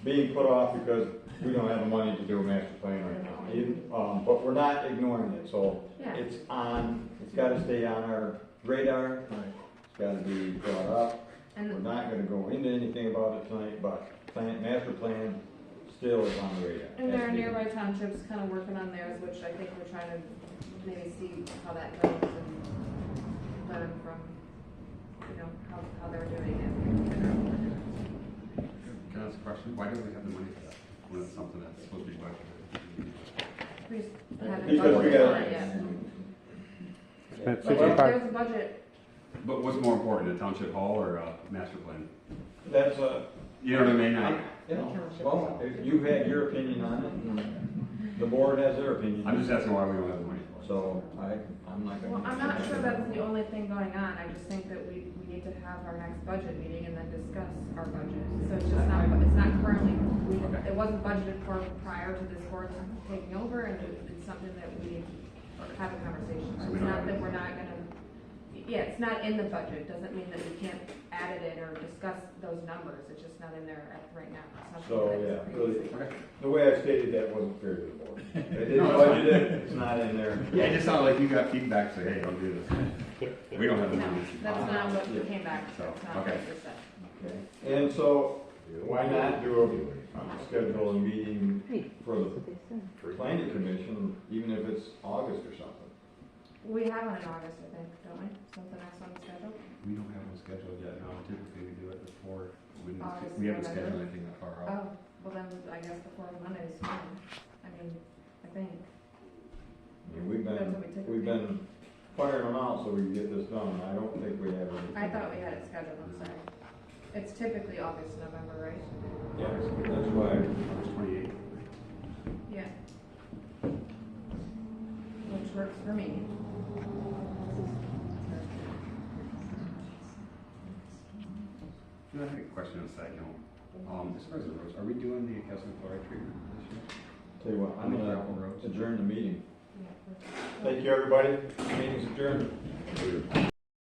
being put off because we don't have the money to do a master plan right now. But we're not ignoring it, so Yeah. it's on, it's gotta stay on our radar. It's gotta be brought up. We're And, not gonna go into anything about it tonight, but master plan still is on the radar. and there are nearby townships kind of working on theirs, which I think we're trying to maybe see how that goes and learn from, how they're doing it. Can I ask a question? Why don't we have the money for that? When it's something that's supposed to be budgeted? We just haven't Because we budgeted got- for it yet. Spent But 65 there's a budget, But what's more important, a township hall or a master plan? That's You know what I mean? well, if you had your opinion on it, and the board has their opinion. I'm just asking why we don't have the money for it. So I'm not gonna. well, I'm not sure that's the only thing going on, I just think that we need to have our next budget meeting and then discuss our budget. So it's just not, it's not currently, Okay. it wasn't budgeted for prior to this board taking over, and it's something that we need to have a conversation. So It's we don't not have that it. we're not gonna, yeah, it's not in the budget, doesn't mean that we can't add it in or discuss those numbers, it's just not in there right now. It's So, something yeah, that's really, previously. the way I stated that wasn't fair to the board. They didn't No, it's budget it, it's not in there. Yeah, it just sounded like you got feedback, say, hey, don't do this. We don't have the No, money. that's not what Yeah. came back, So, that's not what okay. was said. Okay. And so, why not do schedule a meeting for the planning commission, even if it's August or something? We have one in August, I think, don't we? Something else on the schedule? We don't have one scheduled yet, no, typically we do it before, August, we haven't November. scheduled anything that far out. Oh, well then, I guess before Monday is fine. I mean, I think. I mean, we've That's what we typically we've been firing them out so we can get this done. I don't think we have anything. I thought we had it scheduled, I'm sorry. It's typically August, November, right? Yes, that's why. August 28th. Yeah. Which works for me. I have a question on a side note. As far as the roads, are we doing the calcium chloride treatment this year? Tell you what, I'm On the gonna gravel roads? adjourn the meeting. Yeah. Thank you, everybody. Meeting's adjourned.